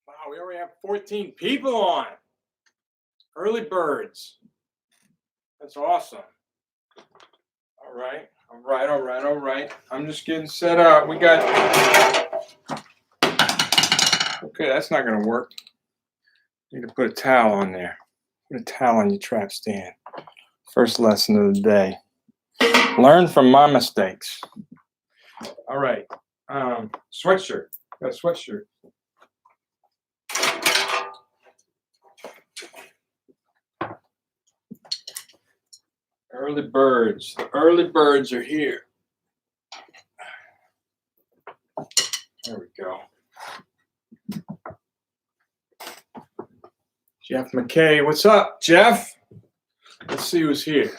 Wow, we already have 14 people on. Early birds. That's awesome. All right. All right. I'm just getting set up. We got. Okay, that's not going to work. Need to put a towel on there. Put a towel on your trap stand. First lesson of the day. Learn from my mistakes. All right. Sweatshirt. Got a sweatshirt. Early birds. The early birds are here. There we go. Jeff McKay. What's up, Jeff? Let's see who's here.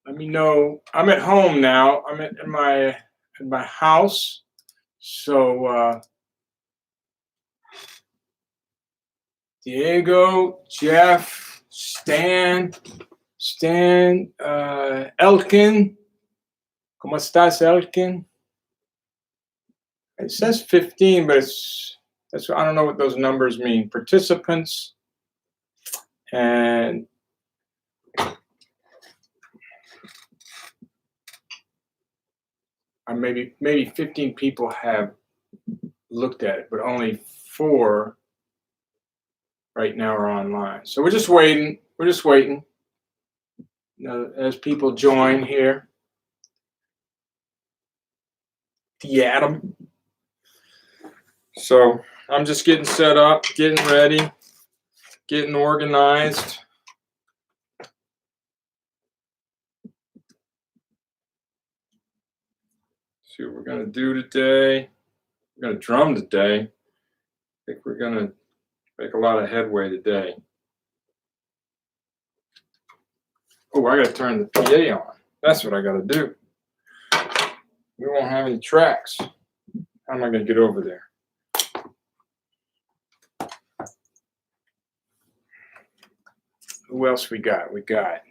Let me know. I'm at home now. I'm in my house. So Diego, Jeff, Stan, Elkin. ¿Cómo estás, Elkin? It says 15, but that's I don't know what those numbers mean. Participants and maybe 15 people have looked at it, but only 4 right now are online. So we're just waiting. As people join here. The Atom. So I'm just getting set up, getting ready, getting organized. See what we're gonna do today. We're gonna drum today. I think we're gonna make a lot of headway today. Oh, I gotta turn the PA on. That's what I gotta do. We won't have any tracks. How am I gonna get over there? Who else we got? We got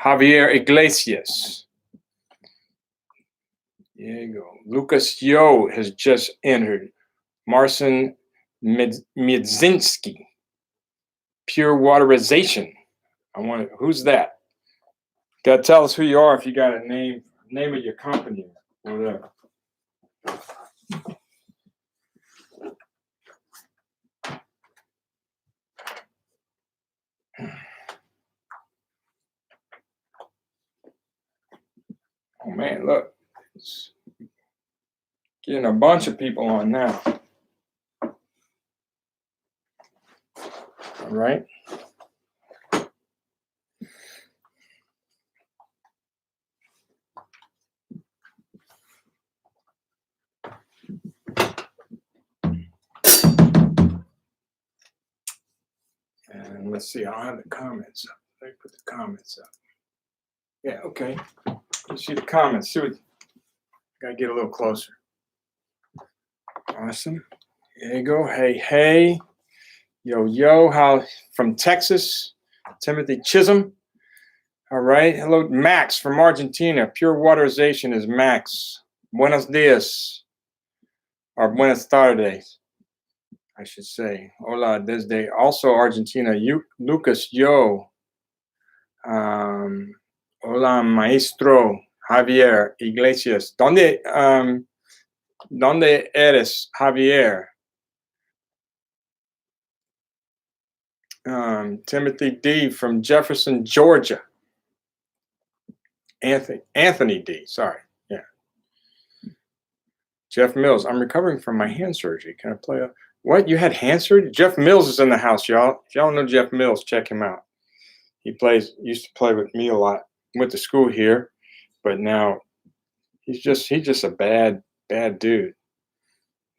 Javier Iglesias. There you go. Lucas Yo has just entered. Marcin Miedzinski. Pure Waterization. Who's that? Gotta tell us who you are if you got a name of your company or whatever. Oh man, look. It's getting a bunch of people on now. All right. And let's see, I don't have the comments up. Let me put the comments up. Yeah, okay. Let's see the comments. Gotta get a little closer. Awesome. There you go. Hey. Yo, how from Texas, Timothy Chisholm. All right. Hello, Max from Argentina. Pure Waterization is Max. Buenos dias. Or buenas tardes, I should say. Hola desde also Argentina. Lucas Yo. Hola, maestro Javier Iglesias. ¿Dónde eres, Javier? Timothy D. from Jefferson, Georgia. Anthony D. Sorry. Yeah. Jeff Mills. I'm recovering from my hand surgery. Can I play a... What? You had hand surgery? Jeff Mills is in the house, y'all. If y'all know Jeff Mills, check him out. He used to play with me a lot. Went to school here, but now he's just a bad dude.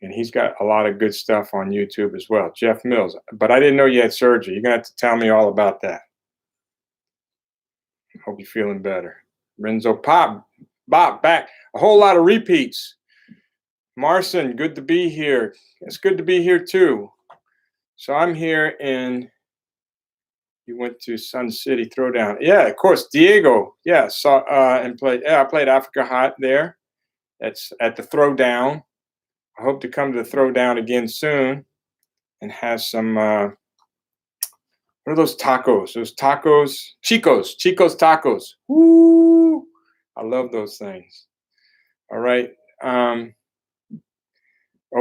And he's got a lot of good stuff on YouTube as well. Jeff Mills. But I didn't know you had surgery. You're going to have to tell me all about that. Hope you're feeling better. Renzo Bob back. A whole lot of repeats. Marcin, good to be here. It's good to be here too. So I'm here you went to Sun City Throwdown. Yeah, of course. Diego. Yeah, I played Africa Hot there. That's at the Throwdown. I hope to come to the Throwdown again soon and have some, what are those tacos? Those tacos, Chico's tacos. Woo! I love those things. All right.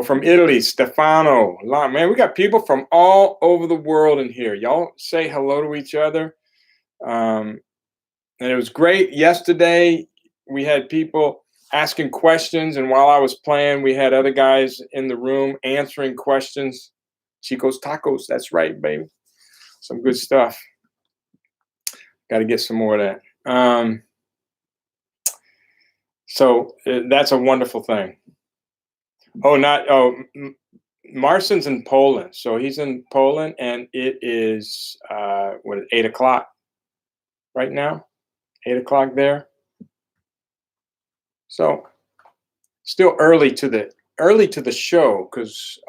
From Italy, Stefano. Man, we got people from all over the world in here. Y'all say hello to each other. And it was great. Yesterday, we had people asking questions. And while I was playing, we had other guys in the room answering questions. Chico's Tacos. That's right, baby. Some good stuff. Got to get some more of that. So that's a wonderful thing. Marcin's in Poland. So he's in Poland, and it is 8 o'clock right now. 8 o'clock there. So still early to the show, because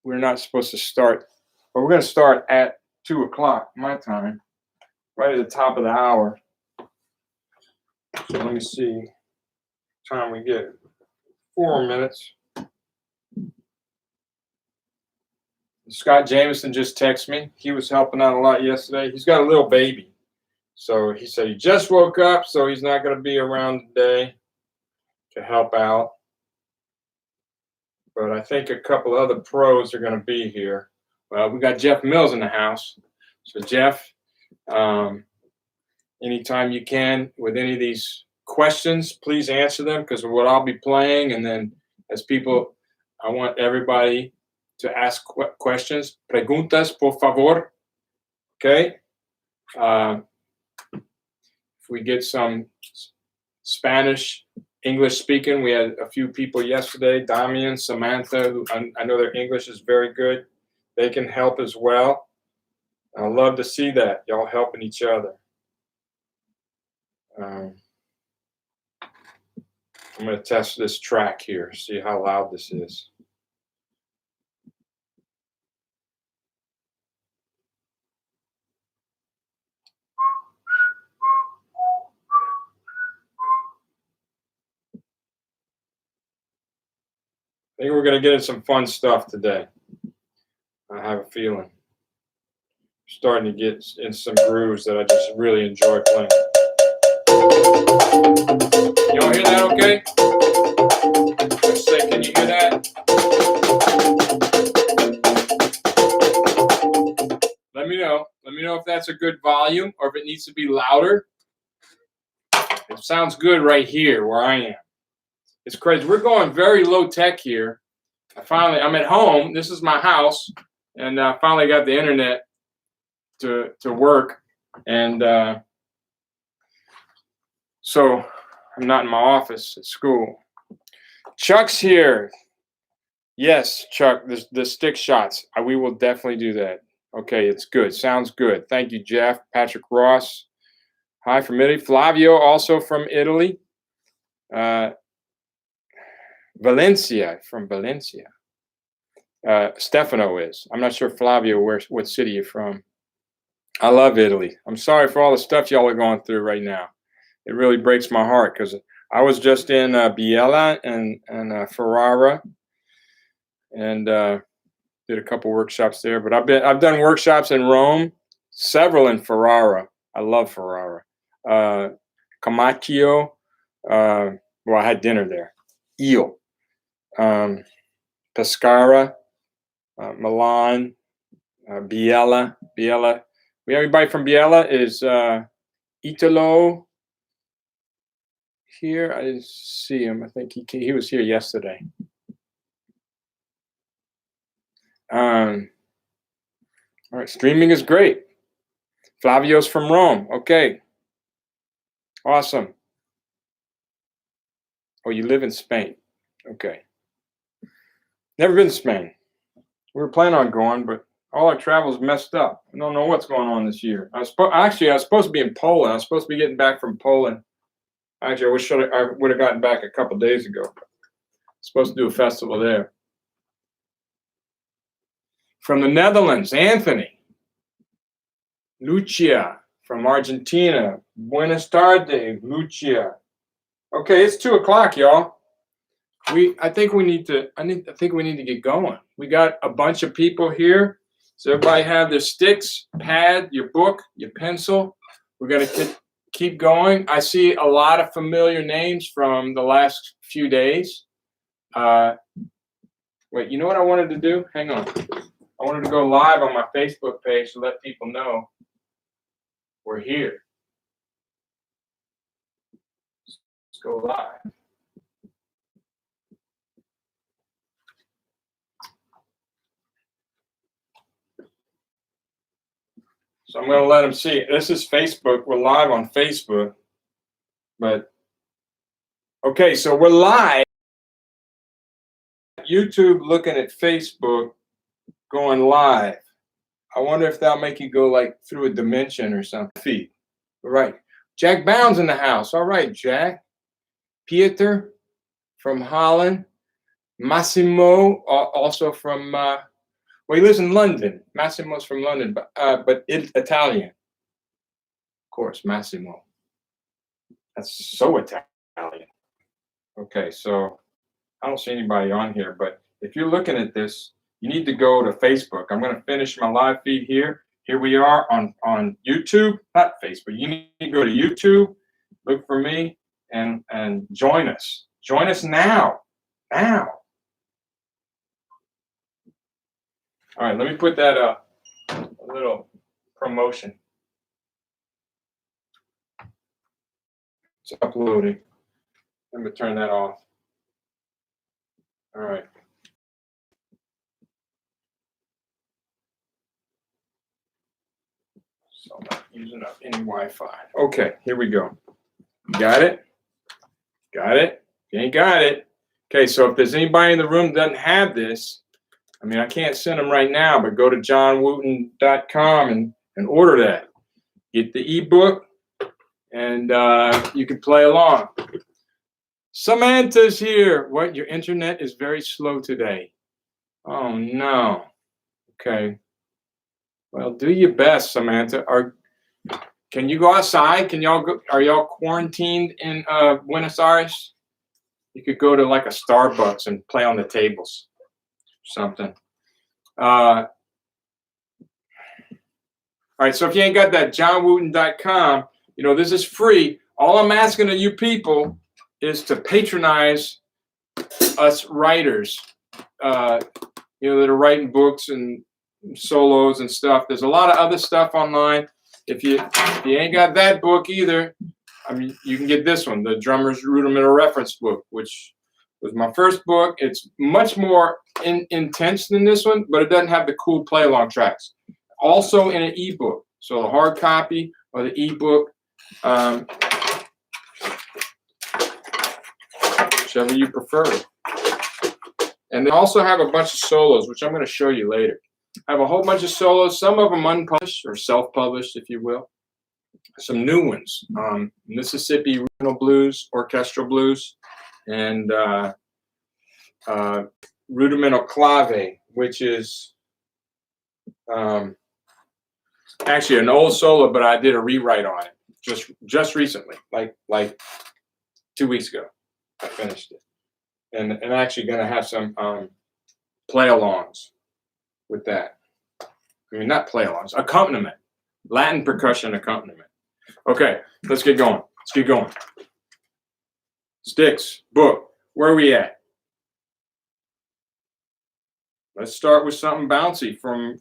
we're not supposed to start, but we're going to start at 2 o'clock my time, right at the top of the hour. So let me see what time we get. 4 minutes. Scott Jameson just texted me. He was helping out a lot yesterday. He's got a little baby. So he said he just woke up, so he's not going to be around today to help out. But I think a couple other pros are going to be here. Well, we got Jeff Mills in the house. So Jeff, anytime you can with any of these questions, please answer them, because of what I'll be playing. And then as people, I want everybody to ask questions. Preguntas, por favor. Okay? If we get some Spanish, English speaking, we had a few people yesterday, Damian, Samantha, who I know their English is very good. They can help as well. I love to see that, y'all helping each other. I'm going to test this track here, see how loud this is. I think we're going to get in some fun stuff today. I have a feeling. Starting to get in some grooves that I just really enjoy playing. Y'all hear that okay? Let's say, can you hear that? Let me know. Let me know if that's a good volume or if it needs to be louder. It sounds good right here where I am. It's crazy. We're going very low tech here. I'm at home. This is my house, and I finally got the internet to work, and so I'm not in my office at school. Chuck's here. Yes, Chuck, the stick shots. We will definitely do that. Okay, it's good. Sounds good. Thank you, Jeff. Patrick Ross. Hi from Italy. Flavio, also from Italy. Valencia, from Valencia. Stefano is. I'm not sure, Flavio, what city you're from. I love Italy. I'm sorry for all the stuff y'all are going through right now. It really breaks my heart, because I was just in Biella and Ferrara, and did a couple workshops there. But I've done workshops in Rome, several in Ferrara. I love Ferrara. Comacchio. Well, I had dinner there. Eel. Pescara. Milan. Biella. We have anybody from Biella? Is Italo here? I didn't see him. I think he was here yesterday. All right, streaming is great. Flavio's from Rome. Okay. Awesome. Oh, you live in Spain. Okay. Never been to Spain. We were planning on going, but all our travel's messed up. I don't know what's going on this year. I was supposed to be in Poland. I was supposed to be getting back from Poland. Actually, I would have gotten back a couple days ago. Supposed to do a festival there. From the Netherlands, Anthony. Lucia from Argentina. Buenas tardes, Lucia. Okay, it's 2 o'clock, y'all. I think we need to get going. We got a bunch of people here. So everybody have their sticks, pad, your book, your pencil. We're gonna keep going. I see a lot of familiar names from the last few days. Wait, you know what I wanted to do? Hang on. I wanted to go live on my Facebook page to let people know we're here. Let's go live. So I'm going to let them see it. This is Facebook. We're live on Facebook. But, okay, so we're live. YouTube looking at Facebook going live. I wonder if that'll make you go like through a dimension or something. Feed. All right. Jack Bounds in the house. All right, Jack. Pieter from Holland. Massimo, also from, well, he lives in London. Massimo's from London, but it's Italian. Of course, Massimo. That's so Italian. Okay, so I don't see anybody on here, but if you're looking at this, you need to go to Facebook. I'm going to finish my live feed here. Here we are on YouTube, not Facebook. You need to go to YouTube, look for me, and join us. Join us now. Now. All right, let me put that up. A little promotion. It's uploading. Let me turn that off. All right. So I'm not using up any Wi-Fi. Okay, here we go. Got it? Got it? You ain't got it. Okay, so if there's anybody in the room that doesn't have this, I mean, I can't send them right now, but go to johnwooten.com and order that. Get the ebook, and you can play along. Samantha's here. What? Your internet is very slow today. Oh, no. Okay. Well, do your best, Samantha. Can you go outside? Can y'all go? Are y'all quarantined in Buenos Aires? You could go to like a Starbucks and play on the tables. Something. All right, so if you ain't got that, johnwooten.com, you know, this is free. All I'm asking of you people is to patronize us writers, you know, that are writing books and solos and stuff. There's a lot of other stuff online. If you ain't got that book either, I mean, you can get this one, the Drummer's Rudimental Reference Book, which was my first book. It's much more intense than this one, but it doesn't have the cool play-along tracks. Also in an ebook, so the hard copy or the ebook, whichever you prefer. And they also have a bunch of solos, which I'm going to show you later. I have a whole bunch of solos, some of them unpublished or self-published, if you will. Some new ones, Mississippi Regional Blues, Orchestral Blues, and Rudimental Clave, which is actually an old solo, but I did a rewrite on it just recently, like 2 weeks ago. I finished it, and actually going to have some play-alongs with that. I mean, not play-alongs, accompaniment, Latin percussion accompaniment. Okay, let's get going. Let's get going. Sticks, book, where are we at? Let's start with something bouncy from,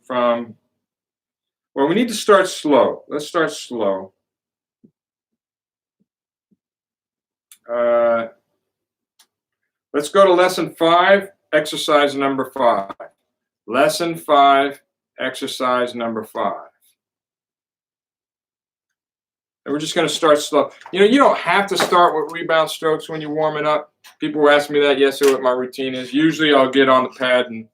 well, we need to start slow. Let's start slow. Let's go to lesson 5, exercise number 5. Lesson 5, exercise number 5. And we're just going to start slow. You know, you don't have to start with rebound strokes when you're warming up. People were asking me that yesterday what my routine is. Usually I'll get on the pad and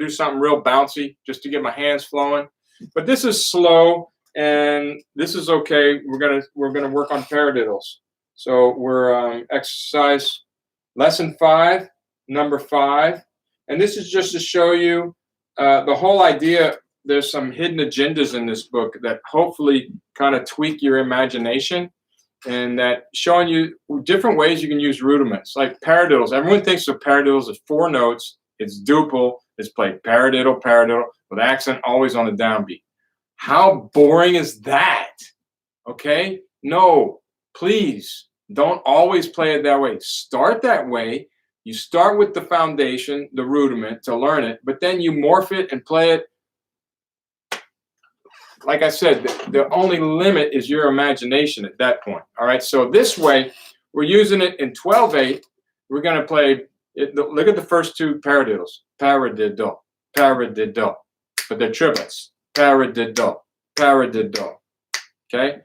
do something real bouncy just to get my hands flowing. But this is slow and this is okay. We're gonna work on paradiddles. So we're exercise lesson 5, number 5, and this is just to show you the whole idea. There's some hidden agendas in this book that hopefully kind of tweak your imagination. and that showing you different ways you can use rudiments, like paradiddles. Everyone thinks of paradiddles as 4 notes. It's duple. It's played paradiddle, paradiddle, with accent always on the downbeat. How boring is that? Okay? No, please don't always play it that way. Start that way. You start with the foundation, the rudiment, to learn it, but then you morph it and play it. Like I said, the only limit is your imagination at that point. All right, so this way, we're using it in 12/8. We're going to play it. Look at the first 2 paradiddles. Paradiddle, paradiddle. But they're triplets. Paradiddle, paradiddle. Okay?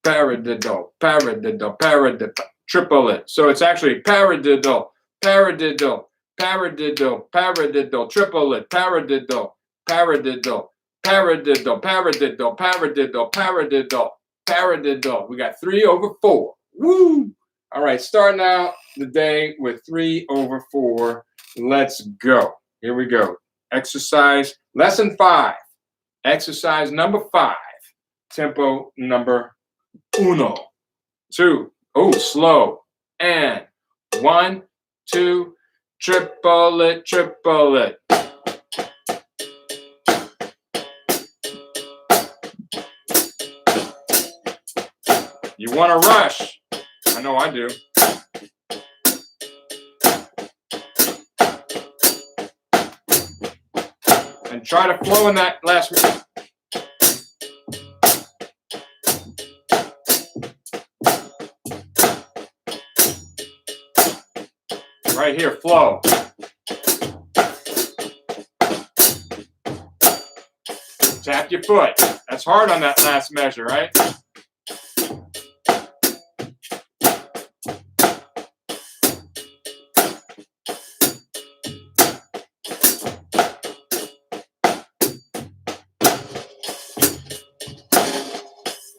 Paradiddle, paradiddle, paradiddle. Triplet. So it's actually paradiddle, paradiddle, paradiddle, paradiddle, triplet, paradiddle, paradiddle. Paradiddle, paradiddle, paradiddle, paradiddle, paradiddle. We got 3/4. Woo! All right, starting out the day with 3/4. Let's go. Here we go. Exercise lesson 5. Exercise number 5. Tempo number 1, 2. Oh, slow. And 1, 2. Triplet, triplet. You want to rush. I know I do. And try to flow in that last minute. Right here, flow. Tap your foot. That's hard on that last measure, right?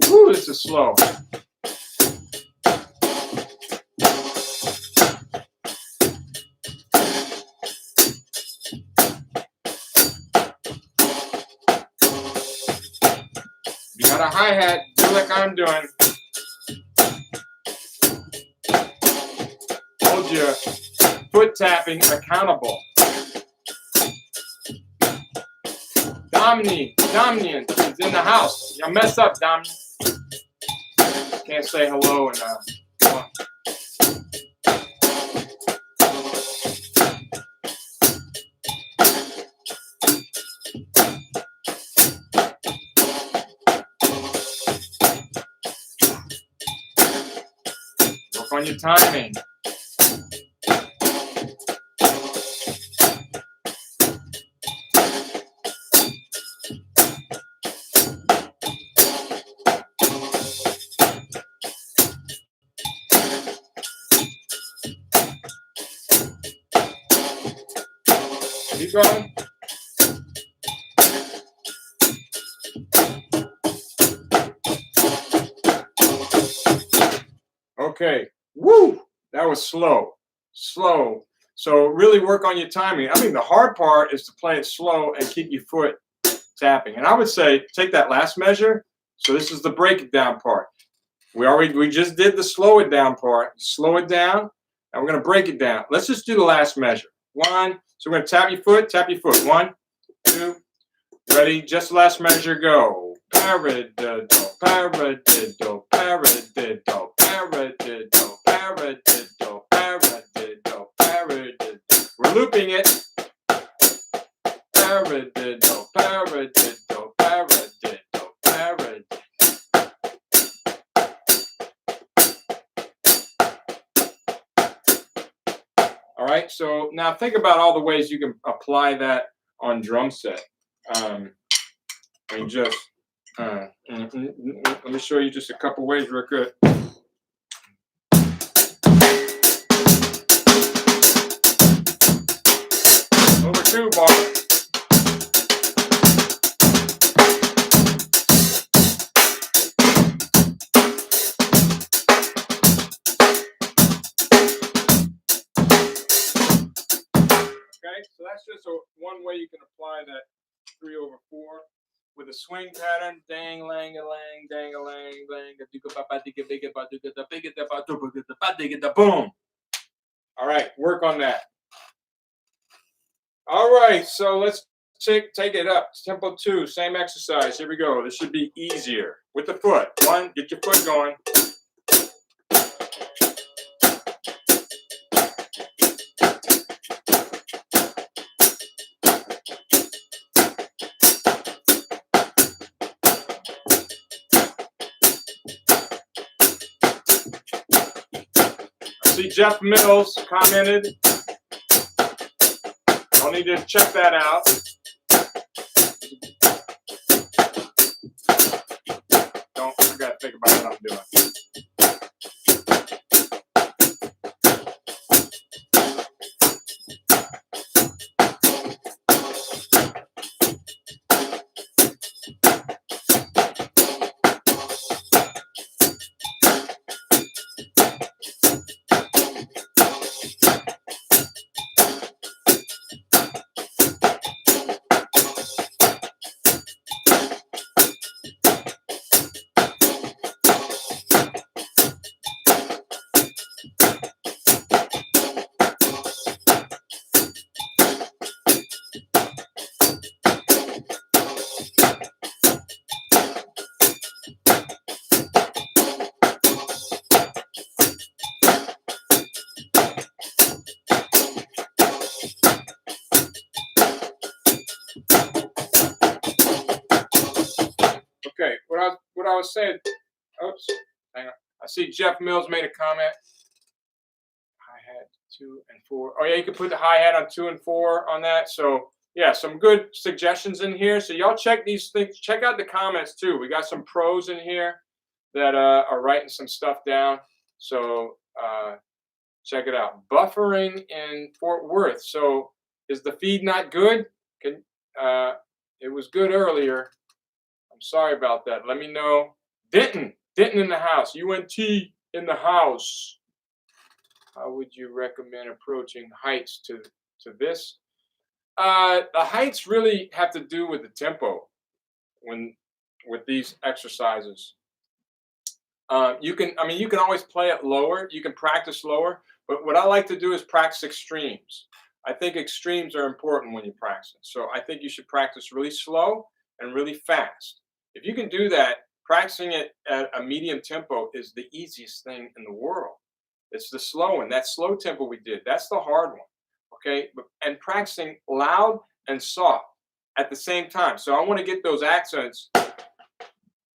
Woo, this is slow. You got a hi-hat, do like I'm doing. Hold your foot tapping accountable. Dominion is in the house. You mess up, Dominion. Can't say hello and come on. Work on your timing. Keep going. Okay. Woo! That was slow. Slow. So really work on your timing. I mean, the hard part is to play it slow and keep your foot tapping. And I would say take that last measure. So this is the break it down part. We just did the slow it down part. Slow it down, and we're going to break it down. Let's just do the last measure. 1. So we're going to tap your foot, tap your foot. 1, 2. Ready? Just the last measure. Go. Paradiddle, paradiddle, paradiddle, paradiddle, paradiddle, paradiddle, paradiddle. We're looping it. Paradiddle, paradiddle, paradiddle, paradiddle. All right, so now think about all the ways you can apply that on drum set. And just let me show you just a couple ways real quick. Over 2 bars. Okay, so that's just one way you can apply that 3/4. with a swing pattern. Dang, lang, a lang, dang, a lang, lang, a digga ba ba digga bigga ba digga da bigga da ba digga da boom. All right, work on that. All right, so let's take it up. Tempo 2, same exercise. Here we go. This should be easier with the foot. 1, get your foot going. I see Jeff Mills commented. I'll need to check that out. I gotta think about what I'm doing. Okay, what I was saying. Oops, hang on. I see Jeff Mills made a comment. Hi-hat 2 and 4. Oh yeah, you can put the hi-hat on 2 and 4 on that. So yeah, some good suggestions in here. So y'all check these things. Check out the comments too. We got some pros in here that are writing some stuff down. So check it out. Buffering in Fort Worth. So is the feed not good? It was good earlier. I'm sorry about that. Let me know. Denton in the house. UNT in the house. How would you recommend approaching heights to this? The heights really have to do with the tempo with these exercises. You can always play it lower. You can practice lower, but what I like to do is practice extremes. I think extremes are important when you practice. So I think you should practice really slow and really fast. If you can do that, practicing it at a medium tempo is the easiest thing in the world. It's the slow one. That slow tempo we did, that's the hard one. Okay, and practicing loud and soft at the same time. So I want to get those accents.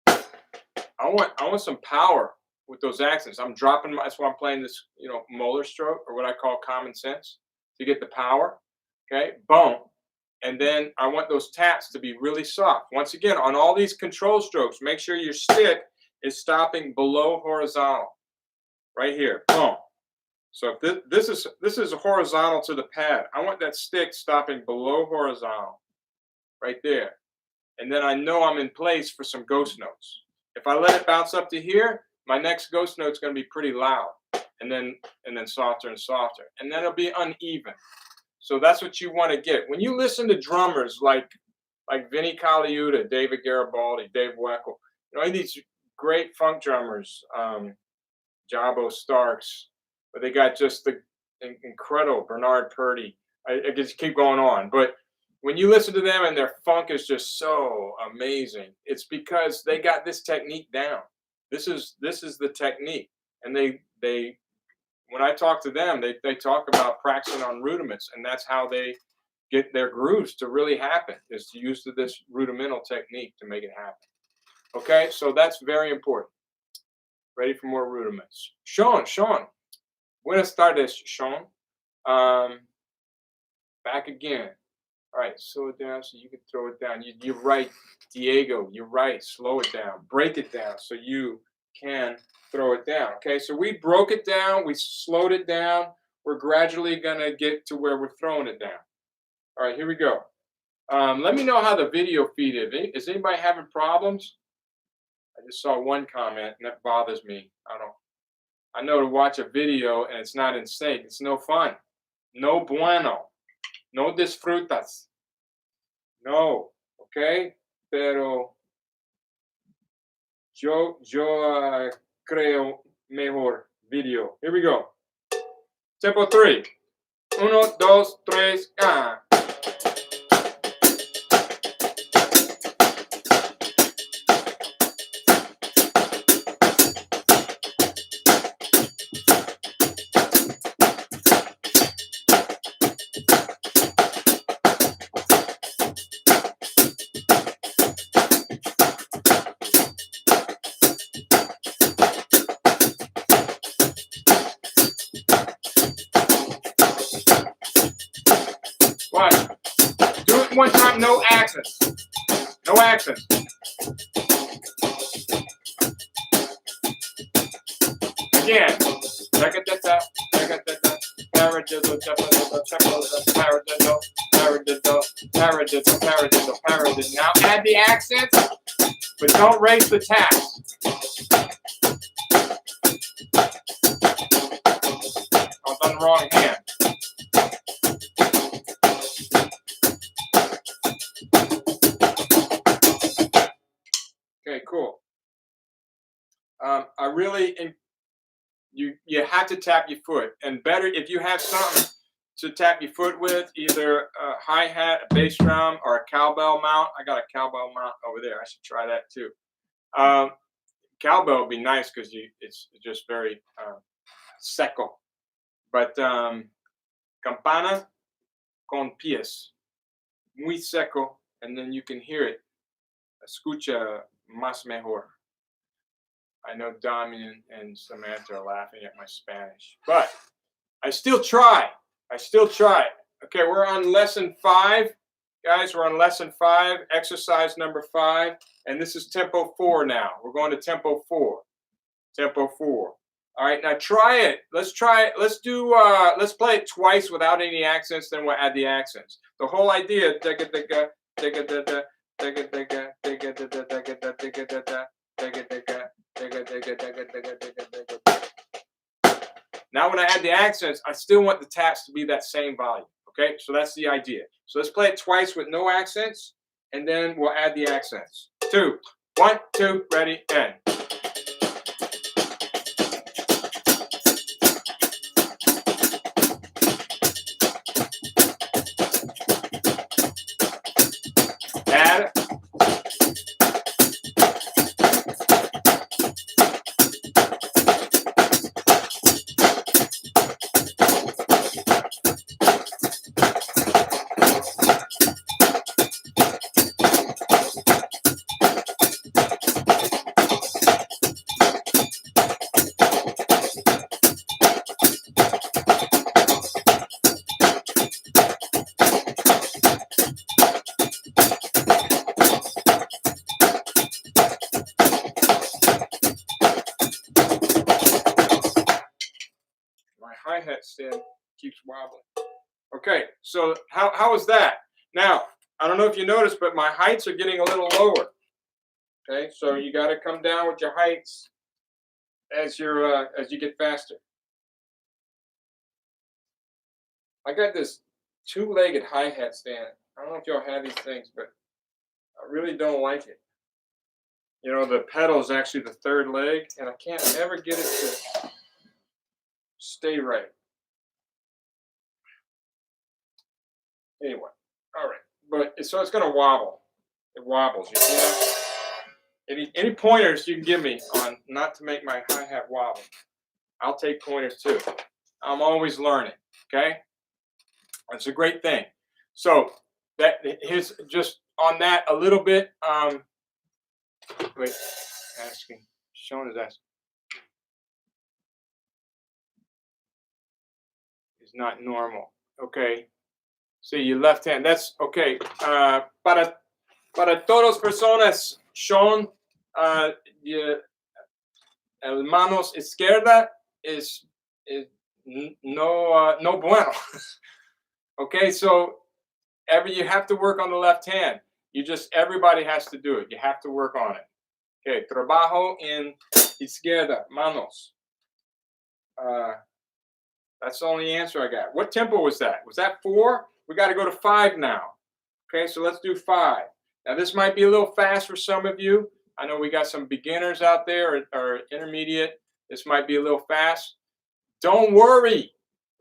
I want some power with those accents. I'm dropping that's why I'm playing this, molar stroke, or what I call common sense, to get the power. Okay, boom. And then I want those taps to be really soft. Once again, on all these control strokes, make sure your stick is stopping below horizontal. Right here, boom. So if this is horizontal to the pad, I want that stick stopping below horizontal, right there. And then I know I'm in place for some ghost notes. If I let it bounce up to here, my next ghost note is going to be pretty loud, and then softer and softer, and then it'll be uneven. So that's what you want to get when you listen to drummers like Vinnie Colaiuta, David Garibaldi, Dave Weckl. These great funk drummers, Jabo Starks, but they got just the incredible Bernard Purdy. I just keep going on, but when you listen to them and their funk is just so amazing, it's because they got this technique down. This is the technique, and they when I talk to them, they talk about practicing on rudiments, and that's how they get their grooves to really happen, is to use this rudimental technique to make it happen. Okay, so that's very important. Ready for more rudiments. Sean. Buenas tardes, Sean. Back again. All right, slow it down so you can throw it down. You're right, Diego. You're right. Slow it down. Break it down so you can throw it down. Okay, so we broke it down. We slowed it down. We're gradually going to get to where we're throwing it down. All right, here we go. Let me know how the video feed is. Is anybody having problems? I just saw one comment, and that bothers me. I know to watch a video and it's not in sync. It's no fun. No bueno. No disfrutas. No. Okay? pero yo creo mejor video. Here we go. Tempo 3. 1, 2, 3, ah. One. Do it one time, no accents. No accents. Again. Paradiddle, paradiddle. Now add the accents, but don't raise the taps. I was on the wrong hand. Okay, cool. I really, you have to tap your foot, and better if you have something to tap your foot with, either a hi-hat, a bass drum, or a cowbell mount. I got a cowbell mount over there. I should try that too. Cowbell would be nice because it's just very seco. But campana con pies, muy seco, and then you can hear it. Escucha más mejor. I know Damian and Samantha are laughing at my Spanish, but I still try. Okay, we're on lesson 5. Guys, we're on lesson 5, exercise number 5, and this is tempo 4 now. We're going to tempo 4. Tempo 4. All right, now try it. Let's try it. Let's play it twice without any accents, then we'll add the accents. The whole idea, now when I add the accents, I still want the taps to be that same volume. Okay, so that's the idea. So let's play it twice with no accents, and then we'll add the accents. 2, 1, 2, ready, and. Add. Hi-hat stand keeps wobbling. Okay, so how is that? Now, I don't know if you noticed, but my heights are getting a little lower. Okay, so you got to come down with your heights as you get faster. I got this 2-legged hi-hat stand. I don't know if y'all have these things, but I really don't like it. You know, the pedal is actually the 3rd leg, and I can't ever get it to stay right. Anyway, all right, but so it's going to wobble. It wobbles. You see that? Any pointers you can give me on not to make my hi-hat wobble? I'll take pointers too. I'm always learning. Okay, that's a great thing. So here's just on that a little bit. Wait, asking. Sean is asking. Is not normal. Okay. See, your left hand. That's okay. Para todas personas, Sean, el manos izquierda is no bueno. Okay, so you have to work on the left hand. Everybody has to do it. You have to work on it. Okay, trabajo en izquierda, manos. That's the only answer I got. What tempo was that? Was that 4? We got to go to 5 now. Okay, so let's do 5. Now this might be a little fast for some of you. I know we got some beginners out there or intermediate. This might be a little fast. Don't worry.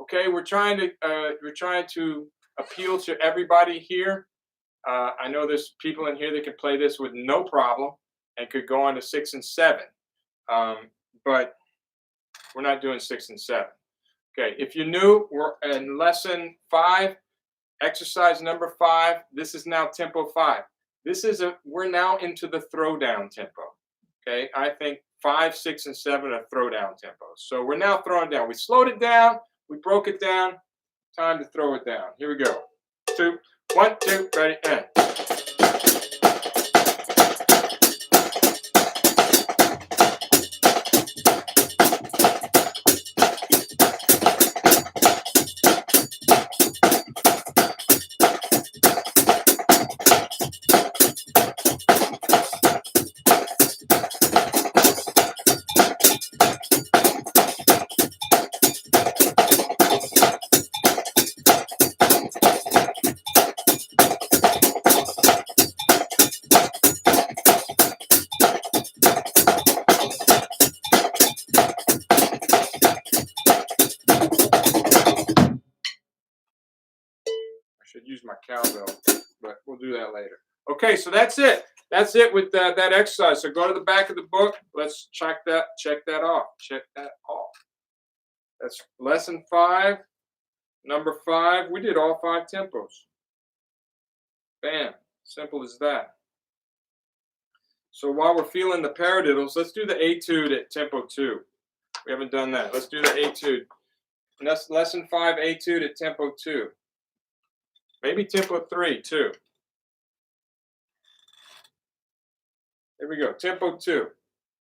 Okay, we're trying to appeal to everybody here. I know there's people in here that can play this with no problem and could go on to 6 and 7, but we're not doing 6 and 7. Okay, if you're new, we're in lesson 5, exercise number 5. This is now tempo 5. We're now into the throwdown tempo. Okay, I think 5, 6, and 7 are throwdown tempos. So we're now throwing down. We slowed it down. We broke it down. Time to throw it down. Here we go. 2, 1, 2, ready, and. Should use my cowbell, but we'll do that later. Okay, so that's it. That's it with that exercise. So go to the back of the book. Let's check that off. Check that off. That's lesson 5, number 5. We did all 5 tempos. Bam. Simple as that. So while we're feeling the paradiddles, let's do the etude at tempo 2. We haven't done that. Let's do the etude. And that's lesson 5 etude at tempo 2. Maybe tempo 3 too. Here we go. Tempo 2.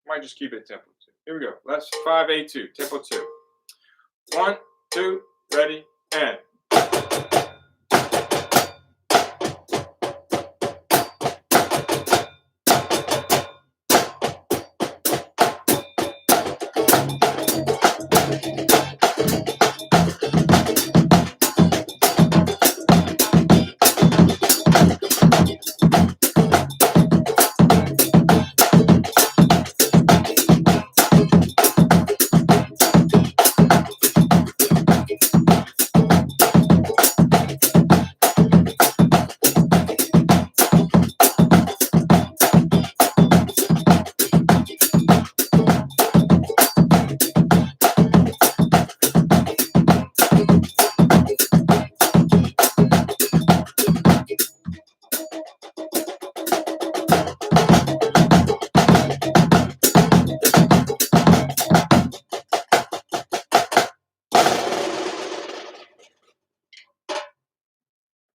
Might just keep it at tempo 2. Here we go. Let's 5 etude. Tempo 2. 1, 2, ready, and.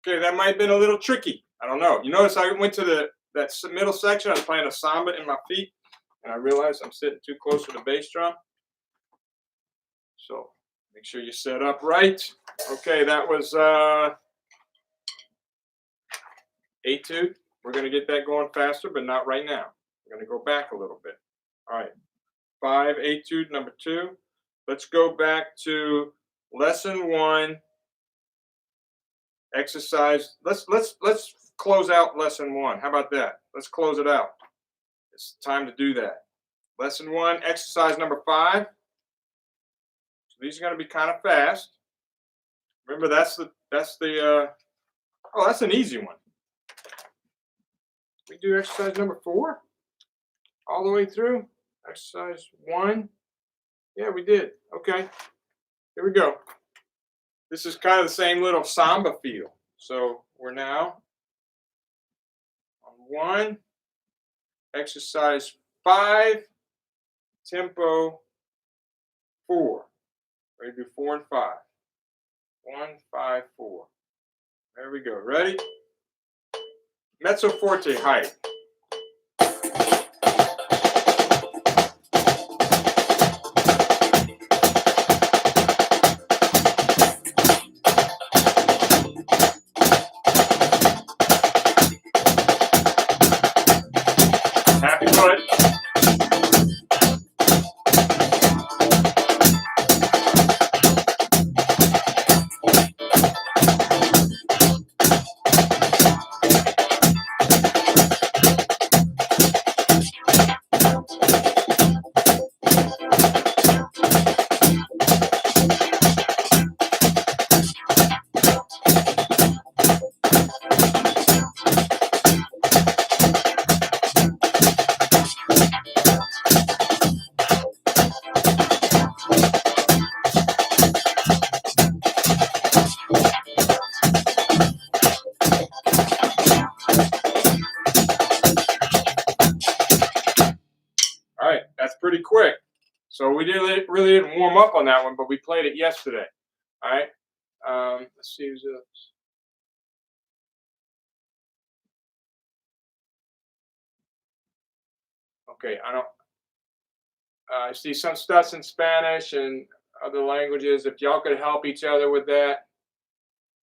Okay, that might have been a little tricky. I don't know. You notice I went to that middle section. I was playing a samba in my feet, and I realized I'm sitting too close to the bass drum. So make sure you set up right. Okay, that was etude. We're going to get that going faster, but not right now. We're going to go back a little bit. All right, 5 etude number 2. Let's go back to lesson 1. Exercise. Let's close out lesson 1. How about that? Let's close it out. It's time to do that. Lesson 1, exercise number 5. So these are going to be kind of fast. Remember, that's an easy one. We do exercise number 4 all the way through. Exercise 1. Yeah, we did. Okay. Here we go. This is kind of the same little samba feel. So we're now on 1, exercise 5, tempo 4. Ready to do 4 and 5. 1, 5, 4. There we go. Ready? Mezzo forte height. Happy foot. So we really didn't warm up on that one, but we played it yesterday. All right. Let's see who's this. Okay, I see some stuff in Spanish and other languages. If y'all could help each other with that,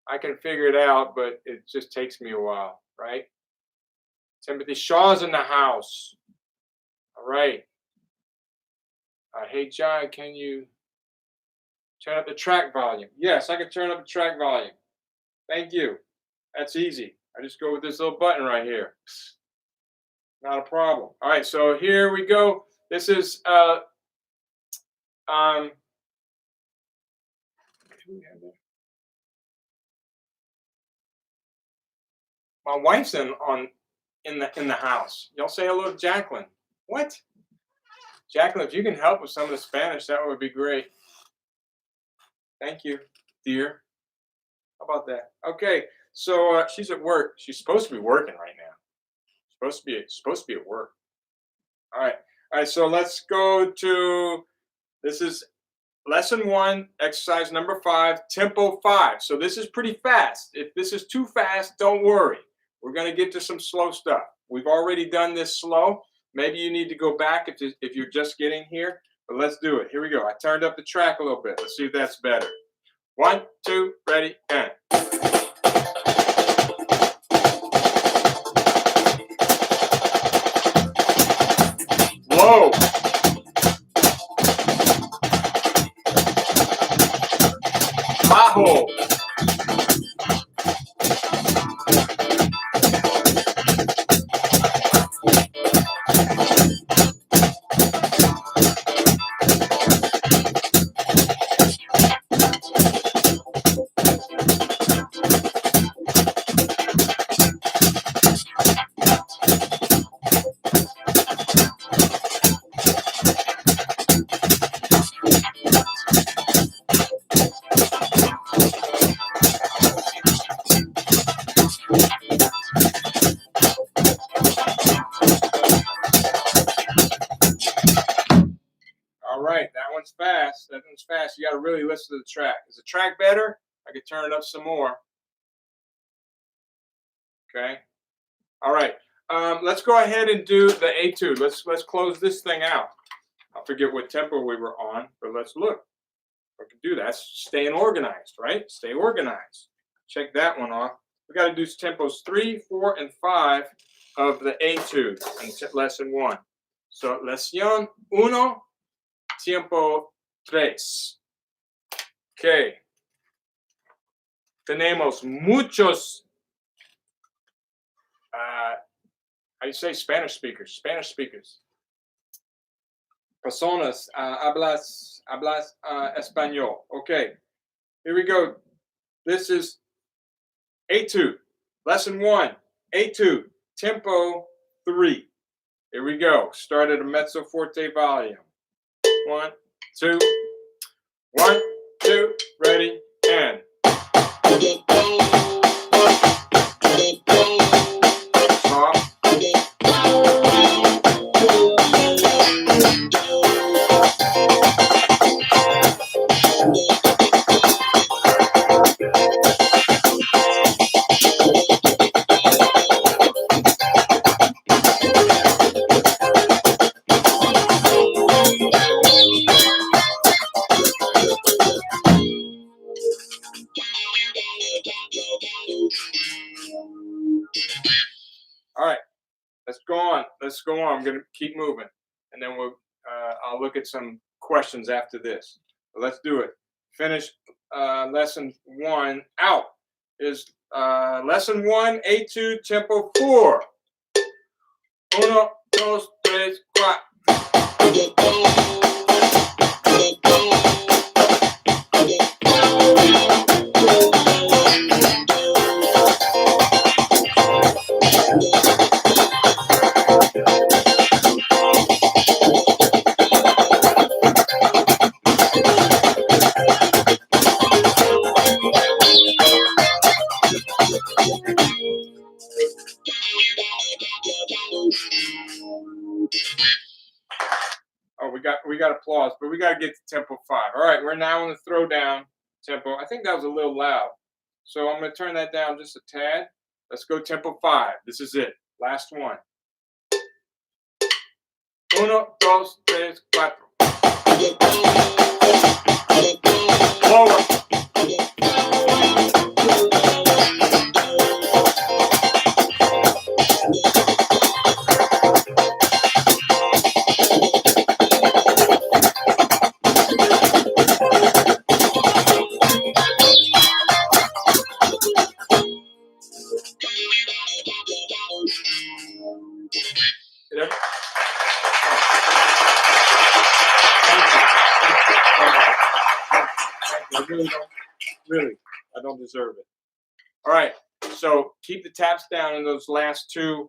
I can figure it out, but it just takes me a while, right? Timothy Shaw's in the house. All right. Hey, John, can you turn up the track volume? Yes, I can turn up the track volume. Thank you. That's easy. I just go with this little button right here. Not a problem. All right, so here we go. This is my wife's in the house. Y'all say hello to Jacqueline. What? Jacqueline, if you can help with some of the Spanish, that would be great. Thank you, dear. How about that? Okay, so she's at work. She's supposed to be working right now. Supposed to be at work. All right. So let's go to, this is lesson 1, exercise number 5, tempo 5. So this is pretty fast. If this is too fast, don't worry. We're going to get to some slow stuff. We've already done this slow. Maybe you need to go back if you're just getting here, but let's do it. Here we go. I turned up the track a little bit. Let's see if that's better. 1, 2, ready, and. Whoa. Bajo. All right, that one's fast. That one's fast. You got to really listen to the track. Is the track better? I can turn it up some more. Okay. All right. Let's go ahead and do the etude. Let's close this thing out. I forget what tempo we were on, but let's look. We can do that. Staying organized, right? Stay organized. Check that one off. We got to do tempos 3, 4, and 5 of the etude in lesson 1. So, lección 1, tiempo 3. Okay. Tenemos muchos, how do you say Spanish speakers? Spanish speakers. Personas, hablas español. Okay. Here we go. This is etude. Lesson 1, etude, tempo 3. Here we go. Start at a mezzo forte volume. 1, 2, 1, 2, ready, and. Soft. All right, let's go on. Let's go on. I'm going to keep moving, and then I'll look at some questions after this. But let's do it. Finish lesson 1 out. Is lesson 1, etude, tempo 4. 1, 2, 3, 4. Oh, we we got applause, but we got to get to tempo 5. All right, we're now on the throwdown tempo. I think that was a little loud. So I'm going to turn that down just a tad. Let's go tempo 5. This is it. Last one. 1, 2, 3, 4. Lower. I don't deserve it. All right, so keep the taps down in those last 3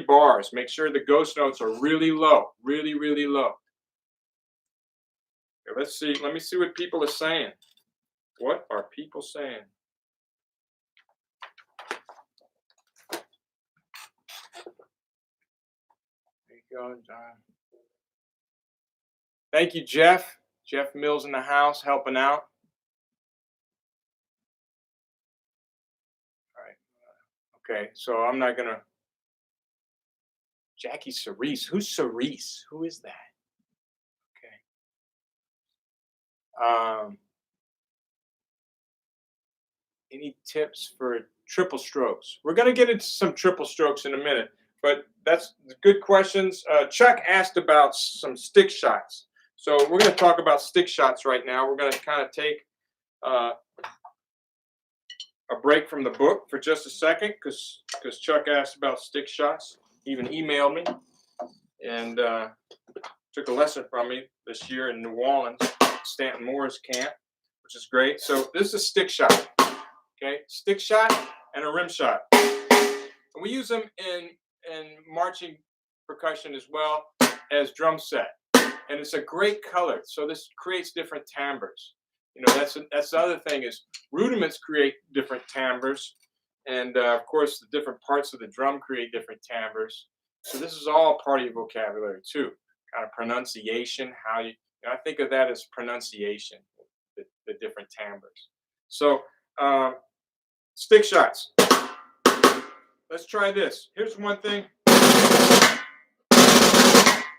bars. Make sure the ghost notes are really low, really, really low. Okay, let's see. Let me see what people are saying. What are people saying? There you go, John. Thank you, Jeff. Jeff Mills in the house helping out. All right. Okay, so I'm not gonna. Jackie Cerise. Who's Cerise? Who is that? Okay. Any tips for triple strokes? We're gonna get into some triple strokes in a minute, but that's good questions. Chuck asked about some stick shots. So we're going to talk about stick shots right now. We're going to kind of take a break from the book for just a second because Chuck asked about stick shots. He even emailed me and took a lesson from me this year in New Orleans, Stanton Moore's camp, which is great. So this is a stick shot, okay? Stick shot and a rim shot. And we use them in marching percussion as well as drum set. And it's a great color, so this creates different timbres. You know, that's the other thing is rudiments create different timbres, and of course the different parts of the drum create different timbres. So this is all part of your vocabulary too. Kind of pronunciation, how you know, I think of that as pronunciation, the different timbres. So stick shots. Let's try this. Here's one thing.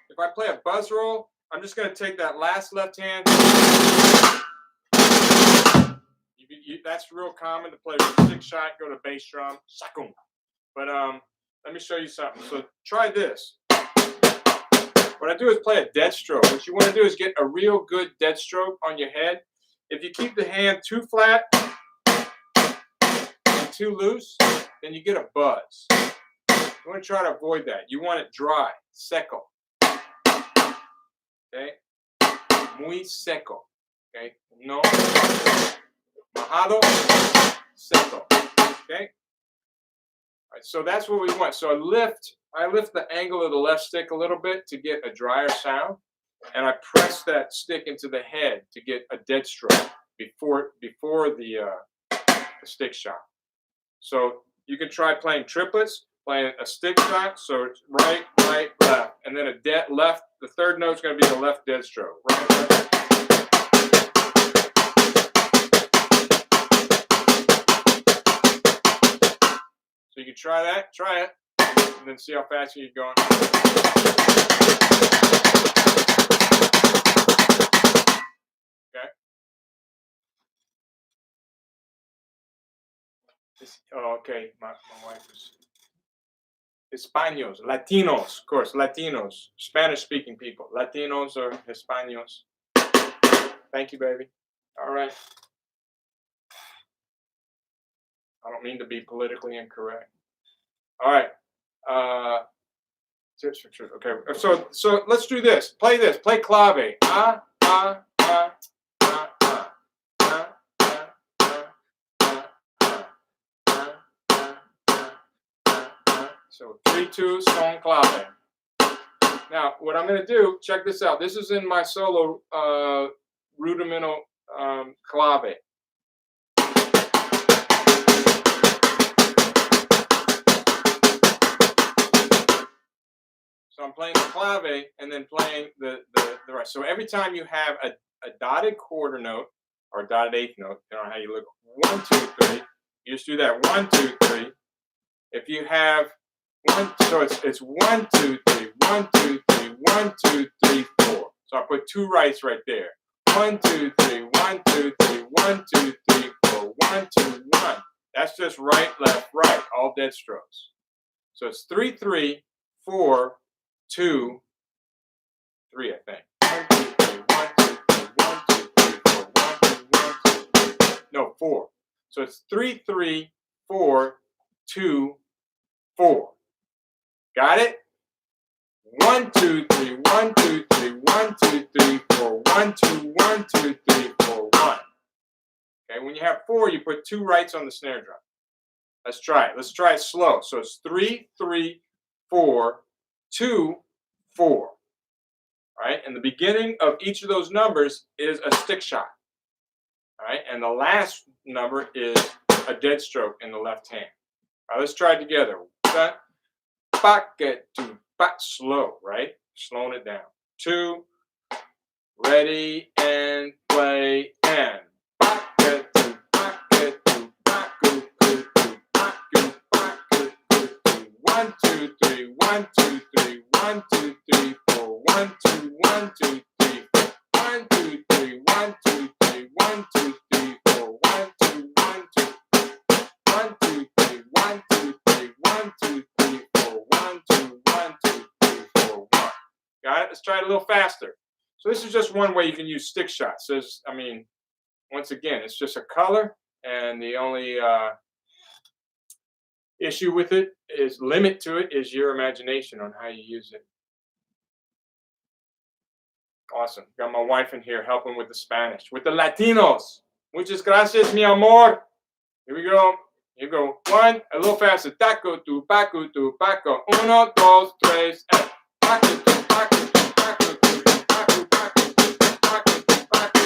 If I play a buzz roll, I'm just going to take that last left hand. That's real common to play with a stick shot, go to bass drum, sakum. But let me show you something. So try this. What I do is play a dead stroke. What you want to do is get a real good dead stroke on your head. If you keep the hand too flat and too loose, then you get a buzz. You want to try to avoid that. You want it dry, seco. Okay, muy seco. Okay, no, majado, seco. Okay, all right, so that's what we want. So I lift the angle of the left stick a little bit to get a drier sound, and I press that stick into the head to get a dead stroke before the stick shot. So you can try playing triplets, playing a stick shot. So it's right, right, left, and then a dead left. The third note is going to be the left dead stroke. Right, left. So you can try that, and then see how fast you're going. Okay. Oh, okay. My wife was Hispanos, Latinos, of course, Latinos, Spanish-speaking people. Latinos or Hispanos. Thank you, baby. All right. I don't mean to be politically incorrect. All right. Tips for truth. Okay. So let's do this. Play this. Play clave. So 3, 2, son clave. Now, what I'm going to do, check this out. This is in my solo rudimental clave. So I'm playing the clave and then playing the rest. So every time you have a dotted quarter note or a dotted eighth note, depending on how you look, 1, 2, 3. You just do that 1, 2, 3. If you have so it's 1, 2, 3, 1, 2, 3, 1, 2, 3, 4. So I put 2 rights right there. 1, 2, 3, 1, 2, 3, 1, 2, 3, 4, 1, 2, 1. That's just right, left, right, all dead strokes. So it's 3, 3, 4, 2, 3, I think. 1, 2, 3, 1, 2, 3, 1, 2, 3, 4, 1, 2, 1, 2, 3. No, 4. So it's 3, 3, 4, 2, 4. Got it? 1, 2, 3, 1, 2, 3, 1, 2, 3, 4, 1, 2, 1, 2, 3, 4, 1. Okay, when you have 4, you put 2 rights on the snare drum. Let's try it. Let's try it slow. So it's 3, 3, 4, 2, 4. All right, and the beginning of each of those numbers is a stick shot. All right, and the last number is a dead stroke in the left hand. All right, let's try it together. Slow, right? Slowing it down. 2, ready, and play, and. 1, 2, 3, 1, 2, 3, 1, 2, 3, 4, 1, 2, 1, 2, 3, 4, 1, 2, 3, 1, 2, 3, 1, 2, 3, 4, 1, 2, 1, 2, 1, 2, 3, 1, 2, 3, 1, 2, 3, 4, 1, 2, 1, 2, 3, 4, 1. Got it? Let's try it a little faster. So this is just one way you can use stick shots. There's, I mean, once again, it's just a color, and the only issue with it is limit to it is your imagination on how you use it. Awesome. Got my wife in here helping with the Spanish, with the Latinos. Muchas gracias, mi amor. Here we go. Here we go. 1, a little faster. Taco, tu, paco, tu, paco. 1, 2, 3, and paco, tu, paco, tu, paco, tu, paco, paco, tu, paco, tu, paco, tu, paco, tu, paco. 1,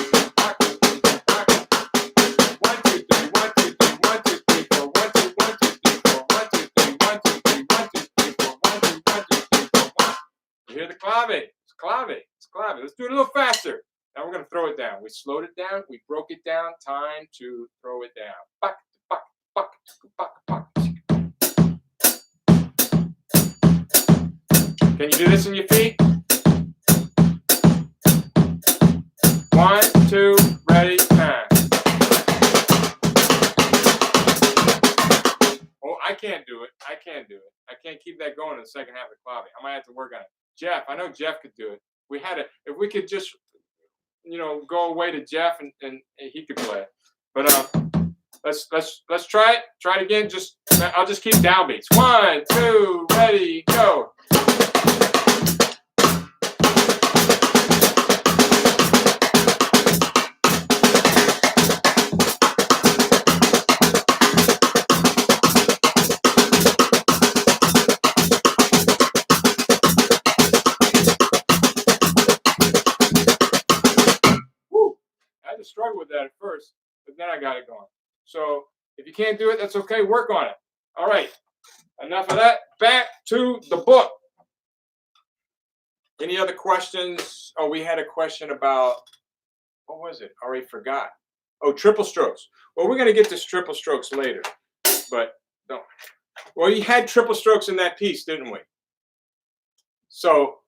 2, 3, 1, 2, 3, 1, 2, 3, 4, 1, 2, 1, 2, 3, 4, 1, 2, 3, 1, 2, 3, 1, 2, 3, 4, 1, 2, 1, 2, 3, 4, 1. You hear the clave? It's clave. It's clave. Let's do it a little faster. Now we're going to throw it down. We slowed it down. We broke it down. Time to throw it down. Buck, buck, buck, buck, buck. Can you do this in your feet? 1, 2, ready, time. Oh, I can't do it. I can't do it. I can't keep that going in the second half of the clave. I might have to work on it. Jeff, I know Jeff could do it. If we could just, go away to Jeff and he could play it. But let's try it. Try it again. I'll just keep downbeats. 1, 2, ready, go. Struggle with that at first, but then I got it going. So if you can't do it, that's okay. Work on it. All right. Enough of that. Back to the book. Any other questions? Oh, we had a question about, what was it? Already forgot. Oh, triple strokes. Well, we're going to get to triple strokes later, but don't. Well, you had triple strokes in that piece, didn't we? So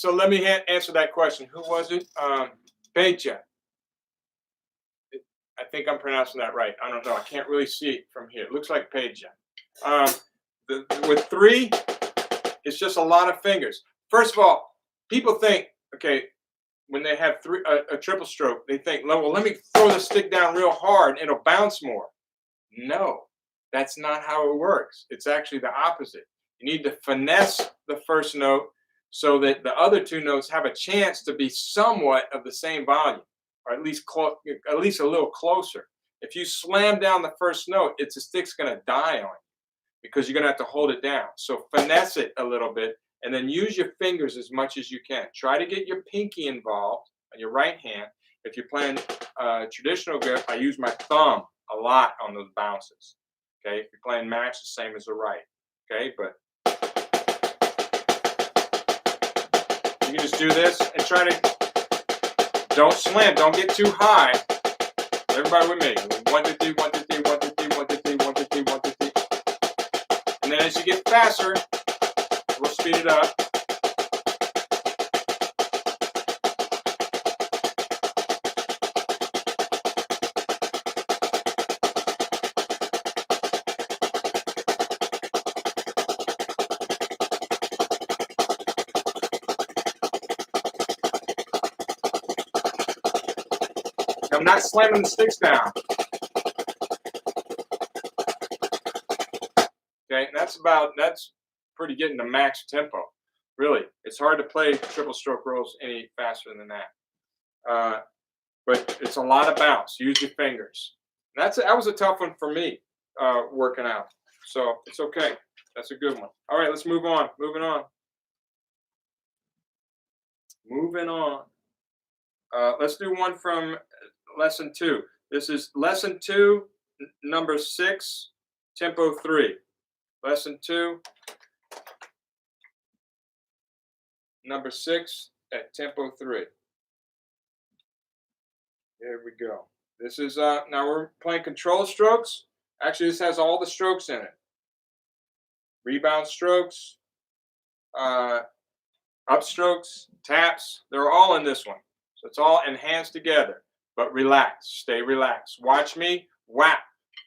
let me answer that question. Who was it? Beja. I think I'm pronouncing that right. I don't know. I can't really see it from here. It looks like Peja. With 3, it's just a lot of fingers. First of all, people think, okay, when they have a triple stroke, they think, well, let me throw the stick down real hard and it'll bounce more. No, that's not how it works. It's actually the opposite. You need to finesse the first note so that the other 2 notes have a chance to be somewhat of the same volume. Or at least a little closer. If you slam down the first note, the stick's going to die on you because you're going to have to hold it down. So finesse it a little bit and then use your fingers as much as you can. Try to get your pinky involved on your right hand. If you're playing traditional grip, I use my thumb a lot on those bounces. Okay, if you're playing match, the same as the right. Okay, but you can just do this and try to, don't slam, don't get too high. Everybody with me. 1, 2, 3, 1, 2, 3, 1, 2, 3, 1, 2, 3, 1, 2, 3, 1, 2, 3. And then as you get faster, we'll speed it up. I'm not slamming the sticks down. Okay, that's pretty getting the max tempo. Really, it's hard to play triple stroke rolls any faster than that. But it's a lot of bounce. Use your fingers. That was a tough one for me working out. So it's okay. That's a good one. All right, let's move on. Moving on. Let's do one from lesson 2. This is lesson 2, number 6, tempo 3. Lesson 2, number 6 at tempo 3. There we go. This is now we're playing control strokes. Actually, this has all the strokes in it. Rebound strokes, upstrokes, taps. They're all in this one. So it's all enhanced together. But relax. Stay relaxed. Watch me. Whap.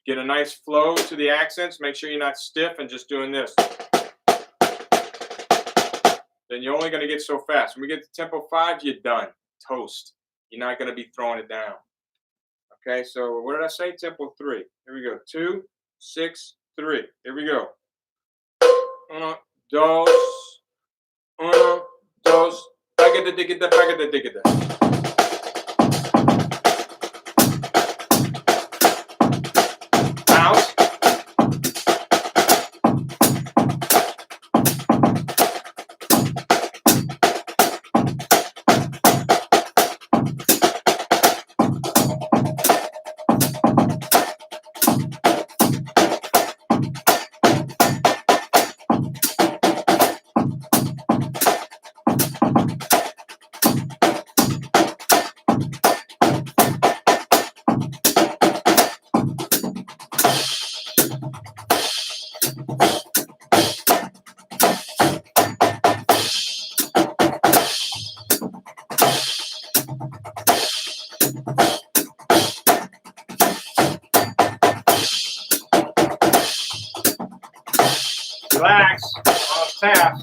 Get a nice flow to the accents. Make sure you're not stiff and just doing this. Then you're only going to get so fast. When we get to tempo 5, you're done. Toast. You're not going to be throwing it down. Okay, so what did I say? Tempo 3. Here we go. 2, 6, 3. Here we go. 1, 2, 1, 2. Pagada digida, pagada digida. Bounce. Relax on tap.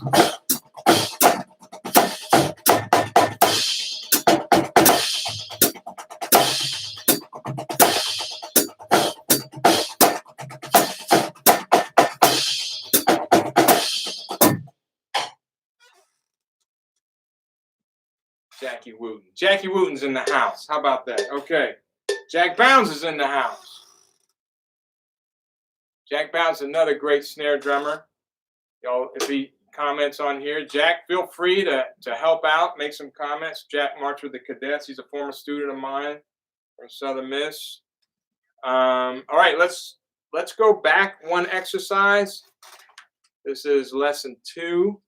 Jackie Wooten. Jackie Wooten's in the house. How about that? Okay. Jack Bounds is in the house. Jack Bounds is another great snare drummer. Y'all, if he comments on here, Jack, feel free to help out, make some comments. Jack marched with the cadets. He's a former student of mine from Southern Miss. All right, let's go back one exercise. This is lesson 2.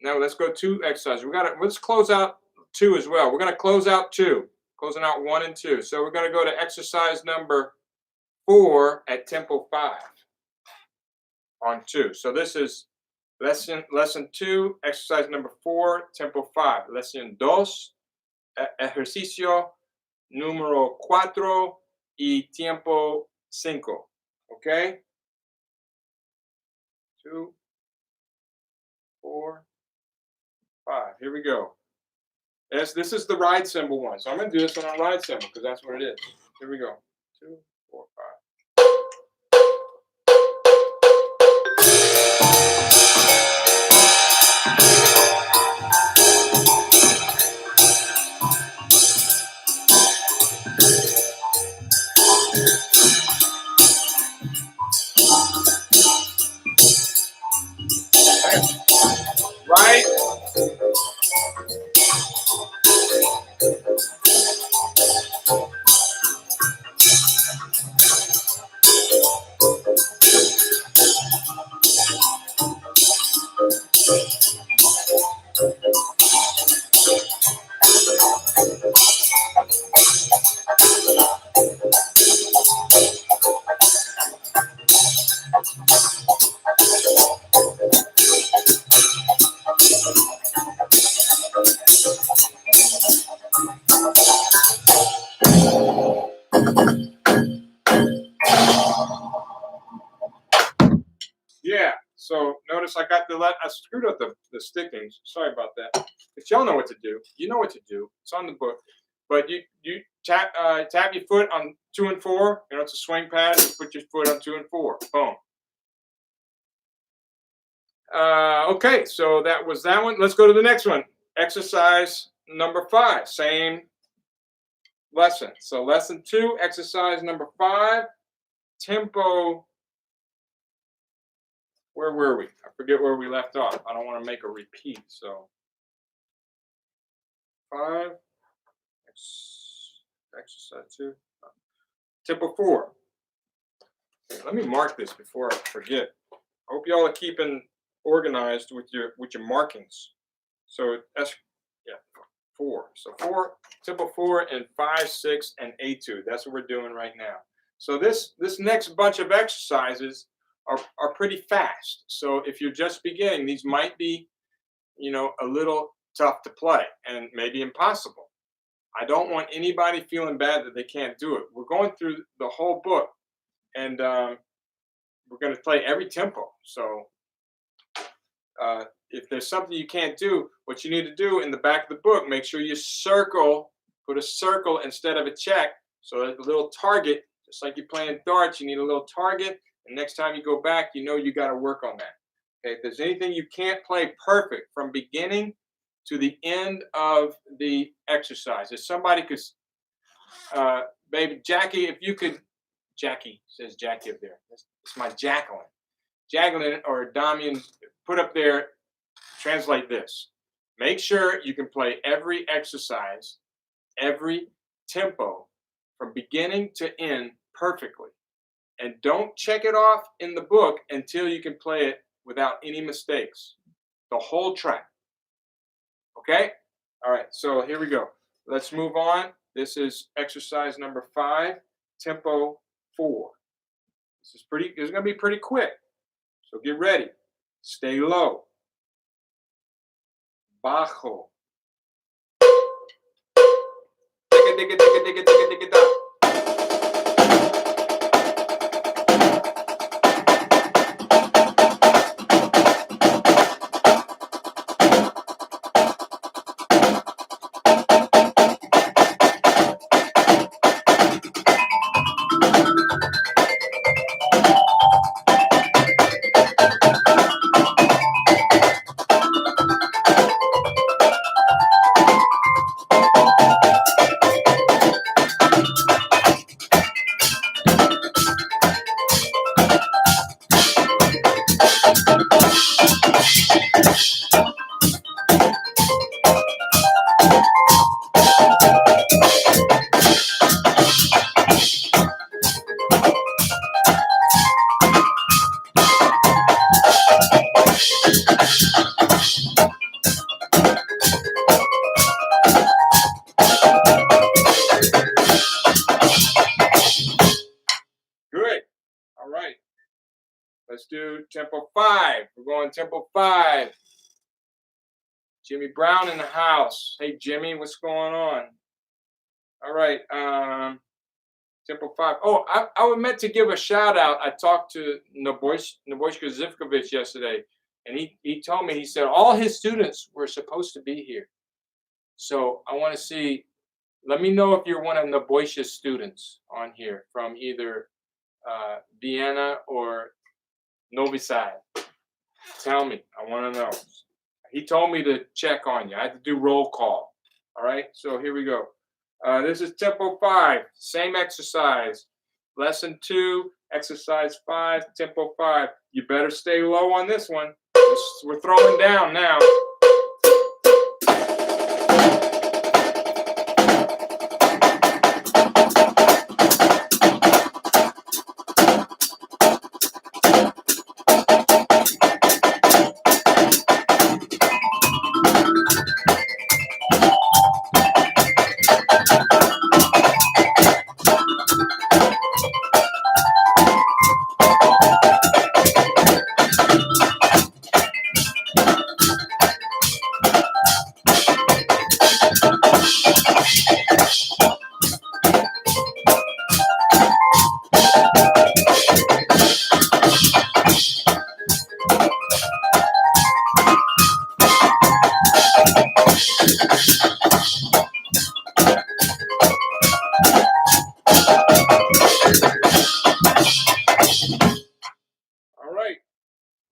Now let's go 2 exercises. Let's close out 2 as well. We're gonna close out 2, closing out 1 and 2. So we're gonna go to exercise number 4 at tempo 5 on 2. So this is lesson 2, exercise number 4, tempo 5. Lesson 2, ejercicio número 4 y tiempo 5. Okay? 2, 4, 5. Here we go. Yes, this is the ride cymbal one. So I'm going to do this on a ride cymbal because that's what it is. Here we go. 2, 4, 5. Right? notice I got I screwed up the stickings. Sorry about that. But y'all know what to do. You know what to do. It's on the book. But you tap your foot on 2 and 4. You know, it's a swing pad. You put your foot on 2 and 4. Boom. Okay, so that was that one. Let's go to the next one. Exercise number 5. Same lesson. So lesson 2, exercise number 5. Tempo. Where were we? I forget where we left off. I don't want to make a repeat. So 5. Exercise 2. Tempo 4. Let me mark this before I forget. I hope y'all are keeping organized with your markings. So that's 4. So 4, tempo 4 and 5, 6, and A2. That's what we're doing right now. So this next bunch of exercises are pretty fast. So if you're just beginning, these might be, a little tough to play and maybe impossible. I don't want anybody feeling bad that they can't do it. We're going through the whole book, and we're going to play every tempo. So if there's something you can't do, what you need to do in the back of the book, make sure you put a circle instead of a check. So a little target, just like you're playing darts, you need a little target. And next time you go back, you got to work on that. Okay, if there's anything you can't play perfect from beginning to the end of the exercise, if somebody could, baby Jackie, if you could, Jackie says Jackie up there. It's my Jacqueline. Jacqueline or Damian, put up there, translate this. Make sure you can play every exercise, every tempo from beginning to end perfectly. And don't check it off in the book until you can play it without any mistakes. The whole track. Okay? All right, so here we go. Let's move on. This is exercise number 5, tempo 4. This is going to be pretty quick. So get ready. Stay low. Bajo. Digga, digga, digga, digga, digga, digga, da. Good. All right. Let's do tempo 5. We're going tempo 5. Jimmy Brown in the house. Hey, Jimmy, what's going on? All right. Tempo 5. Oh, I meant to give a shout out. I talked to Nebojša Zivkovic yesterday, and he told me, he said all his students were supposed to be here. So I want to see, let me know if you're one of Nebojša's students on here from either Vienna or Novi Sad. Tell me. I want to know. He told me to check on you. I had to do roll call. All right, so here we go. This is tempo 5, same exercise. Lesson 2, exercise 5, tempo 5. You better stay low on this one. We're throwing down now.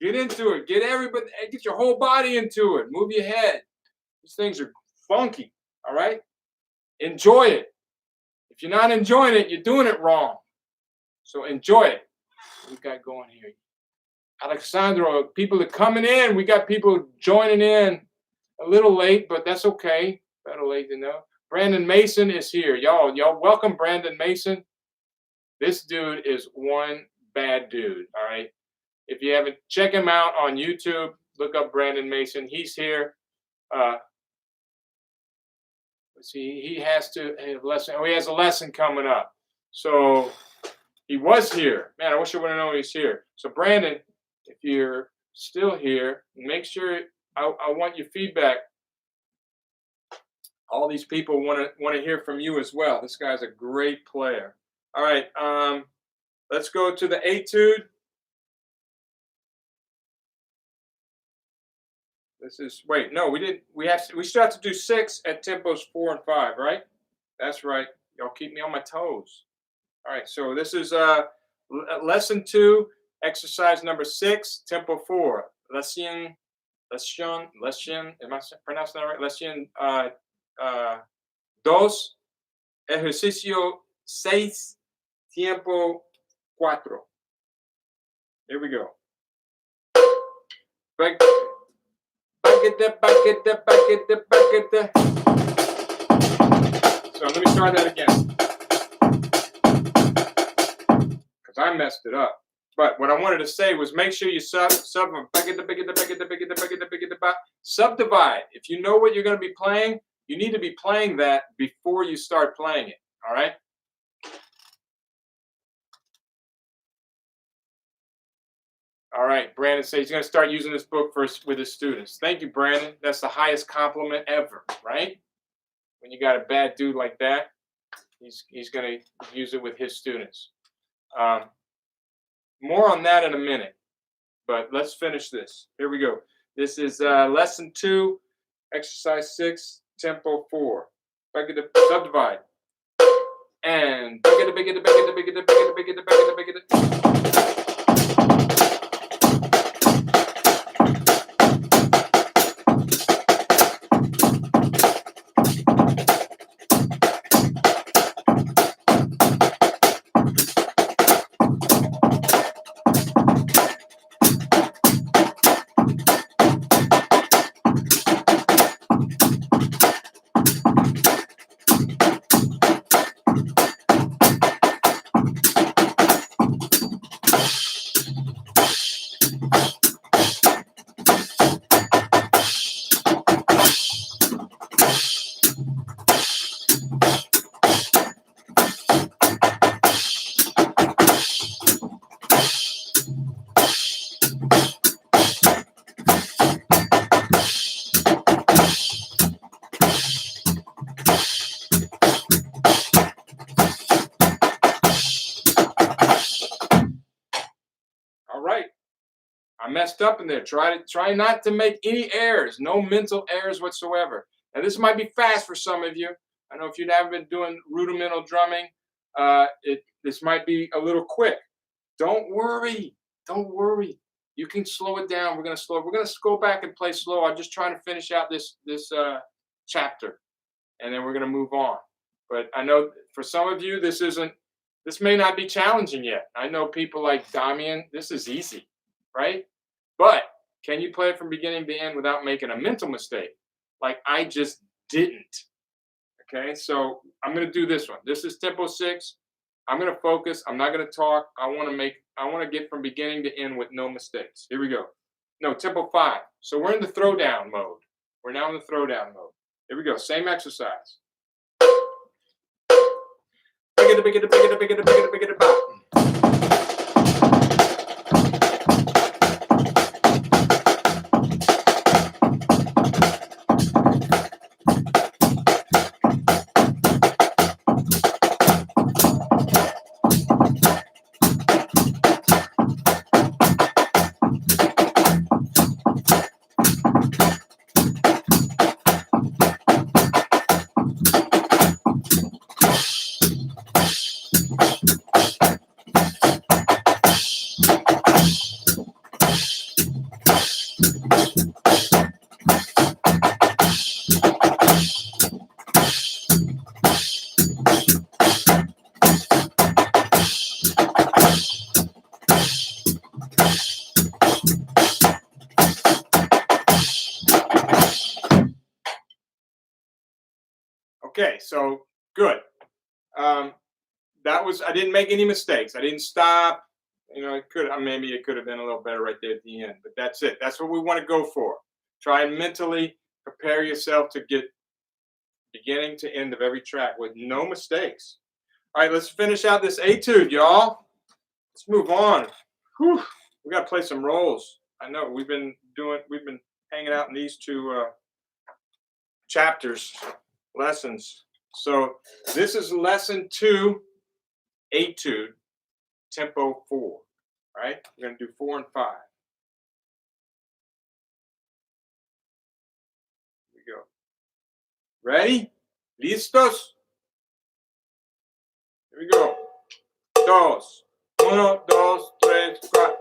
Get into it. Get everybody. Get your whole body into it. Move your head. These things are funky. All right. Enjoy it. If you're not enjoying it, you're doing it wrong. So enjoy it. What we got going here? Alexandro, people are coming in. We got people joining in a little late, but that's okay. Better late than no. Brandon Mason is here. Y'all welcome Brandon Mason. This dude is one bad dude. All right. If you haven't, check him out on YouTube. Look up Brandon Mason. He's here. Let's see. He has to have a lesson. Oh, he has a lesson coming up. So he was here. Man, I wish I would have known he's here. So Brandon, if you're still here, make sure I want your feedback. All these people want to hear from you as well. This guy's a great player. All right, let's go to the etude. This is we still have to do 6 at tempos 4 and 5, right? That's right. Y'all keep me on my toes. All right, so this is lesson 2, exercise number 6, tempo 4. Lesson. Am I pronouncing that right? Lesson 2, ejercicio 6, tiempo 4. Here we go. Back it. So let me start that again, because I messed it up. But what I wanted to say was make sure you subdivide. If you know what you're going to be playing, you need to be playing that before you start playing it. All right. All right, Brandon says he's going to start using this book with his students. Thank you, Brandon. That's the highest compliment ever, right? When you got a bad dude like that, he's going to use it with his students. More on that in a minute, but let's finish this. Here we go. This is lesson 2, exercise 6, tempo 4. Subdivide. And I messed up in there. Try not to make any errors, no mental errors whatsoever. Now this might be fast for some of you. I know if you haven't been doing rudimental drumming, this might be a little quick. Don't worry. You can slow it down. We're gonna go back and play slow. I'm just trying to finish out this chapter, and then we're gonna move on. But I know for some of you, this may not be challenging yet. I know people like Damian, this is easy, right? But can you play it from beginning to end without making a mental mistake? Like I just didn't. Okay, so I'm going to do this one. This is tempo 6. I'm going to focus. I'm not going to talk. I want to get from beginning to end with no mistakes. Here we go. No, tempo 5. So we're in the throwdown mode. We're now in the throwdown mode. Here we go. Same exercise. Okay, so good. That was, I didn't make any mistakes. I didn't stop. You know, maybe it could have been a little better right there at the end, but that's it. That's what we want to go for. Try and mentally prepare yourself to get beginning to end of every track with no mistakes. All right, let's finish out this etude, y'all. Let's move on. Whew. We got to play some roles. I know we've been hanging out in these two chapters, lessons. So this is lesson 2, etude, tempo 4. Right? We're going to do 4 and 5. Here we go. Ready? Listos? Here we go. Dos. Uno, dos, tres, cuatro.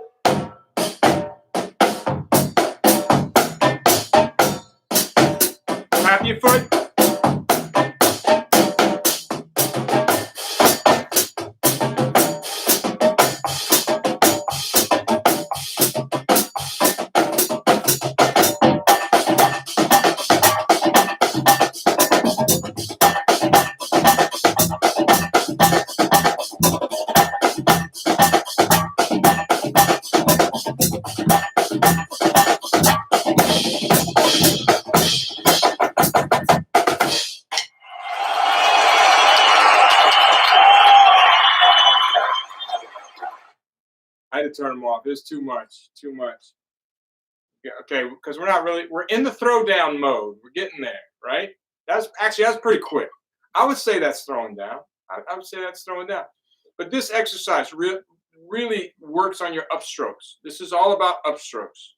Tap your foot. I had to turn them off. It's too much. Too much. Yeah, okay, because we're in the throwdown mode. We're getting there, right? That's pretty quick. I would say that's throwing down. I would say that's throwing down. But this exercise really works on your upstrokes. This is all about upstrokes.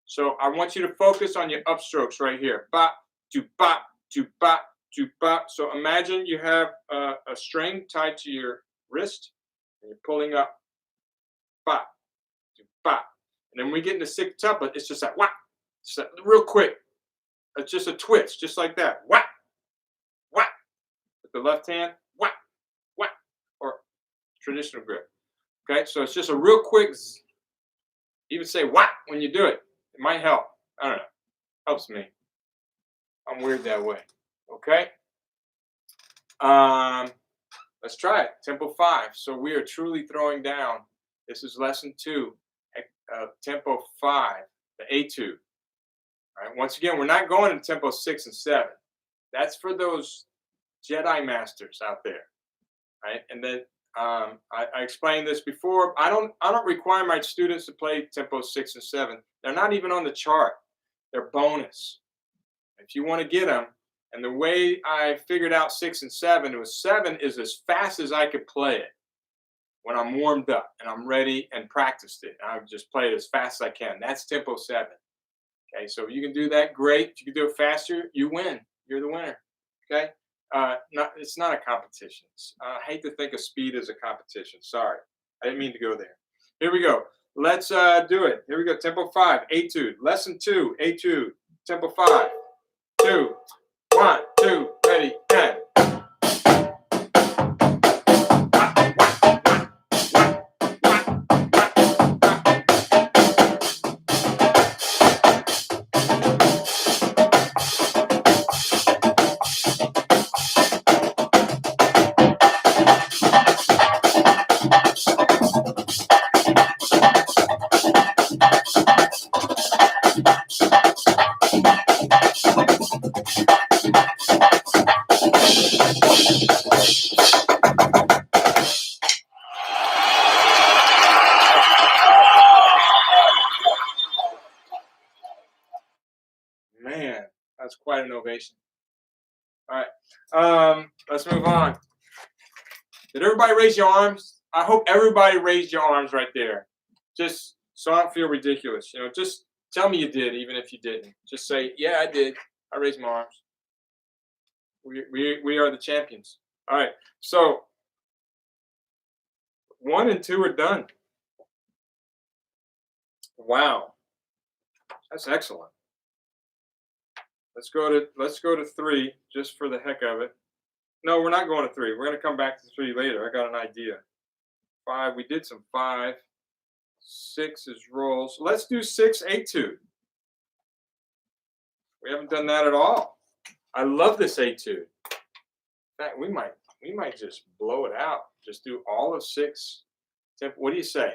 So I want you to focus on your upstrokes right here. Bop, to bop, to bop, to bop. So imagine you have a string tied to your wrist, and you're pulling up. Bop, to bop. And then when we get into sextuplet, it's just like whap, just like real quick. It's just a twitch, just like that. Whap, whap. With the left hand, whap, whap, or traditional grip. Okay, so it's just a real quick. Even say whap when you do it. It might help. I don't know. Helps me. I'm weird that way. Okay. Let's try it. Tempo 5. So we are truly throwing down. This is lesson 2. Tempo 5, the etude. All right. Once again, we're not going in tempo 6 and 7. That's for those Jedi masters out there. Right. And then I explained this before. I don't require my students to play tempo 6 and 7. They're not even on the chart. They're bonus. If you want to get them, and the way I figured out 6 and 7 was 7 is as fast as I could play it when I'm warmed up and I'm ready and practiced it. I just play it as fast as I can. That's tempo 7. Okay, so if you can do that, great. If you can do it faster, you win. You're the winner. Okay. It's not a competition. I hate to think of speed as a competition. Sorry, I didn't mean to go there. Here we go. Let's do it. Here we go. Tempo 5, etude. Lesson 2, etude. Tempo 5, 2, 1, 2, ready, and. Man, that's quite an ovation. All right, let's move on. Did everybody raise your arms? I hope everybody raised your arms right there. Just so I don't feel ridiculous. You know, just tell me you did, even if you didn't. Just say, yeah, I did. I raised my arms. We are the champions. All right, so 1 and 2 are done. Wow, that's excellent. Let's go to 3 just for the heck of it. No, we're not going to 3. We're going to come back to 3 later. I got an idea. 5. We did some 5. 6 is rolls. Let's do 6 etude. We haven't done that at all. I love this etude. In fact, we might just blow it out. Just do all of 6 tempo. What do you say?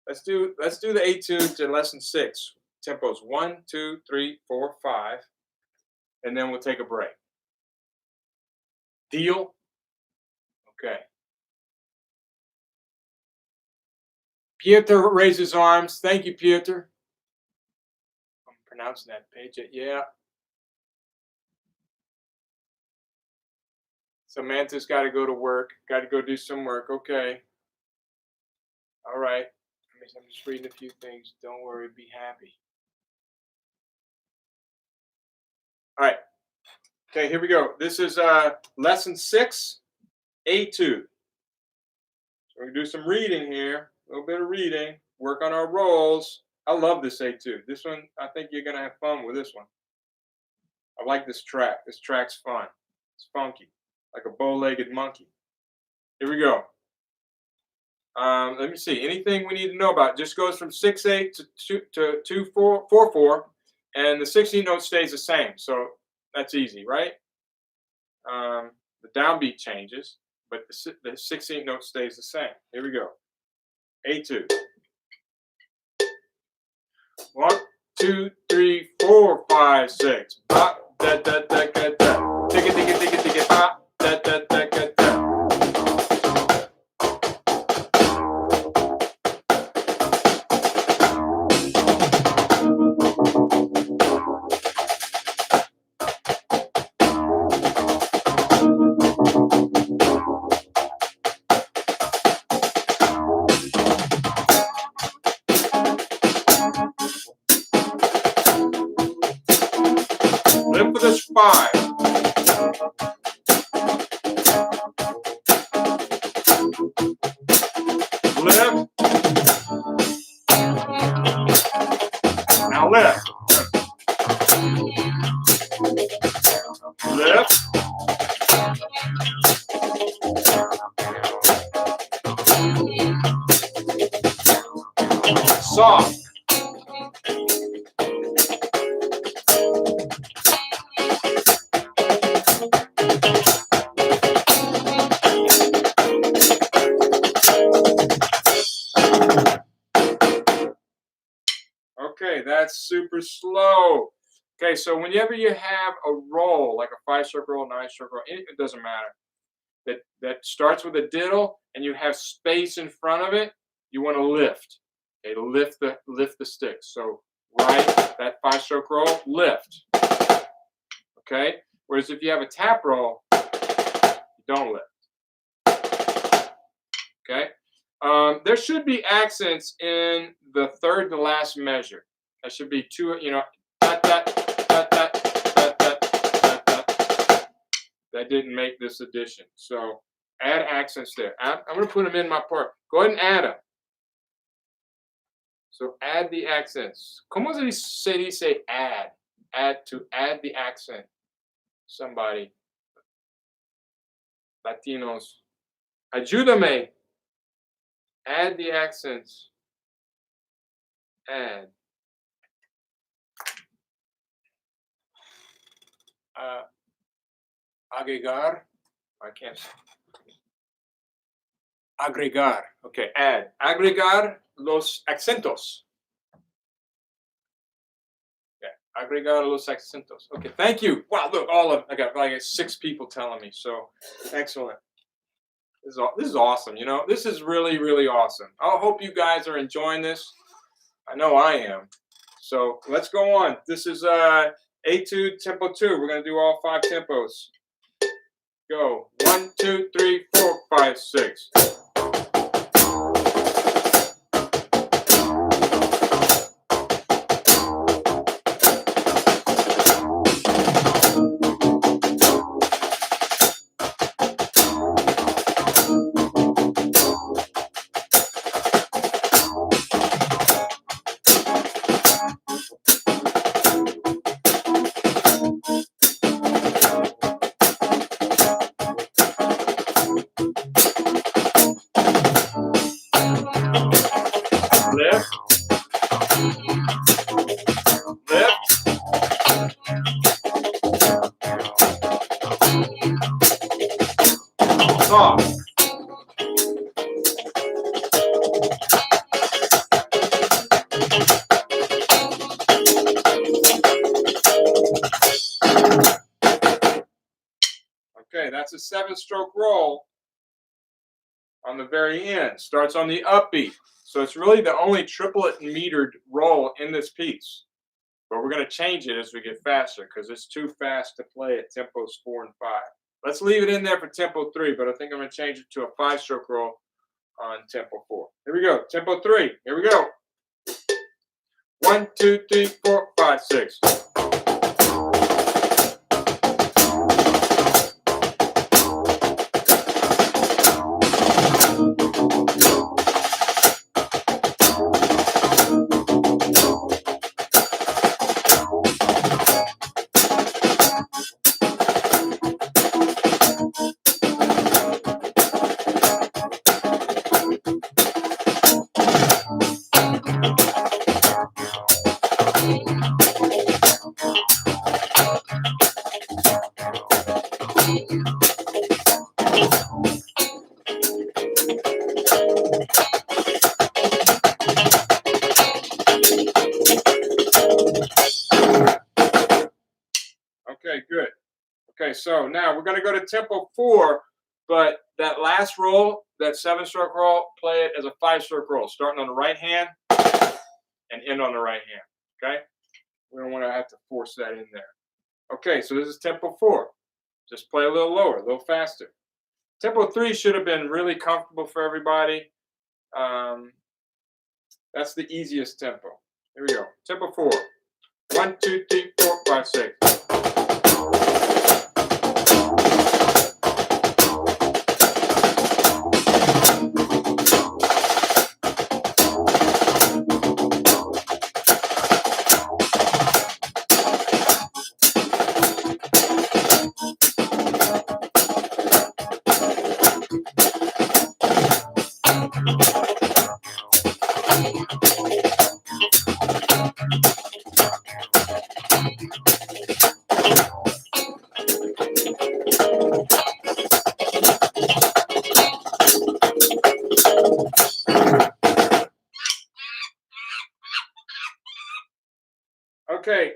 Let's do the etude to lesson 6. Tempos 1, 2, 3, 4, 5, and then we'll take a break. Deal? Okay. Pieter raises arms. Thank you, Pieter. I'm pronouncing that page. Yeah. Samantha's got to go to work. Got to go do some work. Okay. All right. I'm just reading a few things. Don't worry. Be happy. All right. Okay, here we go. This is lesson 6, etude. So we're going to do some reading here. A little bit of reading. Work on our roles. I love this etude. This one, I think you're going to have fun with this one. I like this track. This track's fun. It's funky. Like a bow-legged monkey. Here we go. Let me see. Anything we need to know about? It just goes from 6/8 to 2/4/4/4, and the 16th note stays the same. So that's easy, right? The downbeat changes, but the 16th note stays the same. Here we go. Etude. 1, 2, 3, 4, 5, 6. Ba da da da da da. Digga digga digga digga ba da da da da da. Lift with a spine. Lift. Now lift. Lift. Soft. Okay, that's super slow. Okay, so whenever you have a roll, like a 5-stroke roll, 9-stroke roll, it doesn't matter, that starts with a diddle and you have space in front of it, you want to lift. Okay, lift the stick. So right, that 5-stroke roll, lift. Okay? Whereas if you have a tap roll, you don't lift. Okay? There should be accents in the third to last measure. That should be 2, that, that, that, that, that, that, that, that. That didn't make this addition. So add accents there. I'm going to put them in my part. Go ahead and add them. So add the accents. ¿Cómo se dice add? Add the accent. Somebody. Latinos. Ayúdame. Add the accents. Add. Agregar. I can't. Agregar. Okay, add. Agregar los acentos. Okay, agregar los acentos. Okay, thank you. Wow, look, I got like 6 people telling me. So, excellent. This is awesome. This is really, really awesome. I hope you guys are enjoying this. I know I am. So let's go on. This is etude tempo 2. We're going to do all 5 tempos. Go. 1, 2, 3, 4, 5, 6. Lift. Lift. off. Okay, that's a 7-stroke roll on the very end. Starts on the upbeat. So it's really the only triplet metered roll in this piece. But we're going to change it as we get faster because it's too fast to play at tempos 4 and 5. Let's leave it in there for tempo 3, but I think I'm going to change it to a 5-stroke roll on tempo 4. Here we go. Tempo 3. Here we go. 1, 2, 3, 4, 5, 6. Okay, good. Okay, so now we're going to go to tempo 4, but that last roll, that 7-stroke roll, play it as a 5-stroke roll, starting on the right hand and end on the right hand. Okay, we don't want to have to force that in there. Okay, so this is tempo 4. Just play a little lower, a little faster. Tempo 3 should have been really comfortable for everybody. That's the easiest tempo. Here we go. Tempo 4. 1, 2, 3, 4, 5, 6. Okay,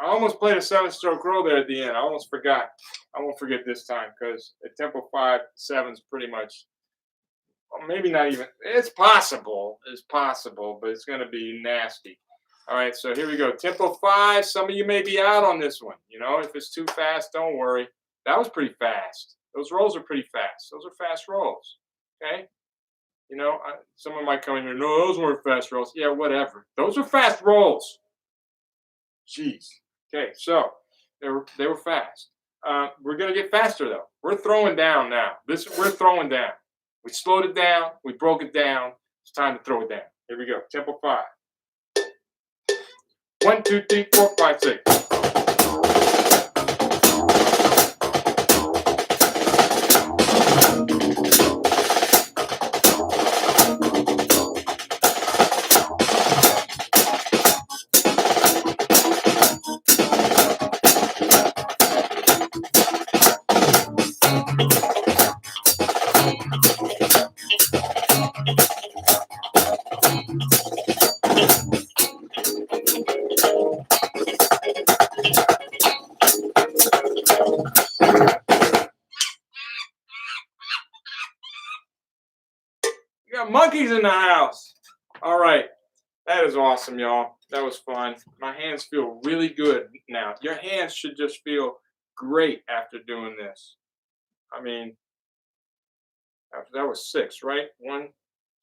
I almost played a 7-stroke roll there at the end. I almost forgot. I won't forget this time because at tempo 5, 7's pretty much, well, maybe not even. It's possible. It's possible, but it's going to be nasty. All right, so here we go. Tempo 5. Some of you may be out on this one. You know, if it's too fast, don't worry. That was pretty fast. Those rolls are pretty fast. Those are fast rolls. Okay. You know, someone might come in here. No, those weren't fast rolls. Yeah, whatever. Those are fast rolls. Jeez. Okay, so they were fast. We're gonna get faster though. We're throwing down now. We're throwing down. We slowed it down. We broke it down. It's time to throw it down. Here we go. Tempo 5. 1, 2, 3, 4, 5, 6. We got monkeys in the house. All right. That is awesome, y'all. That was fun. My hands feel really good now. Your hands should just feel great after doing this. I mean, that was 6, right? 1,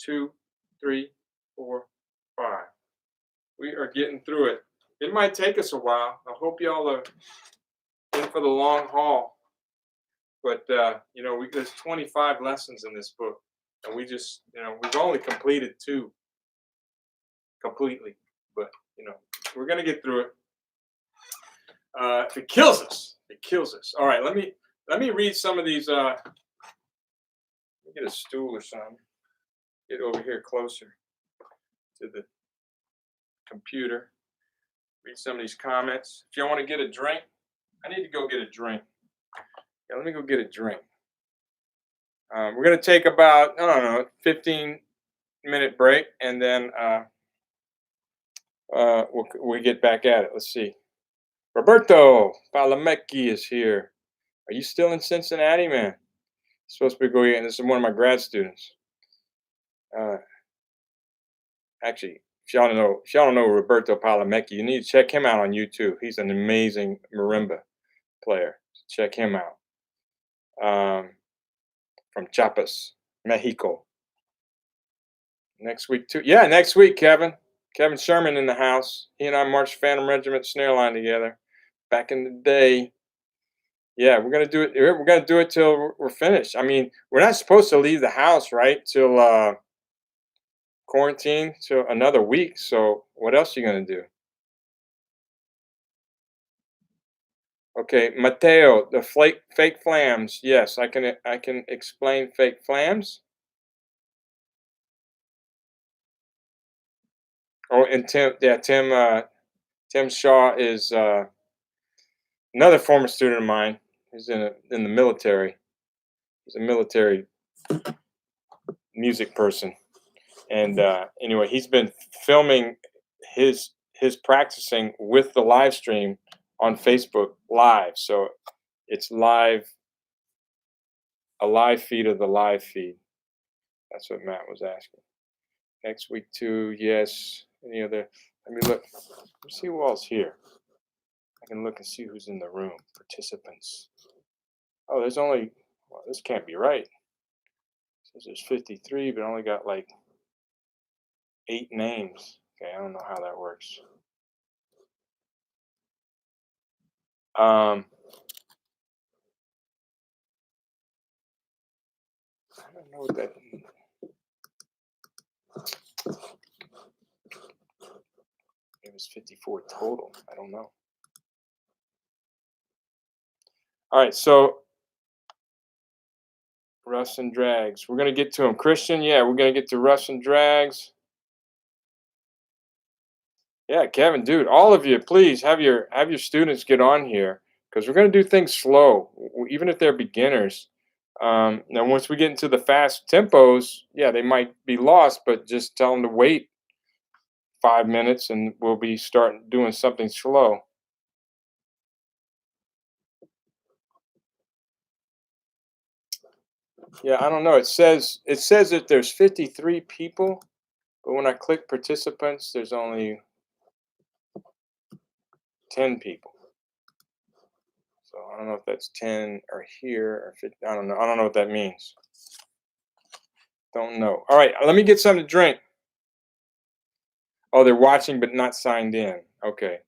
2, 3, 4, 5. We are getting through it. It might take us a while. I hope y'all are in for the long haul. But you know, there's 25 lessons in this book, and we just, you know, we've only completed 2 completely. But you know, we're gonna get through it. If it kills us, it kills us. All right, let me read some of these. Let me get a stool or something. Get over here closer to the computer. Read some of these comments. If y'all want to get a drink, I need to go get a drink. Yeah, let me go get a drink. We're gonna take about, I don't know, 15-minute break, and then we'll get back at it. Let's see. Roberto Palamecki is here. Are you still in Cincinnati, man? Supposed to be going. This is one of my grad students. Uh, Actually, if y'all don't know Roberto Palamecki, you need to check him out on YouTube. He's an amazing marimba player. Check him out. From Chiapas, Mexico. Next week too. Yeah, next week, Kevin. Kevin Sherman in the house. He and I marched Phantom Regiment snare line together back in the day. Yeah, we're gonna do it. We're gonna do it till we're finished. I mean, we're not supposed to leave the house, right? Till quarantine, till another week. So what else are you gonna do? Okay, Mateo, the fake flams. Yes, I can explain fake flams. Oh, and Tim, yeah, Tim Shaw is another former student of mine. He's in the military. He's a military music person, and anyway, he's been filming his practicing with the live stream on Facebook Live. So it's live, a live feed of the live feed. That's what Matt was asking. Next week too, yes. Any other? Let me look. Let me see who else here. I can look and see who's in the room. Participants. Oh, there's only. Well, this can't be right. It says there's 53, but only got like 8 names. Okay, I don't know how that works. I don't know what that. It was 54 total. I don't know. All right, so Russ and Drags. We're gonna get to them. Christian, yeah, we're gonna get to Russ and Drags. Yeah, Kevin, dude, all of you, please have your students get on here because we're gonna do things slow, even if they're beginners. Now, once we get into the fast tempos, yeah, they might be lost, but just tell them to wait 5 minutes, and we'll be starting doing something slow. Yeah, I don't know. It says that there's 53 people, but when I click participants, there's only 10 people. So I don't know if that's 10 or here or 50. I don't know. I don't know what that means. Don't know. All right, let me get something to drink. Oh, they're watching but not signed in. Okay.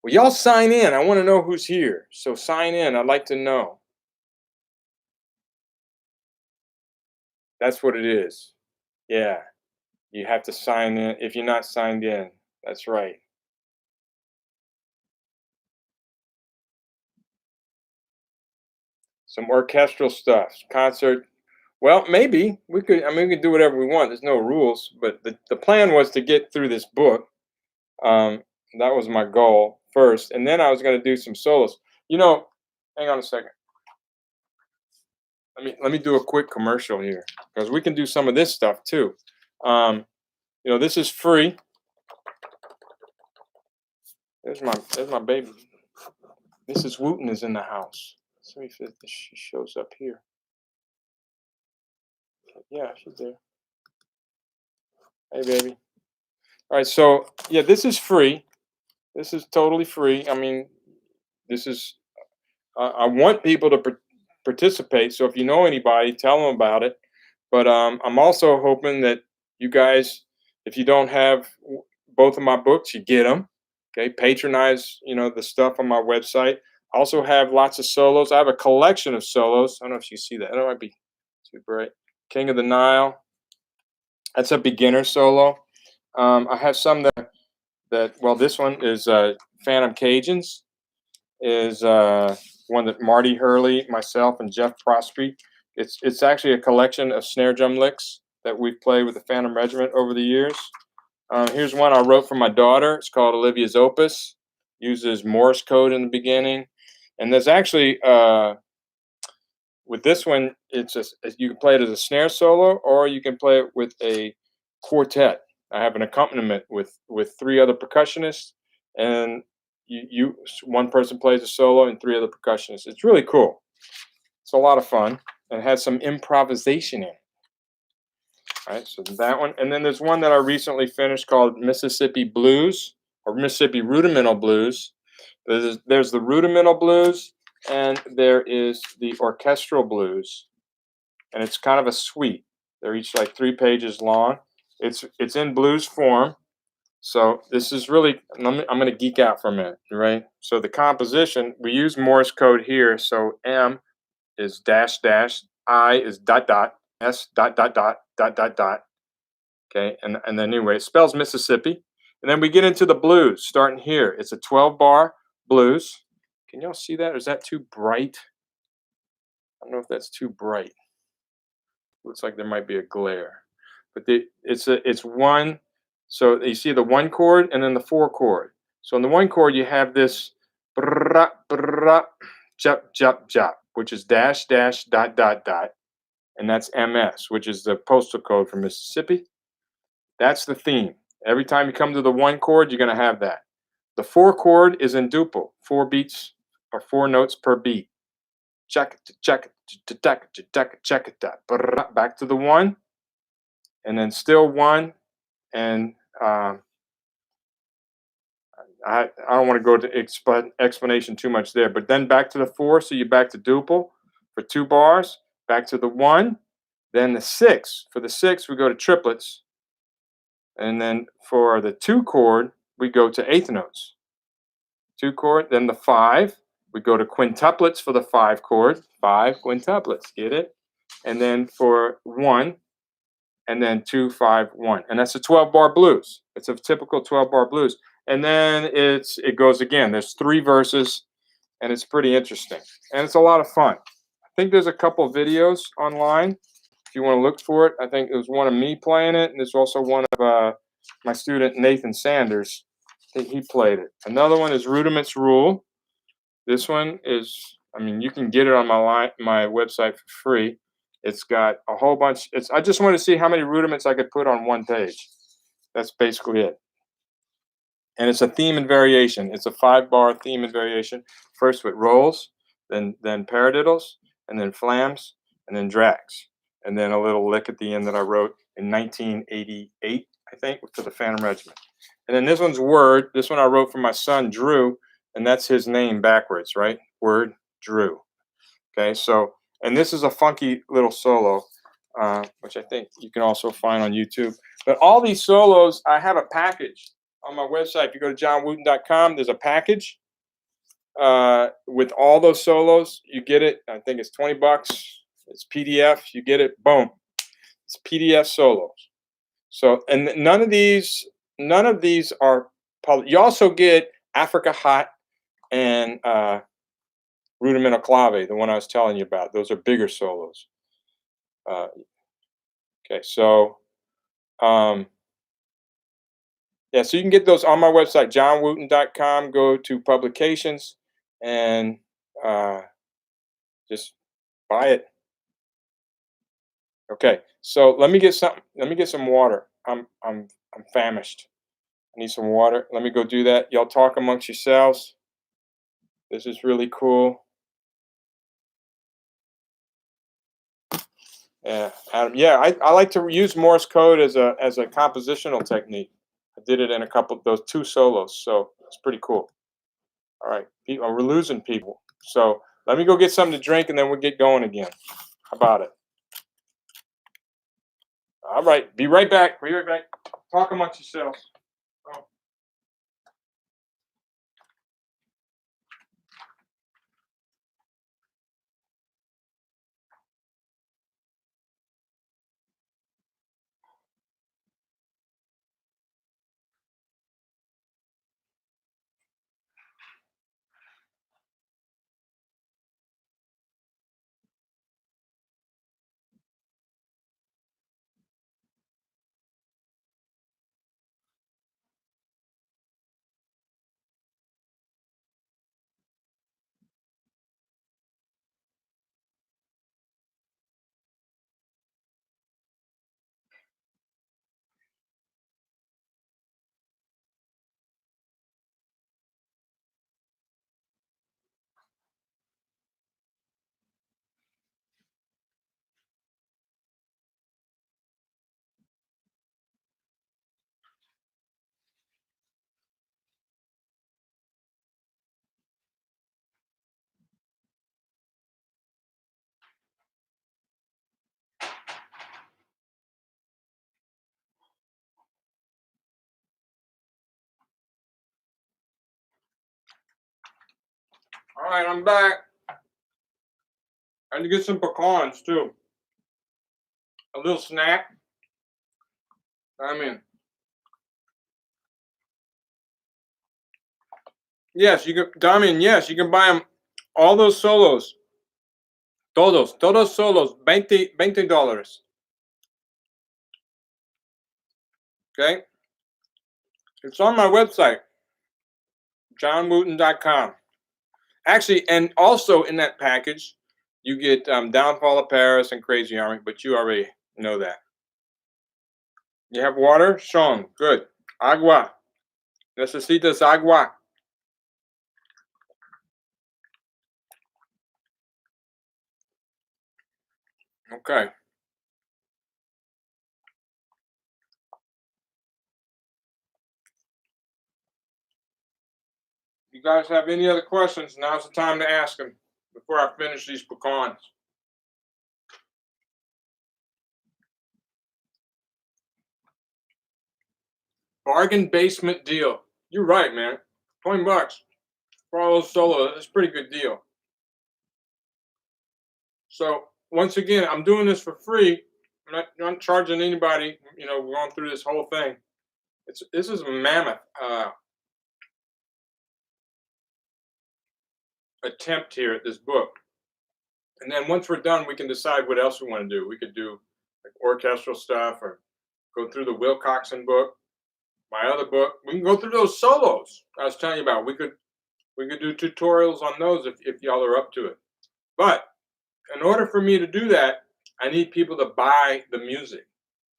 Well, y'all sign in. I want to know who's here. So sign in. I'd like to know. That's what it is. Yeah. You have to sign in if you're not signed in. That's right. Some orchestral stuff, concert. Well, maybe we could. I mean, we could do whatever we want. There's no rules. But the plan was to get through this book. Um, that was my goal first, and then I was going to do some solos. You know, hang on a second. Let me do a quick commercial here because we can do some of this stuff too. Um, this is free. There's my baby. Mrs. Wooten is in the house. Let's see if she shows up here. Yeah, she's there. Hey, baby. All right, so yeah, this is free. This is totally free. I mean, this is. I want people to participate. So if you know anybody, tell them about it. But I'm also hoping that you guys, if you don't have both of my books, you get them. Okay, patronize the stuff on my website. I also have lots of solos. I have a collection of solos. I don't know if you see that. That might be too bright. King of the Nile. That's a beginner solo. I have some that well, this one is Phantom Cajuns. Is one that Marty Hurley, myself, and Jeff Prostry. It's actually a collection of snare drum licks that we've played with the Phantom Regiment over the years. Here's one I wrote for my daughter. It's called Olivia's Opus. Uses Morse code in the beginning, and there's actually with this one, it's just you can play it as a snare solo, or you can play it with a quartet. I have an accompaniment with three other percussionists, and one person plays a solo and three other percussionists. It's really cool. It's a lot of fun and has some improvisation in it. All right, so that one, and then there's one that I recently finished called Mississippi Blues or Mississippi Rudimental Blues. There's the Rudimental Blues, and there is the Orchestral Blues, and it's kind of a suite. They're each like 3 pages long. It's in blues form. So this is really, I'm going to geek out for a minute, right? So the composition, we use Morse code here. So M is dash dash, I is dot dot, S dot dot dot dot dot dot. Okay, and then anyway, it spells Mississippi. And then we get into the blues, starting here. It's a 12-bar blues. Can y'all see that? Or is that too bright? I don't know if that's too bright. Looks like there might be a glare. But it's one. So you see the one chord and then the four chord. So in the one chord, you have this brrrah, brrrah, jup, jup, jup, which is dash, dash, dot, dot, dot. And that's MS, which is the postal code for Mississippi. That's the theme. Every time you come to the one chord, you're going to have that. The four chord is in duple, 4 beats or 4 notes per beat. Check it, check it, check it, check it, check it, back to the one, and then still one, and I don't want to go to explanation too much there, but then back to the 4, so you're back to duple for 2 bars, back to the 1, then the 6. For the 6, we go to triplets, and then for the 2 chord, we go to eighth notes. 2 chord, then the 5, we go to quintuplets for the 5 chord, 5 quintuplets, get it? And then for 1, and then 2, 5, 1, and that's a 12-bar blues. It's a typical 12-bar blues. And then it goes again. There's 3 verses, and it's pretty interesting, and it's a lot of fun. I think there's a couple of videos online if you want to look for it. I think there's one of me playing it, and there's also one of my student Nathan Sanders. I think he played it. Another one is Rudiments Rule. This one is, I mean, you can get it on my website for free. It's got a whole bunch. I just wanted to see how many rudiments I could put on one page. That's basically it. And it's a theme and variation. It's a 5-bar theme and variation. First with rolls, then paradiddles, and then flams, and then drags, and then a little lick at the end that I wrote in 1988, I think, for the Phantom Regiment. And then this one's Word. This one I wrote for my son Drew, and that's his name backwards, right? Word, Drew. Okay, so, and this is a funky little solo, which I think you can also find on YouTube. But all these solos, I have a package on my website. If you go to johnwooten.com, there's a package with all those solos. You get it. I think it's $20. It's PDF. You get it. Boom. It's PDF solos. So, and none of these are public. You also get Africa Hot and Rudimental Clave, the one I was telling you about. Those are bigger solos. Okay, so yeah, so you can get those on my website, johnwooten.com. Go to publications and just buy it. Okay, so let me get something. Let me get some water. I'm famished. I need some water. Let me go do that. Y'all talk amongst yourselves. This is really cool. Yeah, Adam. Yeah, I like to use Morse code as a compositional technique. I did it in a couple of those 2 solos, so it's pretty cool. All right, we're losing people. So let me go get something to drink, and then we'll get going again. How about it? All right, be right back. Be right back. Talk amongst yourselves. Oh. All right, I'm back. I had to get some pecans too. A little snack. I mean, yes, you can, Damian. Yes, you can buy them. All those solos, todos solos, 20 dollars. Okay, it's on my website, johnwooten.com. Actually, and also in that package, you get Downfall of Paris and Crazy Army, but you already know that. You have water, Sean. Good. Agua. Necesitas agua. Okay. You guys have any other questions? Now's the time to ask them before I finish these pecans. Bargain basement deal. You're right, man. 20 bucks for all those solos. That's a pretty good deal. So once again, I'm doing this for free. I'm not charging anybody. We're going through this whole thing. This is a mammoth attempt here at this book. And then once we're done, we can decide what else we want to do. We could do like orchestral stuff or go through the Wilcoxon book, my other book. We can go through those solos I was telling you about. We could do tutorials on those if y'all are up to it. But in order for me to do that, I need people to buy the music.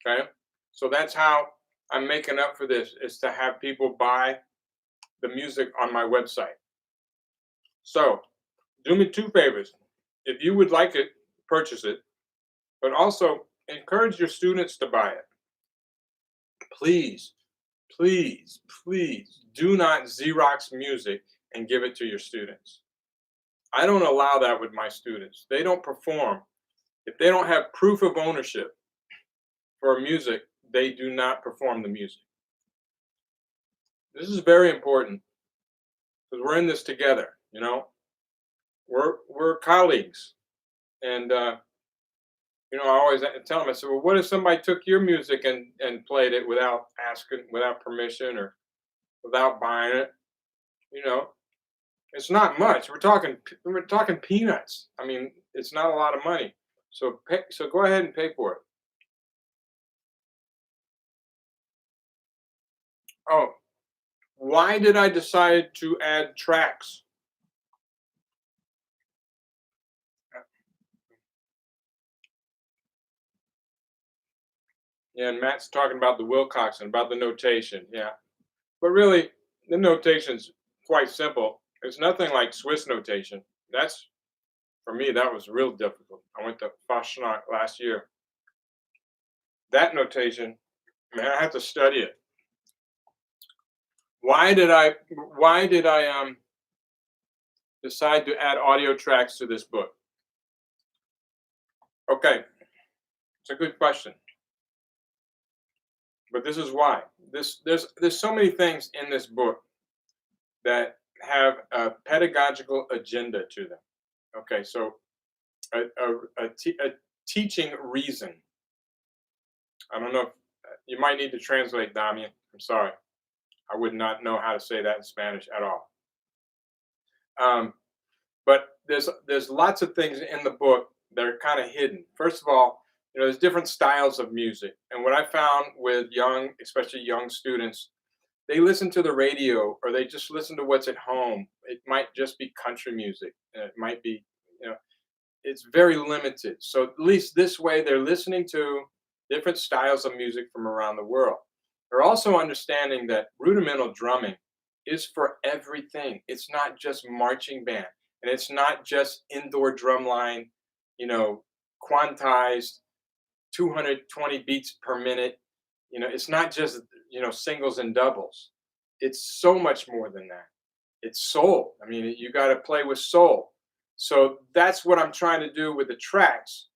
Okay. So that's how I'm making up for this, is to have people buy the music on my website. So do me two favors. If you would like it, purchase it, but also encourage your students to buy it. Please, please, please do not Xerox music and give it to your students. I don't allow that with my students. They don't perform. If they don't have proof of ownership for music, they do not perform the music. This is very important because we're in this together, We're colleagues. And I always tell them, I said, well, what if somebody took your music and played it without asking, without permission, or without buying it? It's not much. We're talking peanuts. I mean, it's not a lot of money. So go ahead and pay for it. Oh, why did I decide to add tracks? Yeah, and Matt's talking about the Wilcoxon, about the notation. Yeah, but really, the notation's quite simple. It's nothing like Swiss notation. That's, for me, that was real difficult. I went to Fashnacht last year. That notation, man, I had to study it. Why did I decide to add audio tracks to this book? Okay, it's a good question. But this is why. There's so many things in this book that have a pedagogical agenda to them. Okay, so a teaching reason. I don't know if you might need to translate, Damian. I'm sorry. I would not know how to say that in Spanish at all. But there's lots of things in the book that are kind of hidden. First of all, there's different styles of music, and what I found with especially young students, they listen to the radio or they just listen to what's at home. It might just be country music, and it might be, it's very limited. So at least this way, they're listening to different styles of music from around the world. They're also understanding that rudimental drumming is for everything. It's not just marching band, and it's not just indoor drum line, quantized 220 beats per minute. It's not just, singles and doubles. It's so much more than that. It's soul. I mean, you got to play with soul. So that's what I'm trying to do with the tracks,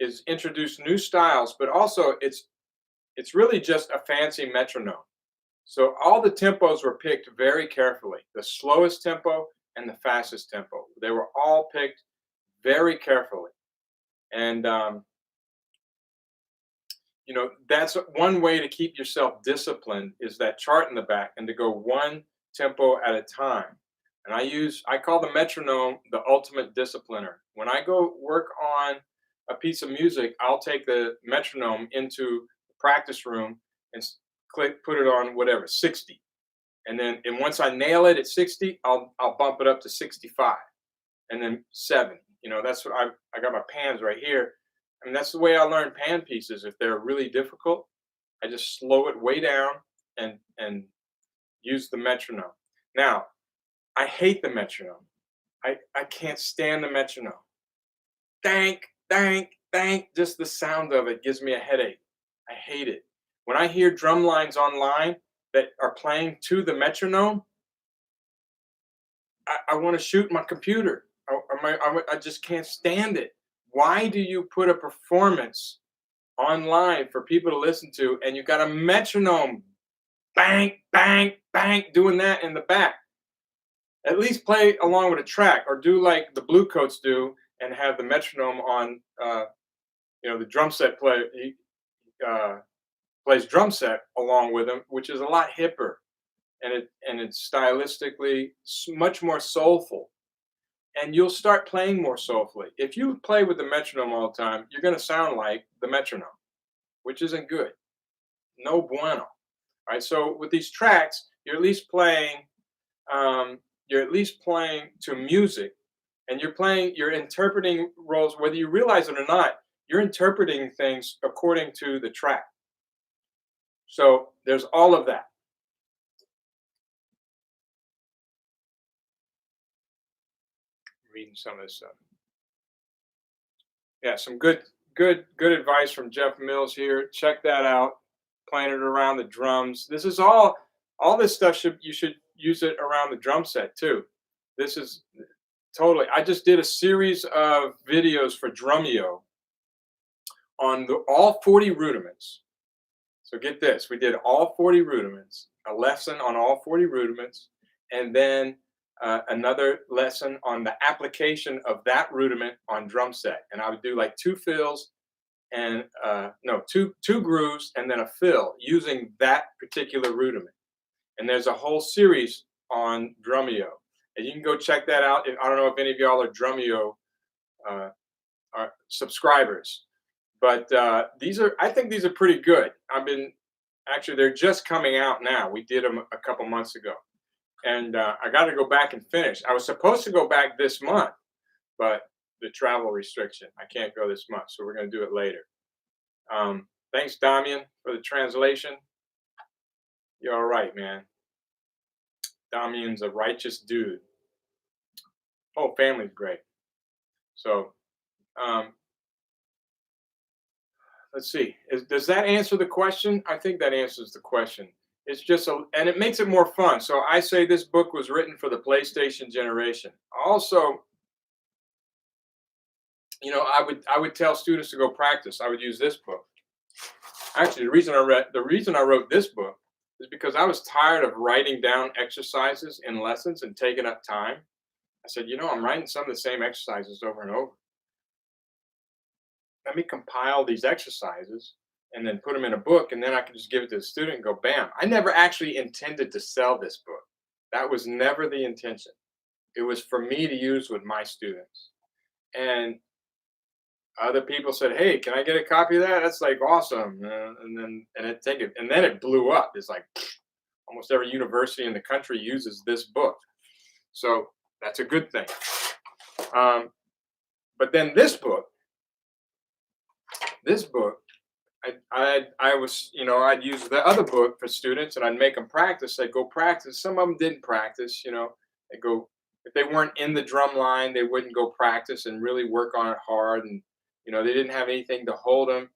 is introduce new styles, but also it's really just a fancy metronome. So all the tempos were picked very carefully. The slowest tempo and the fastest tempo. They were all picked very carefully. And that's one way to keep yourself disciplined, is that chart in the back, and to go one tempo at a time. And I call the metronome the ultimate discipliner. When I go work on a piece of music, I'll take the metronome into the practice room and put it on whatever, 60. And once I nail it at 60, I'll bump it up to 65, and then 70. That's what I got my pans right here. I mean, that's the way I learn pan pieces. If they're really difficult, I just slow it way down and use the metronome. Now, I hate the metronome. I can't stand the metronome. Thank, thank, thank. Just the sound of it gives me a headache. I hate it. When I hear drum lines online that are playing to the metronome, I want to shoot my computer. I just can't stand it. Why do you put a performance online for people to listen to, and you got a metronome, bang, bang, bang, doing that in the back? At least play along with a track, or do like the Blue Coats do and have the metronome on. The drum set plays drum set along with them, which is a lot hipper, and it's stylistically much more soulful. And you'll start playing more soulfully. If you play with the metronome all the time, you're going to sound like the metronome, which isn't good. No bueno. Right? So with these tracks, you're at least playing. You're at least playing to music, and you're interpreting roles, whether you realize it or not. You're interpreting things according to the track. So there's all of that. Reading some of this stuff. Yeah, some good advice from Jeff Mills here. Check that out. Playing it around the drums. This is all this stuff you should use it around the drum set too. This is totally. I just did a series of videos for Drumeo on all 40 rudiments. So get this, we did all 40 rudiments, a lesson on all 40 rudiments, and then another lesson on the application of that rudiment on drum set. And I would do like two fills and two grooves and then a fill using that particular rudiment. And there's a whole series on Drumeo, and you can go check that out. I don't know if any of y'all are Drumeo are subscribers, but I think these are pretty good. They're just coming out now. We did them a couple months ago, and I got to go back and finish. I was supposed to go back this month, but the travel restriction, I can't go this month, so we're going to do it later. Thanks, Damian, for the translation. You're all right, man. Damian's a righteous dude. Whole family's great. So, let's see. Does that answer the question? I think that answers the question. It's just and it makes it more fun. So I say this book was written for the PlayStation generation. Also, I would tell students to go practice. I would use this book. Actually, the reason I wrote this book is because I was tired of writing down exercises in lessons and taking up time. I said, I'm writing some of the same exercises over and over. Let me compile these exercises and then put them in a book, and then I can just give it to the student and go, bam. I never actually intended to sell this book. That was never the intention. It was for me to use with my students. And other people said, hey, can I get a copy of that? That's like awesome. And then it blew up. It's like almost every university in the country uses this book. So that's a good thing. But then this book, I was, I'd use the other book for students and I'd make them practice. They'd go practice. Some of them didn't practice, they go, if they weren't in the drum line, they wouldn't go practice and really work on it hard. And, they didn't have anything to hold them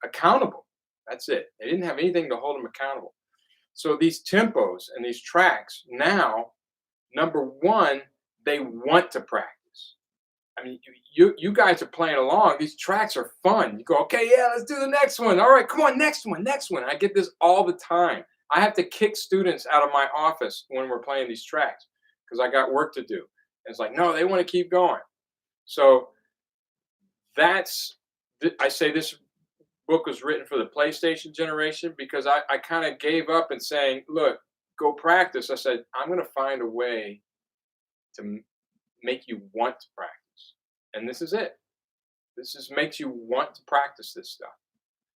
accountable. That's it. They didn't have anything to hold them accountable. So these tempos and these tracks now, number one, they want to practice. I mean, you guys are playing along. These tracks are fun. You go, okay, yeah, let's do the next one. All right, come on, next one. I get this all the time. I have to kick students out of my office when we're playing these tracks because I got work to do. it's like, no, they want to keep going. So that's I say this book was written for the PlayStation generation because I kind of gave up and saying, look, go practice. I said, I'm going to find a way to make you want to practice. And this is it. This is makes you want to practice this stuff.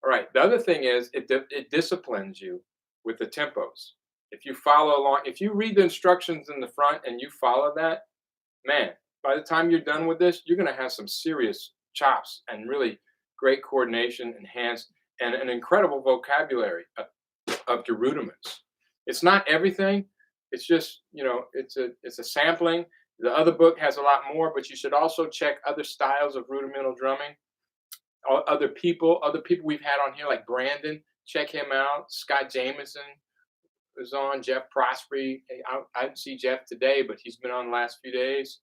All right. The other thing is it disciplines you with the tempos. If you follow along, if you read the instructions in the front and you follow that, man, by the time you're done with this, you're going to have some serious chops and really great coordination, enhanced, and an incredible vocabulary of your rudiments. It's not everything. It's just, it's a sampling. The other book has a lot more, but you should also check other styles of rudimental drumming. Other people we've had on here, like Brandon. Check him out. Scott Jameson was on. Jeff Prospery. I didn't see Jeff today, but he's been on the last few days.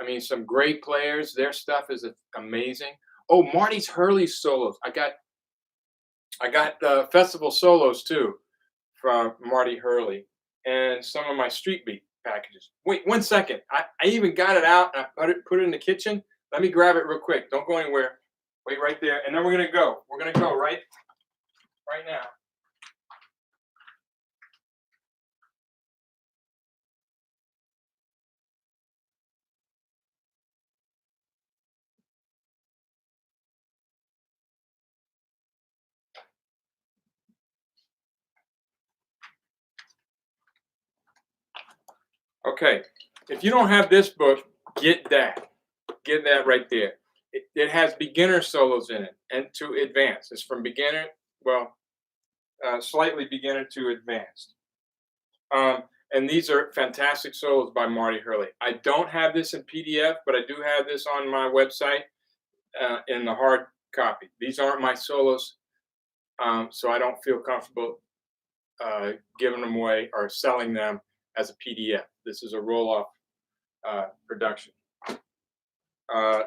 I mean, some great players. Their stuff is amazing. Oh, Marty's Hurley's solos. I got the festival solos too from Marty Hurley and some of my street beat packages. Wait 1 second. I even got it out and I put it in the kitchen. Let me grab it real quick. Don't go anywhere. Wait right there. And then we're gonna go. We're gonna go right now. Okay. If you don't have this book, get that. Get that right there. It has beginner solos in it and to advanced. It's from beginner, slightly beginner to advanced. And these are fantastic solos by Marty Hurley. I don't have this in PDF, but I do have this on my website in the hard copy. These aren't my solos, so I don't feel comfortable giving them away or selling them as a PDF. This is a roll-off production.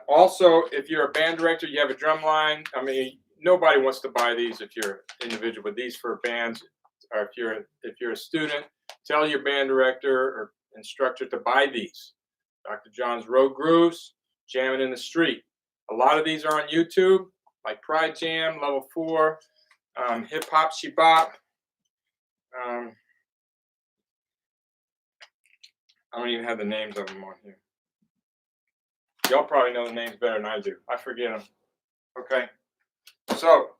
Also, if you're a band director, you have a drum line. I mean, nobody wants to buy these if you're individual, but these for bands, or if you're a student, tell your band director or instructor to buy these. Dr. John's Road Grooves, Jamming in the Street. A lot of these are on YouTube, like Pride Jam, Level 4, Hip Hop Shebop. I don't even have the names of them on here. Y'all probably know the names better than I do. I forget them. Okay, so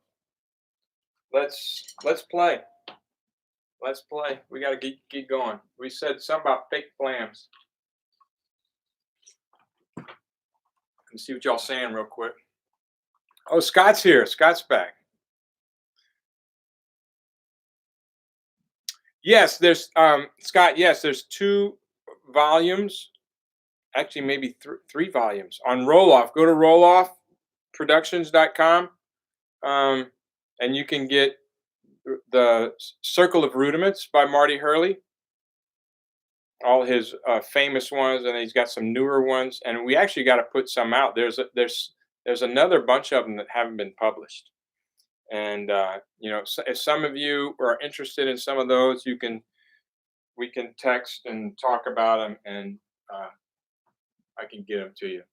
let's play. Let's play. We got to keep going. We said something about fake flams. Let's see what y'all saying real quick. Oh, Scott's here. Scott's back. Yes, there's Scott. Yes, there's 2 volumes. Actually, maybe 3 volumes on roll-off. Go to rolloffproductions.com, and you can get the Circle of Rudiments by Marty Hurley, all his famous ones, and he's got some newer ones. And we actually got to put some out. There's another bunch of them that haven't been published. And if some of you are interested in some of those, we can text and talk about them, and I can get them to you.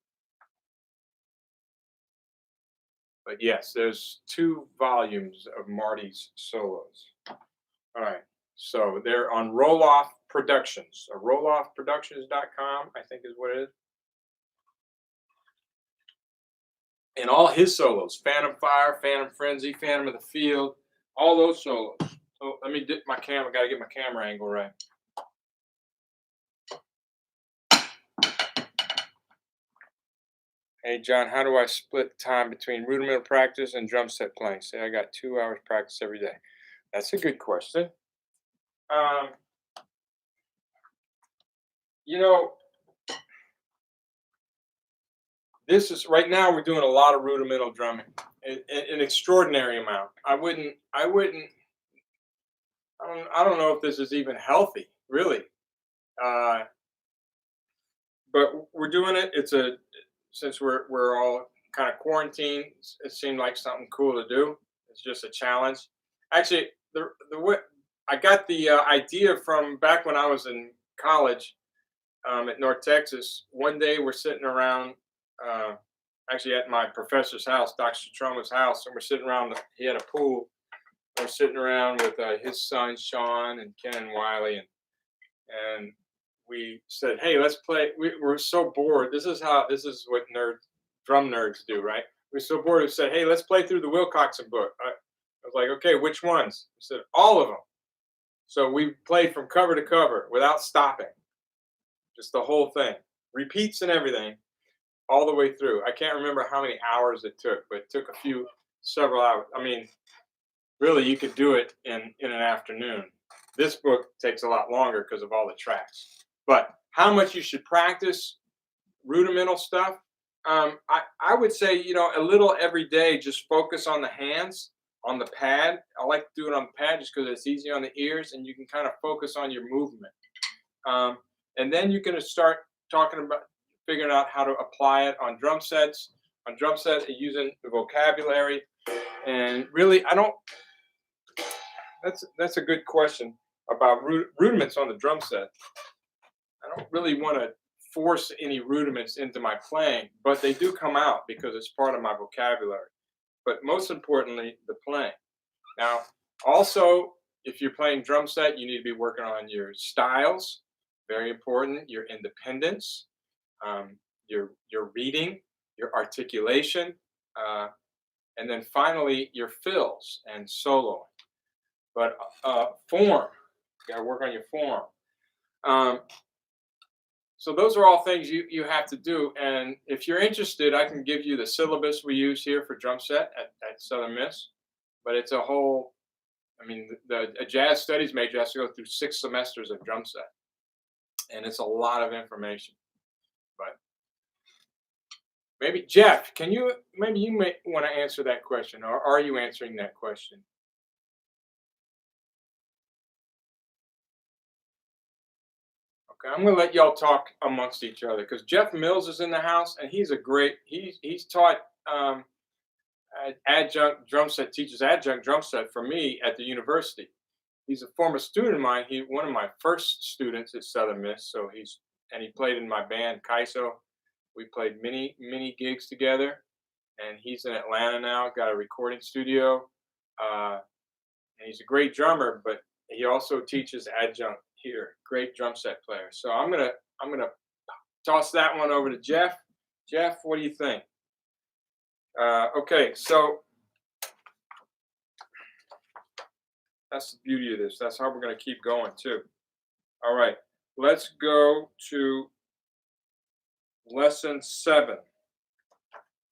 But yes, there's 2 volumes of Marty's solos. All right, so they're on Roll-Off Productions, or rolloffproductions.com, I think is what it is. And all his solos, Phantom Fire, Phantom Frenzy, Phantom of the Field, all those solos. So let me dip my camera, got to get my camera angle right. Hey, John, how do I split time between rudimental practice and drum set playing? Say I got 2 hours practice every day. That's a good question. This is right now we're doing a lot of rudimental drumming, an extraordinary amount. I don't know if this is even healthy, really. But we're doing it. Since we're all kind of quarantined, it seemed like something cool to do. It's just a challenge. Actually, the way I got the idea from back when I was in college. at North Texas. One day we're sitting around, uh, actually at my professor's house, Dr. Troma's house, and we're sitting around. He had a pool. We're sitting around with his sons, Sean and Ken and Wiley, and we said, "Hey, let's play." We're so bored. This is what drum nerds do, right? We're so bored. We said, "Hey, let's play through the Wilcoxon book." I was like, "Okay, which ones?" We said, "All of them." So we played from cover to cover without stopping, just the whole thing, repeats and everything, all the way through. I can't remember how many hours it took, but it took several hours. I mean, really, you could do it in an afternoon. This book takes a lot longer because of all the tracks. But how much you should practice rudimental stuff, I would say, a little every day. Just focus on the hands, on the pad. I like to do it on the pad just because it's easy on the ears, and you can kind of focus on your movement. And then you can start talking about figuring out how to apply it on drum sets. On drum sets, using the vocabulary. And really, I don't. That's a good question about rudiments on the drum set. I don't really want to force any rudiments into my playing, but they do come out because it's part of my vocabulary. But most importantly, the playing. Now, also, if you're playing drum set, you need to be working on your styles. Very important. Your independence, your reading, your articulation, and then finally your fills and soloing. But form, you got to work on your form. So those are all things you have to do. And if you're interested, I can give you the syllabus we use here for drum set at Southern Miss. But it's a whole, I mean, a jazz studies major has to go through 6 semesters of drum set. And it's a lot of information. But maybe, Jeff, maybe you may want to answer that question, or are you answering that question? Okay, I'm going to let y'all talk amongst each other because Jeff Mills is in the house, and he's he's taught adjunct drum set, teaches adjunct drum set for me at the university. He's a former student of mine. One of my first students at Southern Miss. So he played in my band Kaiso. We played many gigs together, and he's in Atlanta now. Got a recording studio, and he's a great drummer. But he also teaches adjunct here. Great drum set player. So I'm gonna toss that one over to Jeff. Jeff, what do you think? Okay, so that's the beauty of this. That's how we're going to keep going too. All right, let's go to lesson 7.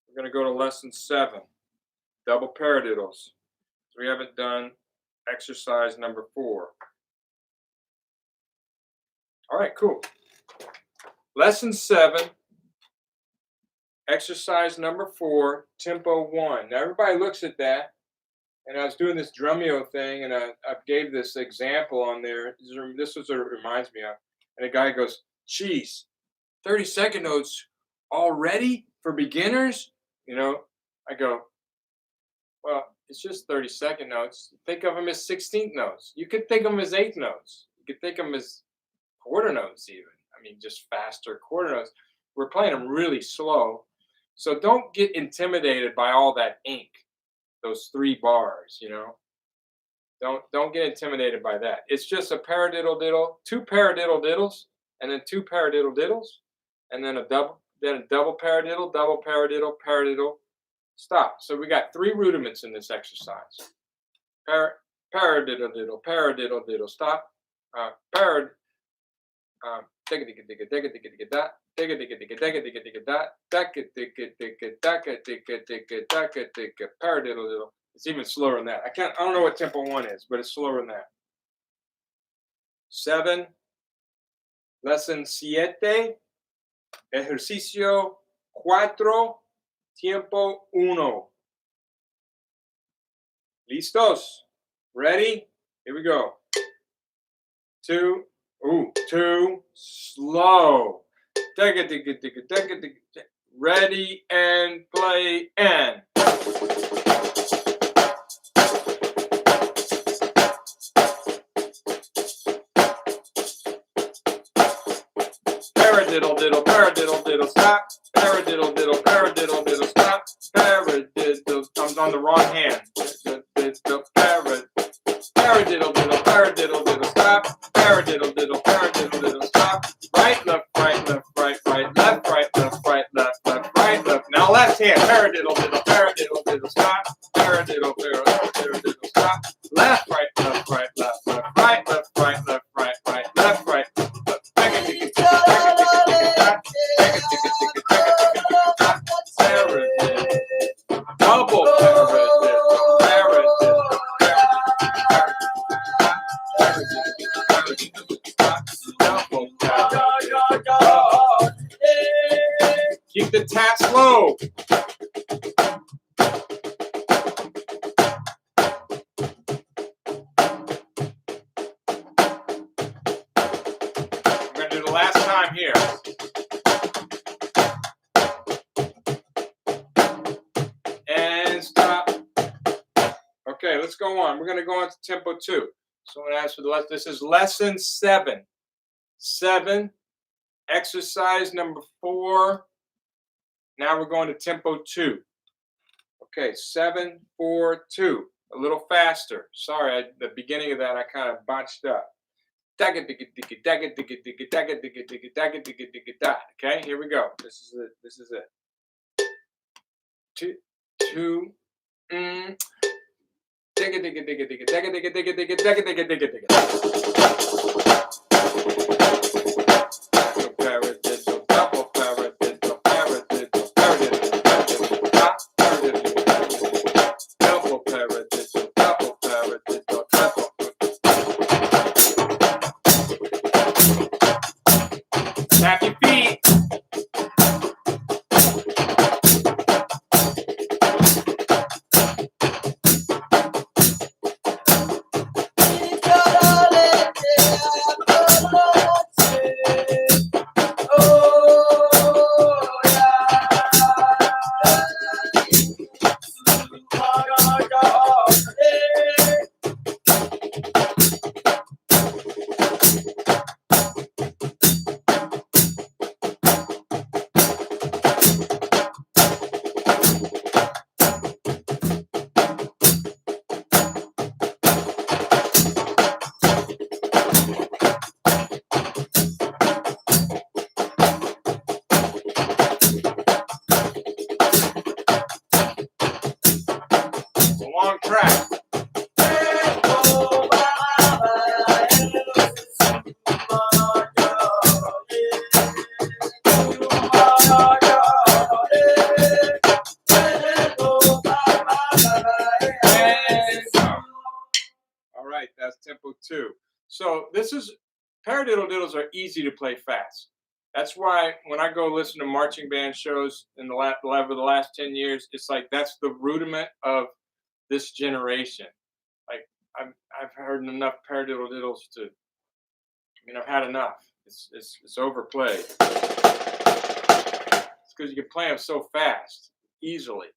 We're going to go to lesson 7, double paradiddles. So we haven't done exercise number 4. All right, cool. Lesson 7, exercise number 4, tempo 1. Now everybody looks at that. And I was doing this Drumeo thing, and I gave this example on there. This is what it reminds me of. And a guy goes, "Geez, 30-second notes already for beginners?" I go, "Well, it's just 30-second notes. Think of them as 16th notes. You could think of them as 8th notes. You could think of them as quarter notes even. I mean, just faster quarter notes. We're playing them really slow. So don't get intimidated by all that ink. Those 3 bars, don't get intimidated by that. It's just a paradiddle diddle, 2 paradiddle diddles, and then 2 paradiddle diddles, and then a double paradiddle, double paradiddle, paradiddle, stop. So we got 3 rudiments in this exercise. Paradiddle diddle, paradiddle diddle, stop. Paradiddle. It's even slower than that. I don't know what tempo 1 is, but it's slower than that. 7, lesson 7, ejercicio 4, tiempo 1. Listos? Ready? Here we go. 2, slow. Ready and play and. Paradiddle diddle, paradiddle diddle, stop. Paradiddle diddle, paradiddle diddle, stop. Paradiddle. I'm on the wrong hand. Paradiddle diddle, paradiddle diddle, stop. Paradiddle diddle, paradiddle diddle, stop. Right, left, right, left, right, right, left, right, left, right, left, left, right, left. Now left hand. Paradiddle diddle, paradiddle diddle, stop. Paradiddle, paradiddle, paradiddle, stop. Left, right, left, right, left, left, right, left, right, left, right, right, left, right. Double paradiddle, paradiddle. Keep the taps low. I'm going to do the last time here. And stop. Okay, let's go on. We're going to go on to tempo 2. Someone asked for the lesson. This is lesson 7. 7. Exercise number 4. Now we're going to tempo 2. Okay, 7, 4, 2. A little faster. Sorry, the beginning of that I kind of botched up. Okay, here we go. This is it. This is it. 2, 2. Digga digga digga digga digga digga digga digga digga digga digga digga. Double paradiddle, paradiddle, paradiddle, paradiddle, double paradiddle, double paradiddle, double. Tap your feet. Long track. All right, that's tempo 2. So this is paradiddle diddles are easy to play fast. That's why when I go listen to marching band shows in the last 10 years, it's like that's the rudiment of this generation. Like I've heard enough paradiddle diddles to. I've had enough. It's overplayed. It's because you can play them so fast, easily.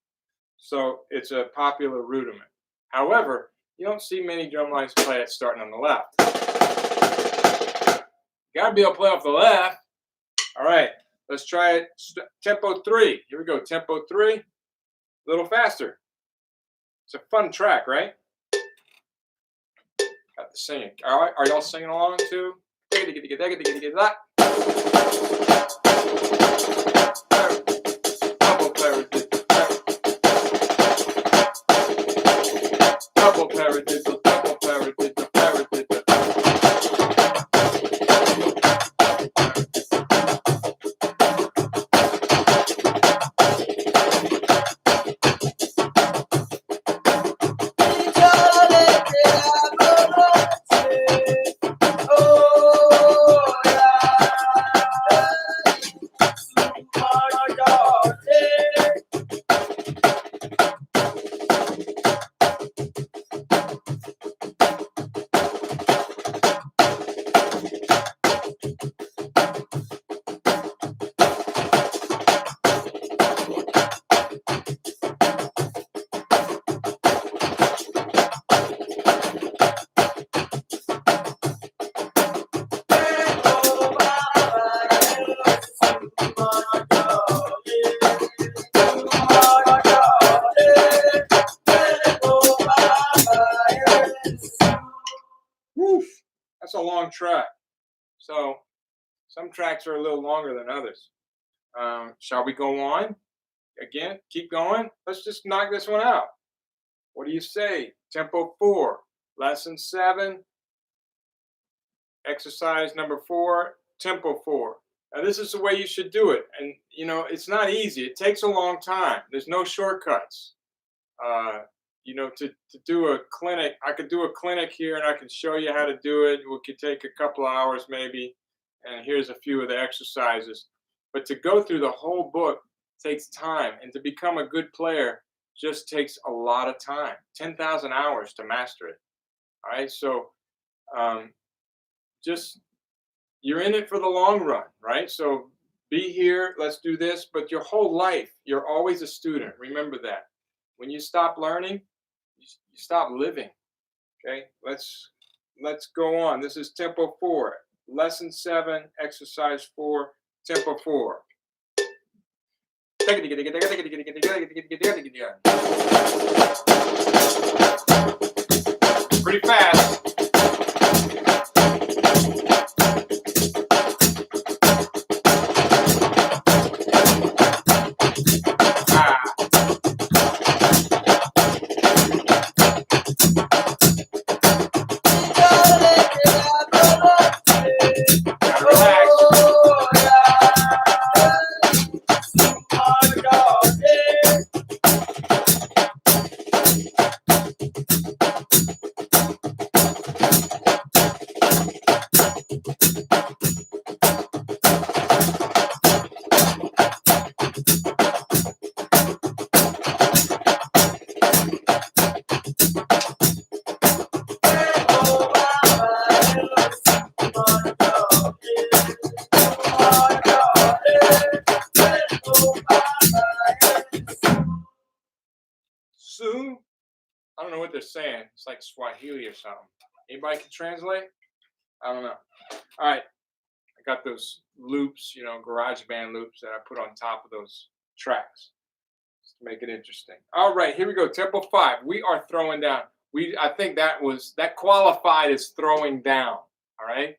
So it's a popular rudiment. However, you don't see many drum lines play it starting on the left. You gotta be able to play off the left. All right, let's try it. Tempo 3. Here we go. Tempo 3. A little faster. It's a fun track, right? Got the singing. All right, are y'all singing along too? Double paradiddle, double paradiddle, paradiddle. So some tracks are a little longer than others. Shall we go on? Again, keep going. Let's just knock this one out. What do you say? Tempo 4, lesson 7, exercise number 4, tempo 4. Now, this is the way you should do it. And, you know, it's not easy. It takes a long time. There's no shortcuts. Uh, you know, to do a clinic, I could do a clinic here and I can show you how to do it. We could take a couple of hours maybe. And here's a few of the exercises. But to go through the whole book takes time. And to become a good player just takes a lot of time, 10,000 hours to master it. All right. So um, just you're in it for the long run, right? So be here, let's do this. But your whole life, you're always a student. Remember that. When you stop learning, you stop living. Okay. Let's go on. This is tempo 4, lesson 7, exercise 4, tempo 4. Pretty fast. Sue, I don't know what they're saying. It's like Swahili or something. Anybody can translate? I don't know. All right. I got those loops, you know, GarageBand loops that I put on top of those tracks just to make it interesting. All right, here we go. Tempo 5. We are throwing down. I think that qualified as throwing down. All right.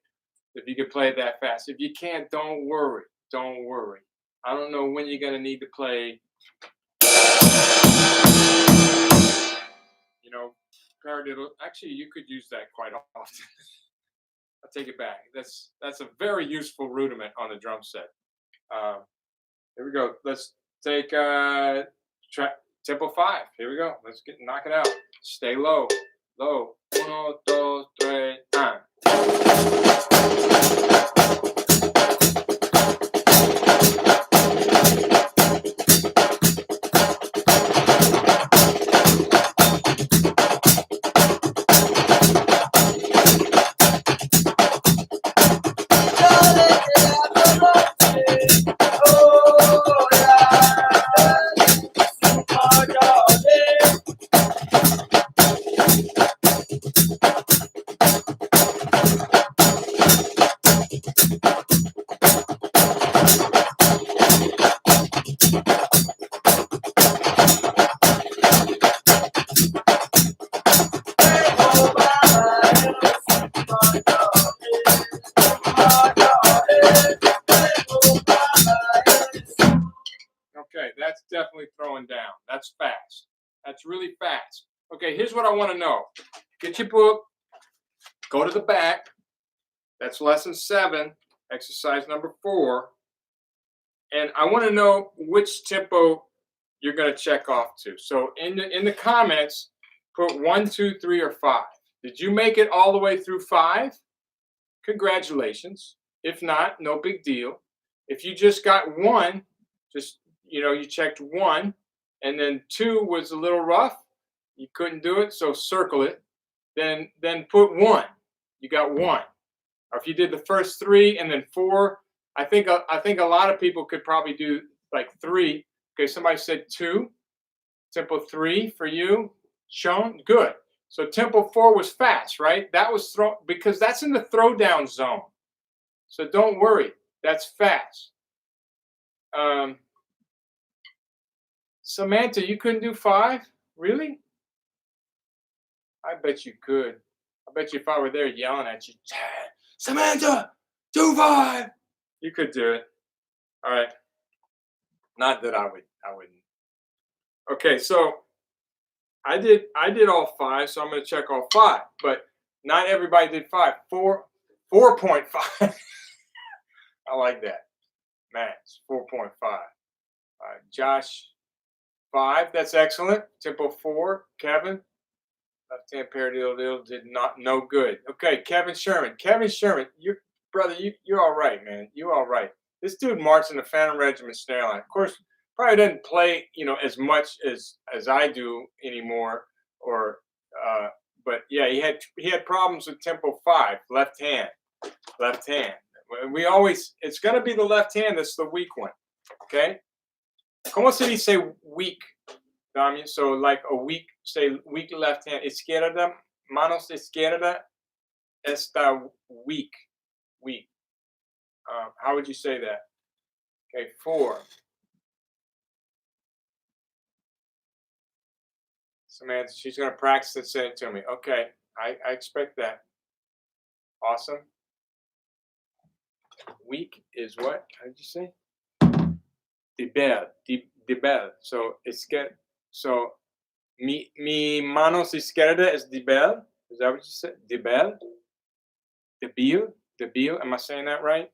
If you can play it that fast. If you can't, don't worry. Don't worry. I don't know when you're gonna need to play. You know, paradiddle. Actually, you could use that quite often. I'll take it back. That's a very useful rudiment on the drum set. Here we go. Let's take tempo 5. Here we go. Let's knock it out. Stay low, low. 1, 2, 3, 1. Okay, that's definitely throwing down. That's fast. That's really fast. Okay, here's what I want to know. Get your book, go to the back. That's lesson 7, exercise number 4. And I want to know which tempo you're going to check off to. So in the comments, put 1, 2, 3, or 5. Did you make it all the way through 5? Congratulations. If not, no big deal. If you just got 1, just, you know, you checked 1 and then 2 was a little rough, you couldn't do it, so circle it. Then put 1. You got 1. Or if you did the first 3 and then 4, I think a lot of people could probably do like 3. Okay, somebody said 2. Tempo 3 for you. Shown. Good. So tempo 4 was fast, right? That was because that's in the throwdown zone. So don't worry. That's fast. Samantha, you couldn't do 5? Really? I bet you could. I bet you if I were there yelling at you, Samantha, 2-5. You could do it. All right. Not that I wouldn't. Okay, so I did all 5, so I'm gonna check all 5, but not everybody did 5. 4.5. I like that. Max 4.5. All right, Josh 5. That's excellent. Tempo 4. Kevin, left hand paradiddle did not no good. Okay, Kevin Sherman. Kevin Sherman, you brother, you're all right, man. You all right. This dude marched in the Phantom Regiment snare line. Of course, probably doesn't play, as much as I do anymore. Or, but yeah, he had problems with tempo 5, left hand, left hand. We always it's gonna be the left hand that's the weak one. Okay. ¿Cómo se dice weak, Damian? So like a weak, say weak left hand. Izquierda, manos izquierda está weak. Weak. How would you say that? Okay, 4. Samantha, she's going to practice and send it to me. Okay, I expect that. Awesome. Weak is what? How did you say? Debel. So it's get. So mi manos izquierda es debel. Is that what you said? Debel. Debil. Am I saying that right?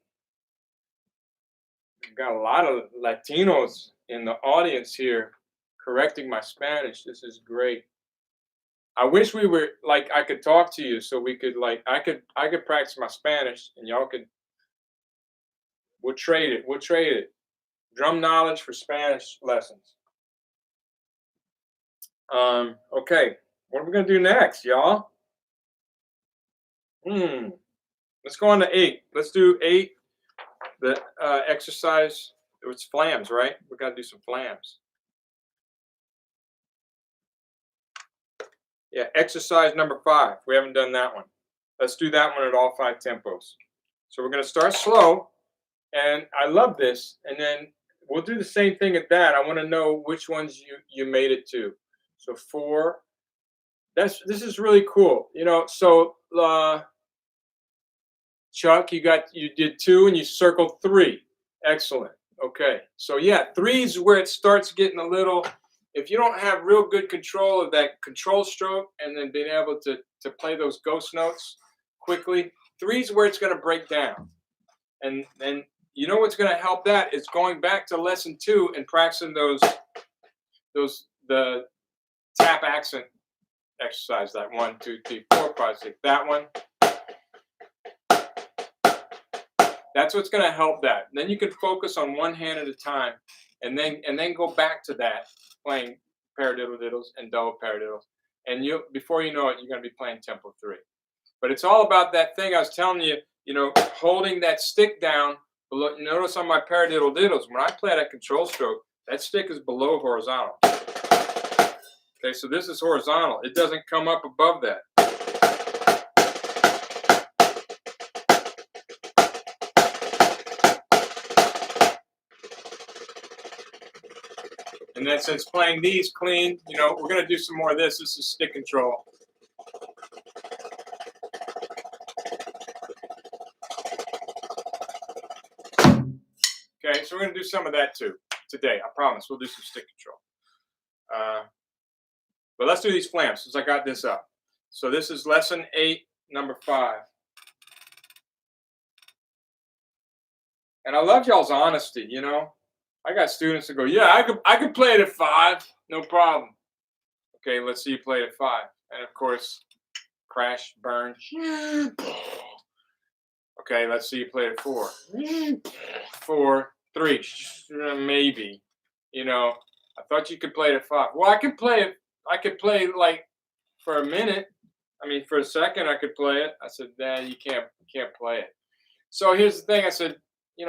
We've got a lot of Latinos in the audience here correcting my Spanish. This is great. I wish we were like I could talk to you so we could like I could practice my Spanish and y'all could we'll trade it. We'll trade it. Drum knowledge for Spanish lessons. Okay. What are we gonna do next, y'all? Let's go on to 8. Let's do 8. The exercise. It's flams, right? We gotta do some flams. Yeah, exercise number 5. We haven't done that one. Let's do that one at all 5 tempos. So we're going to start slow, and I love this. And then we'll do the same thing at that. I want to know which ones you made it to. So 4. This is really cool. So Chuck, you did 2 and you circled 3. Excellent. Okay. So yeah, 3 is where it starts getting a little. If you don't have real good control of that control stroke and then being able to play those ghost notes quickly, 3 is where it's going to break down. And what's going to help that is going back to lesson 2 and practicing the tap accent exercise, like 1, 2, 3, 4, 5, 6, that one. That's what's going to help that. And then you can focus on one hand at a time, and then go back to that, playing paradiddle diddles and double paradiddles. And before you know it, you're going to be playing tempo 3. But it's all about that thing I was telling you, holding that stick down. Below, notice on my paradiddle diddles, when I play that control stroke, that stick is below horizontal. Okay, so this is horizontal. It doesn't come up above that. And then since playing these clean, we're going to do some more of this. This is stick control. Okay, so we're going to do some of that too today. I promise we'll do some stick control. But let's do these flams since I got this up. So this is lesson 8, number 5. And I love y'all's honesty, I got students that go, yeah, I could play it at 5, no problem. Okay, let's see you play it at 5. And of course, crash, burn. Okay, let's see you play it at 4. 4, 3, maybe. I thought you could play it at 5. Well, I could play like for a minute. I mean, for a second, I could play it. I said, nah, you can't play it. So here's the thing. I said, you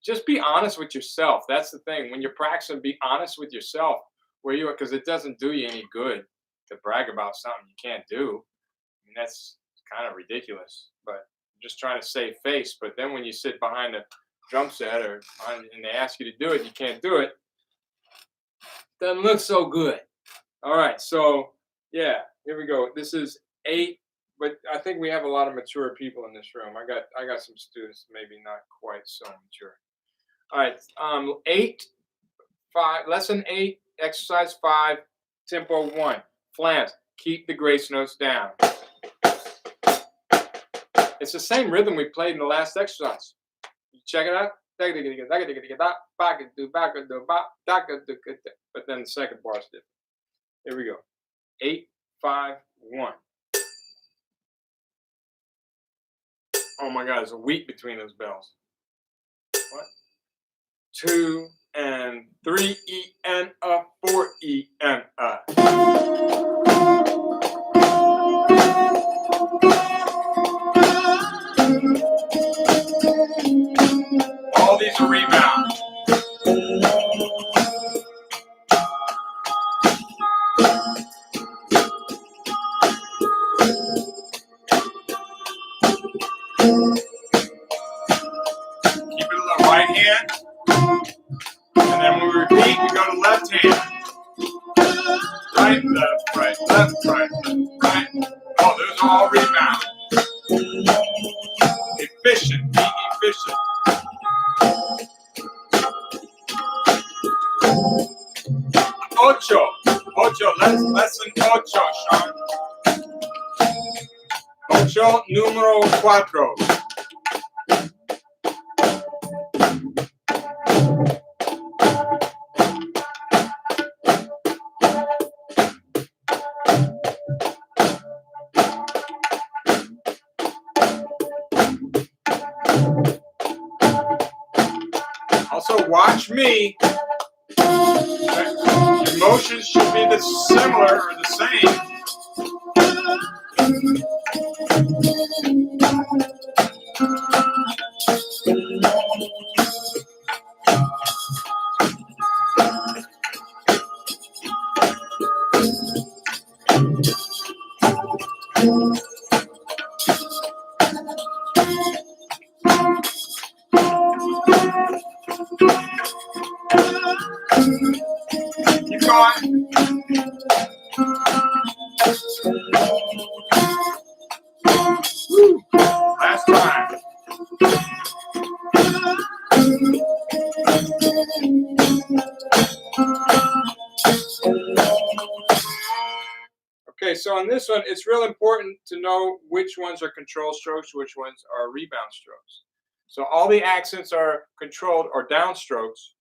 just be honest with yourself. That's the thing. When you're practicing, be honest with yourself where you are, because it doesn't do you any good to brag about something you can't do. I mean, that's kind of ridiculous, but I'm just trying to save face. But then when you sit behind a drum set and they ask you to do it, you can't do it. Doesn't look so good. All right. So yeah, here we go. This is 8, but I think we have a lot of mature people in this room. I got some students maybe not quite so mature. All right, lesson 8, exercise 5, tempo 1. Flams, keep the grace notes down. It's the same rhythm we played in the last exercise. You check it out. But then the second bar is different. Here we go. 8, 5, 1. Oh my God, there's a week between those bells. What? 2 and 3 E and a 4 E and a. All these are rebounds. Keep it in the right hand. And then when we repeat, we go to left hand. Right, left, right, left, right, right. Oh, those are all rebounds. Efficient, be efficient. Ocho, lesson ocho, Sean. Ocho, número 4. Also, watch me. Your motions should be similar or the same. Keep going. Woo. Last time. Okay, so on this one, it's real important to know which ones are control strokes, which ones are rebound strokes. So all the accents are controlled or downstrokes.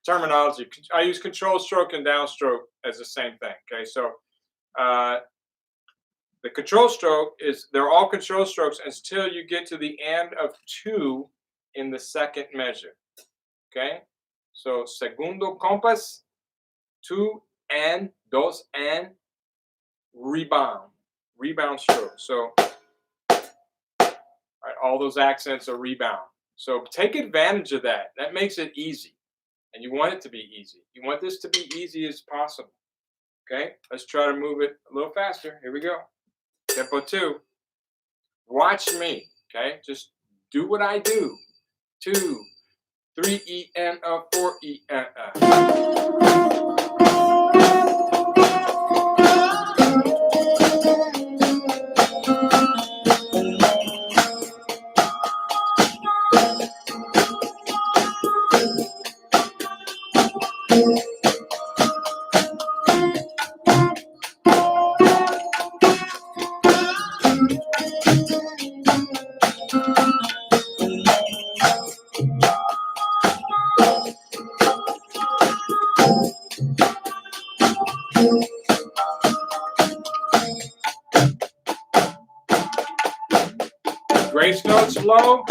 Terminology. I use control stroke and downstroke as the same thing. Okay, so the control stroke they're all control strokes until you get to the end of 2 in the second measure. Okay, so segundo compás, 2 and, dos and, rebound stroke. So all those accents are rebound. So take advantage of that. That makes it easy. And you want it to be easy. You want this to be easy as possible. Okay, let's try to move it a little faster. Here we go. Tempo 2. Watch me. Okay, just do what I do. 2, 3 E and a, 4 E and a. Grace notes low.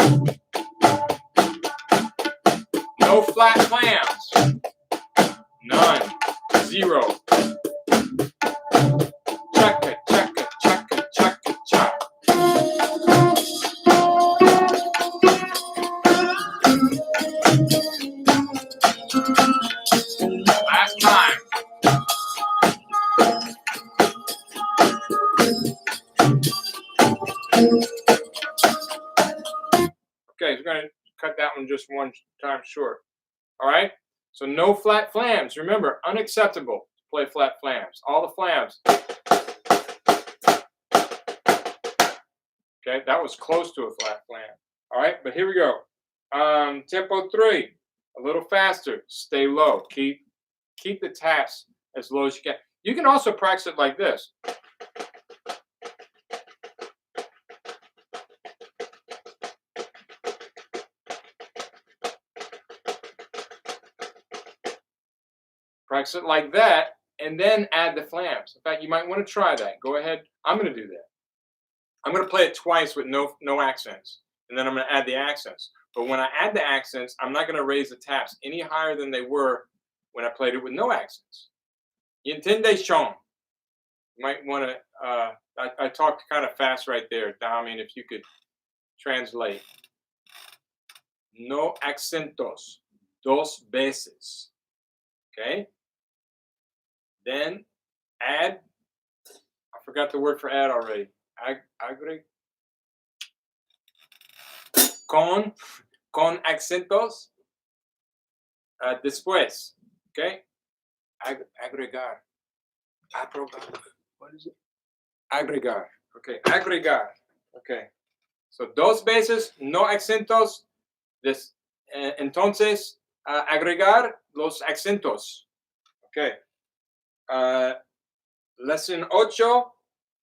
No flat clams. None. 0. Chaka, chaka, chaka, chaka, chaka. Last time. Okay, we're going to cut that one just one time short. All right? So no flat flams. Remember, unacceptable to play flat flams. All the flams. Okay, that was close to a flat flam. All right, but here we go. Tempo 3, a little faster. Stay low. Keep the taps as low as you can. You can also practice it like this. Practice it like that, and then add the flams. In fact, you might want to try that. Go ahead. I'm going to do that. I'm going to play it twice with no accents, and then I'm going to add the accents. But when I add the accents, I'm not going to raise the taps any higher than they were when I played it with no accents. Entiende, Sean? You might want to, I talked kind of fast right there, Damian, if you could translate. No acentos, dos veces. Okay? Then add, I forgot the word for add already. Agregue. Con acentos después. Okay? Agregar. What is it? Agregar. Okay, agregar. Okay. So dos veces, no acentos. Entonces, agregar los acentos. Okay. Lesson 8,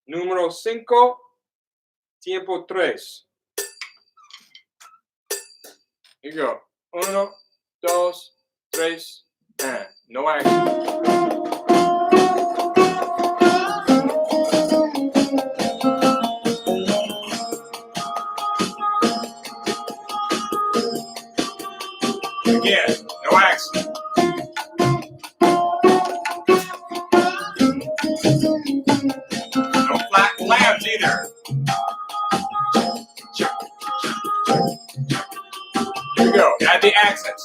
número 5, tiempo 3. Here you go. 1, 2, 3, and no action. Again, no accent. No flat flams either. Here we go. Add the accents.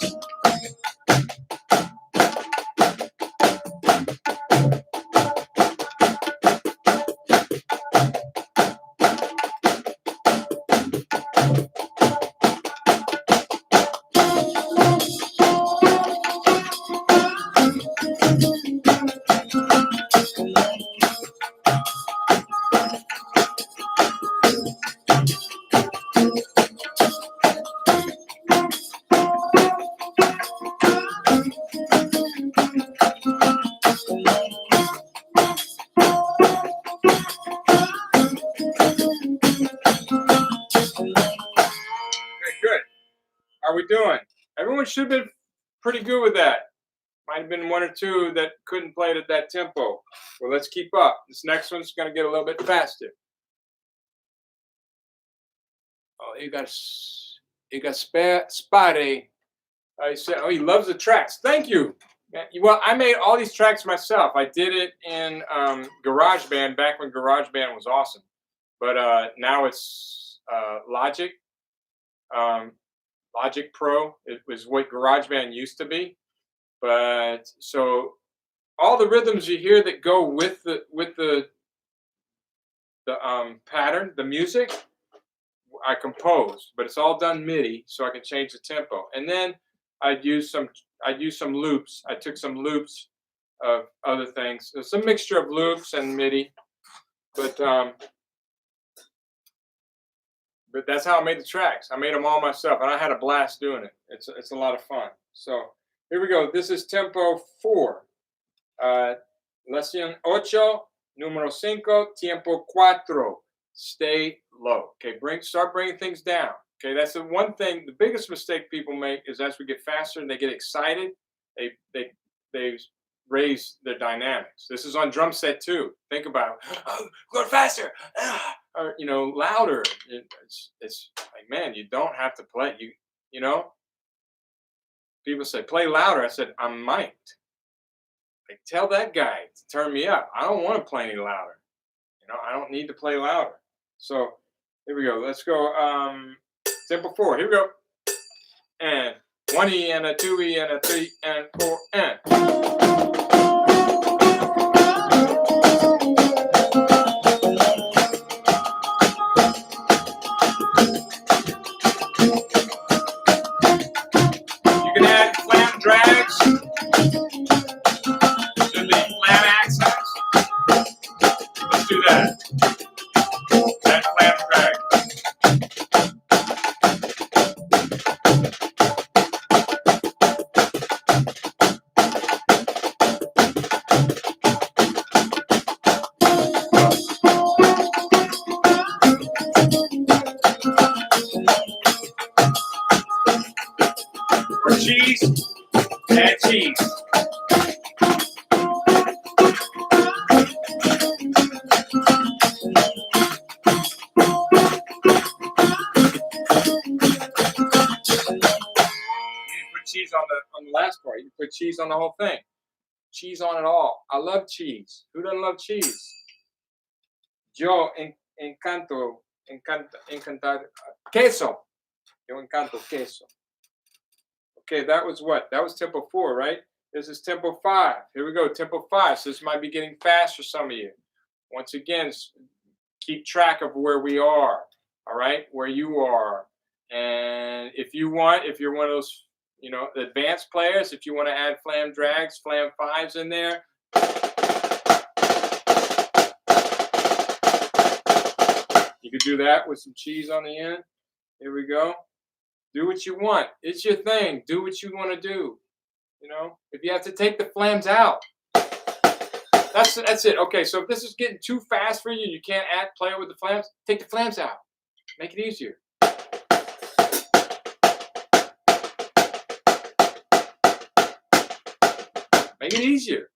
How are we doing? Everyone should have been pretty good with that. Might have been one or two that couldn't play it at that tempo. Well, let's keep up. This next one's going to get a little bit faster. Oh, you got Spade. I said, oh, he loves the tracks. Thank you. Well, I made all these tracks myself. I did it in GarageBand back when GarageBand was awesome. But now it's Logic. Logic Pro. It was what GarageBand used to be. But so all the rhythms you hear that go with the pattern, the music, I composed, but it's all done MIDI, so I can change the tempo. And then I'd use some loops. I took some loops of other things. There's a mixture of loops and MIDI, but that's how I made the tracks. I made them all myself, and I had a blast doing it. It's a lot of fun. So here we go. This is tempo 4. Lección 8, número 5, tiempo 4. Stay low. Okay, start bringing things down. Okay, that's the one thing. The biggest mistake people make is as we get faster and they get excited, they raise their dynamics. This is on drum set too. Think about it. Oh, go faster, or louder. It's like, man, you don't have to play. You know. People say play louder. I said I might. Like, tell that guy to turn me up. I don't want to play any louder. I don't need to play louder. So here we go. Let's go. Tempo 4. Here we go. And 1E and a 2E and a 3 and 4 and. You can add flam drags to the flam accents. Let's do that. Add flam drag. cheese, add cheese. Cheese on the last part. You put cheese on the whole thing. Cheese on it all. I love cheese. Who doesn't love cheese? Yo encanta queso. Yo encanto queso. Okay, that was what? That was tempo 4, right? This is tempo 5. Here we go, tempo 5. So this might be getting fast for some of you. Once again, keep track of where we are. All right, where you are. And if you're one of those, advanced players, if you want to add flam drags, flam 5s in there, you could do that with some cheese on the end. Here we go. Do what you want. It's your thing. Do what you want to do. If you have to take the flams out, that's it. Okay, so if this is getting too fast for you, you can't play it with the flams, take the flams out. Make it easier. Make it easier.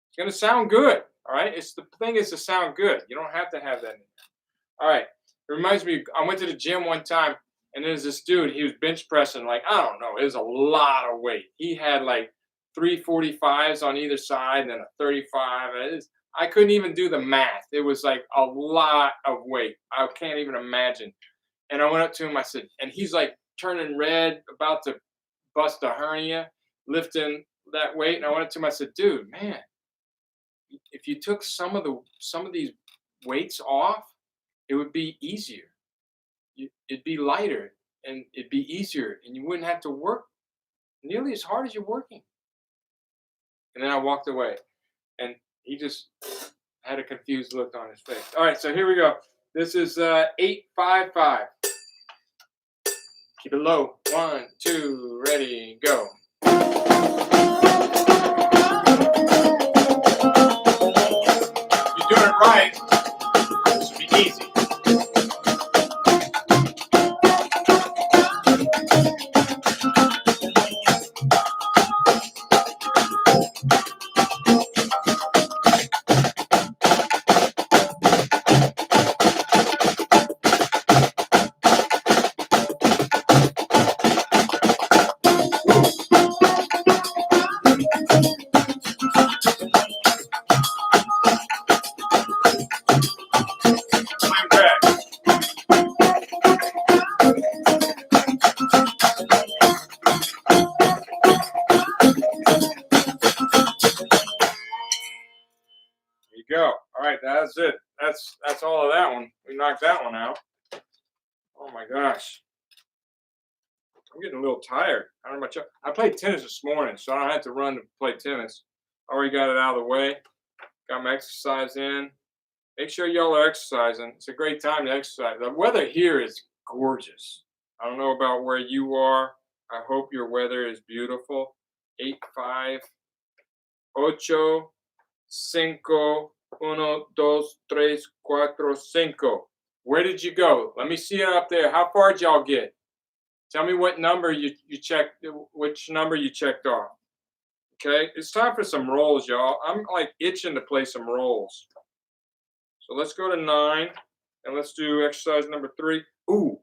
It's going to sound good. All right. The thing is to sound good. You don't have to have that in there. All right. It reminds me, I went to the gym one time and there's this dude, he was bench pressing like, I don't know, it was a lot of weight. He had like 3 45s on either side and then a 35. I couldn't even do the math. It was like a lot of weight. I can't even imagine. And I went up to him, I said, and he's like turning red, about to bust a hernia, lifting that weight. And I went up to him, I said, dude, man, if you took some of these weights off, it would be easier. It'd be lighter and it'd be easier and you wouldn't have to work nearly as hard as you're working. And then I walked away and he just had a confused look on his face. All right, so here we go. This is 8-5-5. Keep it low. 1, 2, ready, go. You're doing it right. This should be easy. Go. All right, that's it. That's all of that one. We knocked that one out. Oh my gosh. I'm getting a little tired. I don't know about you. I played tennis this morning, so I don't have to run to play tennis. I already got it out of the way. Got my exercise in. Make sure y'all are exercising. It's a great time to exercise. The weather here is gorgeous. I don't know about where you are. I hope your weather is beautiful. 8, 5, 8, 5, 1, 2, 3, 4, 5. Where did you go? Let me see it up there. How far did y'all get? Tell me what number you checked, which number you checked off. Okay, it's time for some rolls, y'all. I'm like itching to play some rolls. So let's go to 9 and let's do exercise number 3. Ooh,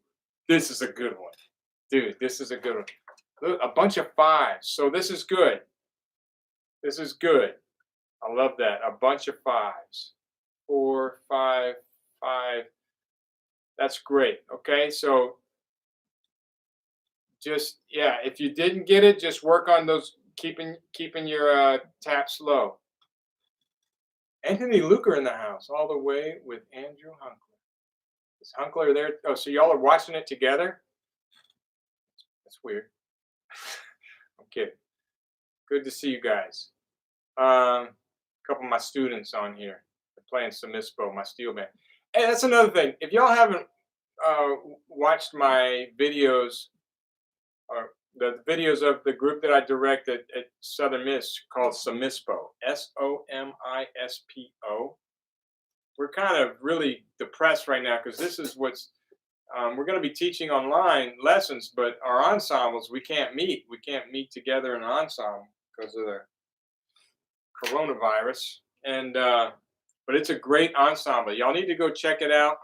this is a good one. Dude, this is a good one. A bunch of 5s. So this is good. This is good. I love that. A bunch of 5s. 4, 5, 5. That's great. Okay, so just, yeah, if you didn't get it, just work on those, keeping your taps low. Anthony Luker in the house, all the way with Andrew Hunkler. Is Hunkler there? Oh, so y'all are watching it together? That's weird. I'm kidding. Good to see you guys. A couple of my students on here. They're playing Samispo, my steel band. Hey, that's another thing. If y'all haven't watched my videos, or the videos of the group that I direct at Southern Miss called Samispo, SOMISPO. We're kind of really depressed right now because this is what's We're going to be teaching online lessons, but our ensembles, we can't meet. We can't meet together in an ensemble because of the coronavirus. And but it's a great ensemble. Y'all need to go check it out.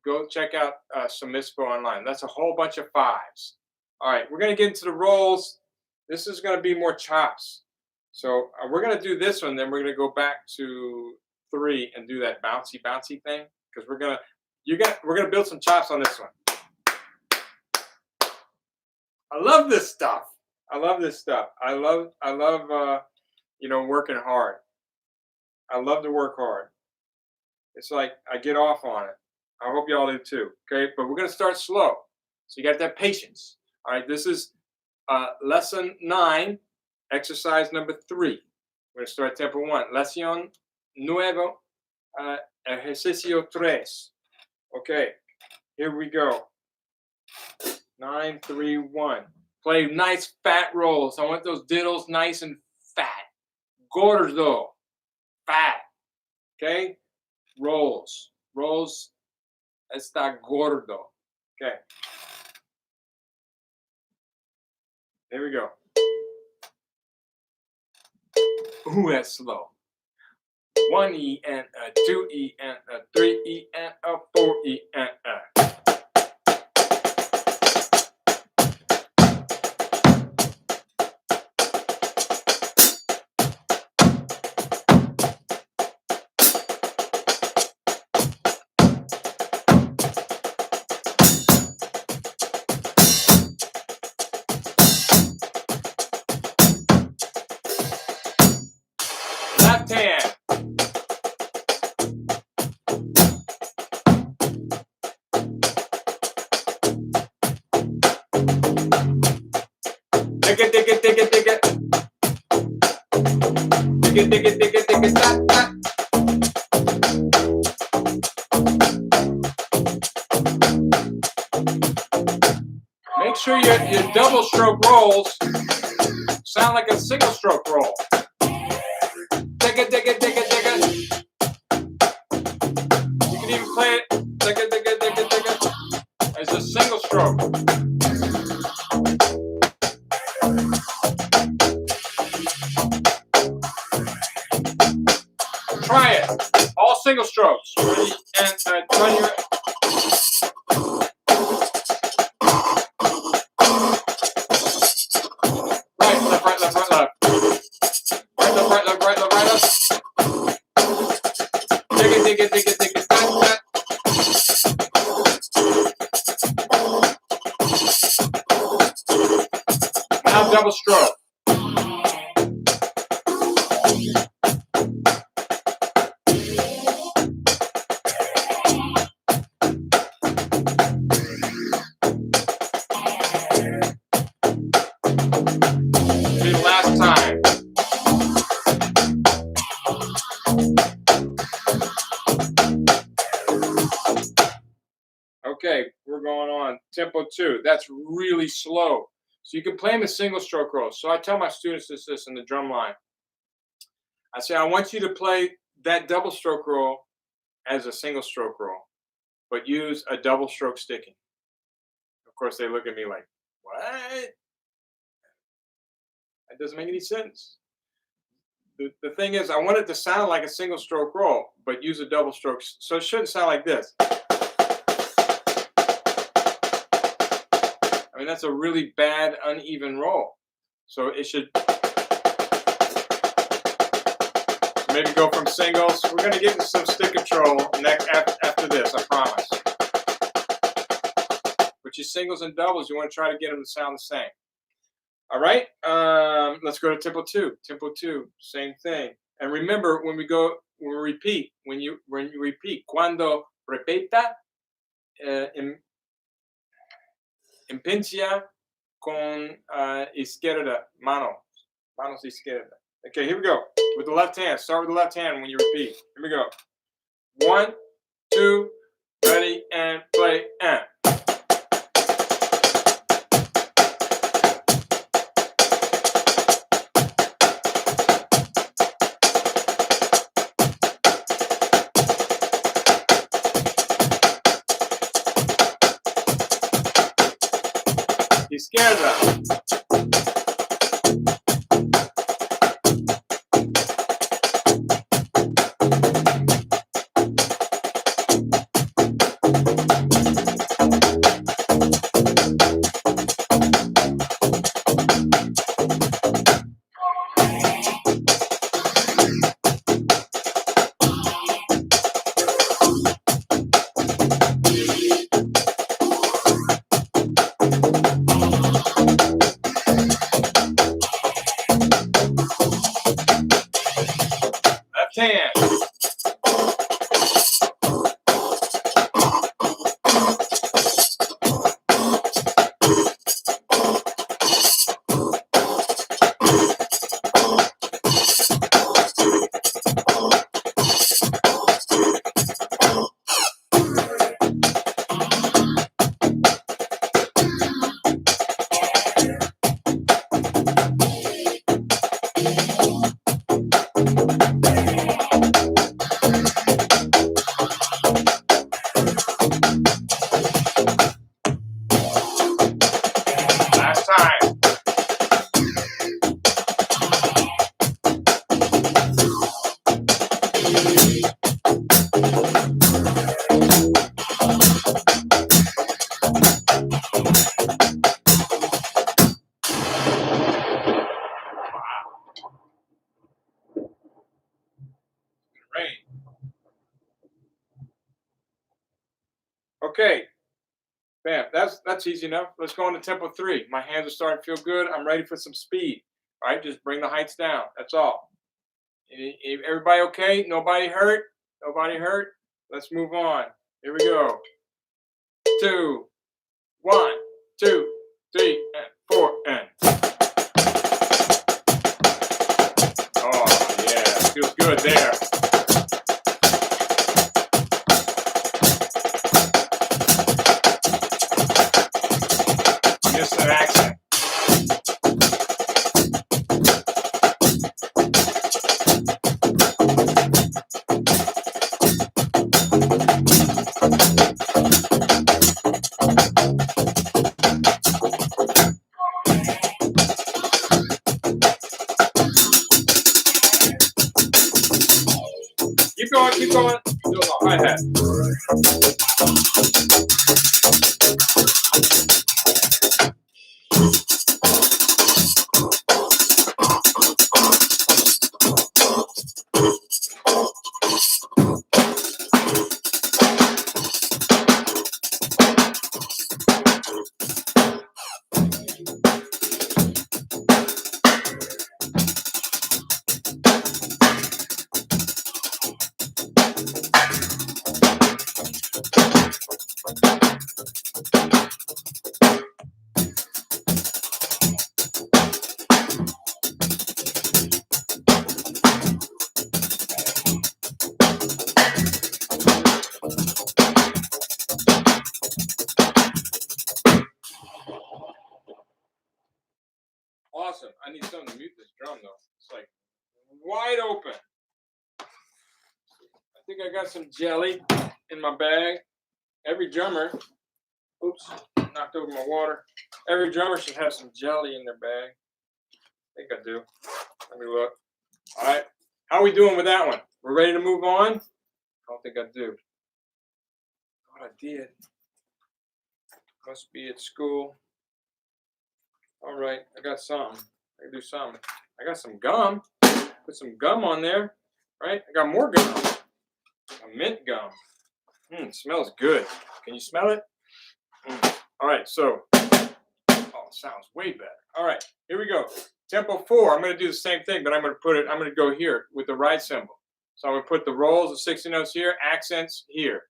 Go check out Samispo online. That's a whole bunch of fives. All right, we're going to get into the rolls. This is going to be more chops. So we're going to do this one, then we're going to go back to 3 and do that bouncy thing, because we're going to build some chops on this one. I love this stuff. I love this stuff. I love working hard. I love to work hard. It's like I get off on it. I hope y'all do too. Okay, but we're going to start slow. So you got that patience. All right, this is lesson 9, exercise number 3. We're going to start tempo 1. Lección nuevo, ejercicio 3. Okay, here we go. 9, 3, 1. Play nice fat rolls. I want those diddles nice and fat. Gordo, fat. Okay, rolls. Está gordo. Okay. There we go. Ooh, that's slow. 1 E and a 2 E and a 3 E and a 4 E and a. Left hand. Dig it. Dig it, that. Make sure your double stroke rolls sound like a single stroke roll. Dig it. You can even play it. Dig it. As a single stroke. Try it. All single strokes. Ready? And turn your. Right, left. Right, left. Dig it. Now double stroke. Last time. Okay, we're going on tempo 2. That's really slow. So you can play them as single stroke rolls. So I tell my students this in the drum line. I say, I want you to play that double stroke roll as a single stroke roll, but use a double stroke sticking. Of course, they look at me like, what? That doesn't make any sense. The thing is, I want it to sound like a single stroke roll, but use a double stroke. So it shouldn't sound like this. I mean, that's a really bad, uneven roll. So it should maybe go from singles. We're going to get into some stick control after this, I promise. But your singles and doubles, you want to try to get them to sound the same. All right, let's go to tempo 2. Tempo 2, same thing. And remember, when we repeat, cuando repita, empieza con izquierda, manos izquierda. Okay, here we go. With the left hand, start with the left hand when you repeat. Here we go. 1, 2, ready, and play, and. Left hand. Last time. Rain. Okay. Bam. That's easy enough. Let's go into tempo 3. My hands are starting to feel good. I'm ready for some speed. All right, just bring the heights down. That's all. Everybody okay? Nobody hurt? Nobody hurt? Let's move on. Here we go. 2, 1, 2, 3, and 4, and. Oh yeah, feels good there. Just an accent. Keep going, keep going. Do a hi-hat. Awesome. I need something to mute this drum though. It's like wide open. I think I got some jelly in my bag. Every drummer, oops, knocked over my water. Every drummer should have some jelly in their bag. I think I do. Let me look. All right. How are we doing with that one? We're ready to move on? I don't think I do. Thought I did. Must be at school. All right. I got something. I can do something. I got some gum. Put some gum on there. Right? I got more gum. A mint gum. Smells good. Can you smell it? All right. So, sounds way better. All right. Here we go. Tempo 4. I'm going to do the same thing, but I'm going to go here with the right cymbal. So I'm going to put the rolls of 60 notes here, accents here.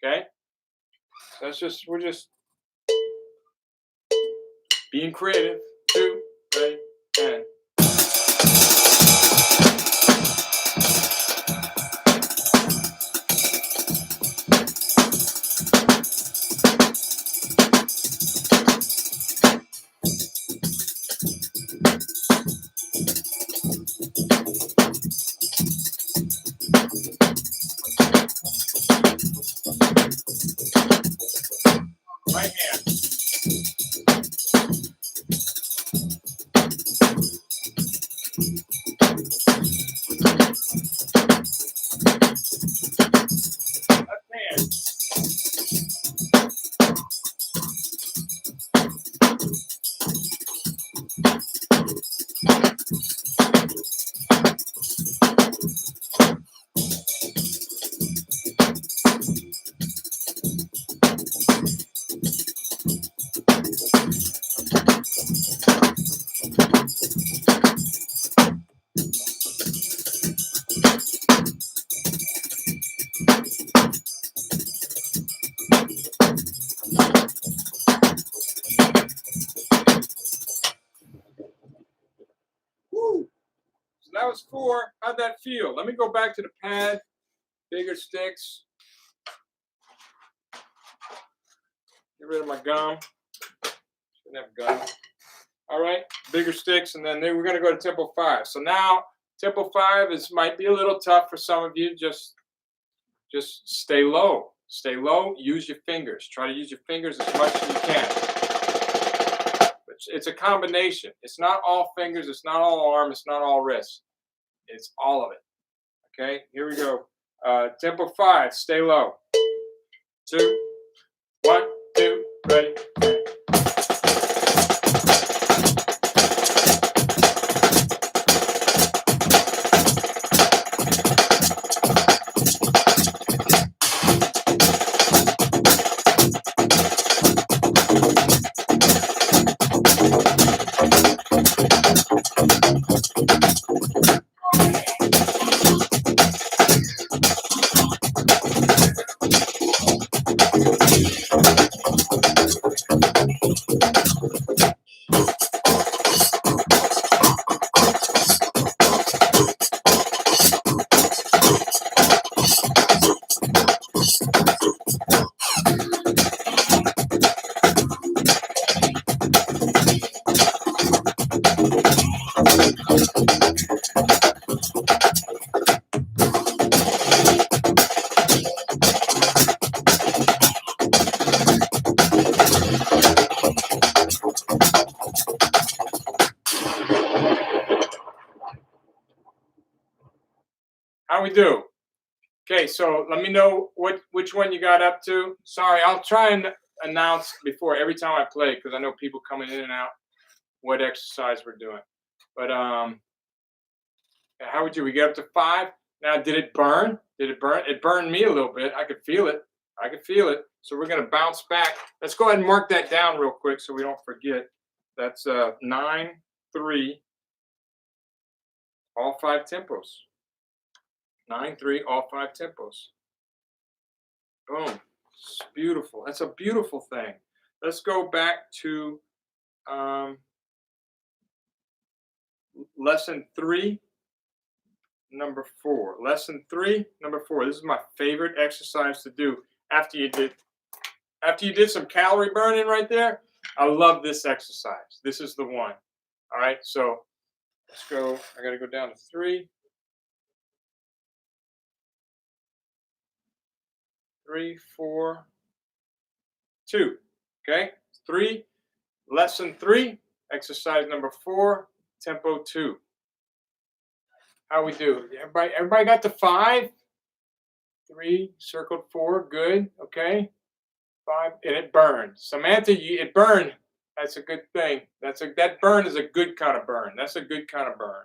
Okay? We're just being creative. 2, 3, and. Right hand. that was 4. How'd that feel? Let me go back to the pad. Bigger sticks. Get rid of my gum. Shouldn't have gum. All right, bigger sticks, and then we're going to go to tempo 5. So now tempo 5 might be a little tough for some of you. Just stay low. Stay low. Use your fingers. Try to use your fingers as much as you can. It's a combination. It's not all fingers. It's not all arm. It's not all wrist. It's all of it. Okay, here we go. Tempo 5. Stay low. 2, 1, 2, ready. How we do? Okay, so let me know which one you got up to. Sorry, I'll try and announce before every time I play because I know people coming in and out what exercise we're doing. But how would you? We get up to 5. Now, did it burn? Did it burn? It burned me a little bit. I could feel it. I could feel it. So we're gonna bounce back. Let's go ahead and mark that down real quick so we don't forget. That's 9, 3, all 5 tempos. 9, 3, all 5 tempos. Boom. It's beautiful. That's a beautiful thing. Let's go back to lesson 3, number 4. Lesson 3, number 4. This is my favorite exercise to do after you did some calorie burning right there. I love this exercise. This is the one. All right, so let's go. I got to go down to 3. 3, 4, 2. Okay, 3. Lesson 3, exercise number 4, tempo 2. How we do? Everybody got the 5? 3 circled 4. Good. Okay. 5, and it burned. Samantha, it burned. That's a good thing. That burn is a good kind of burn. That's a good kind of burn.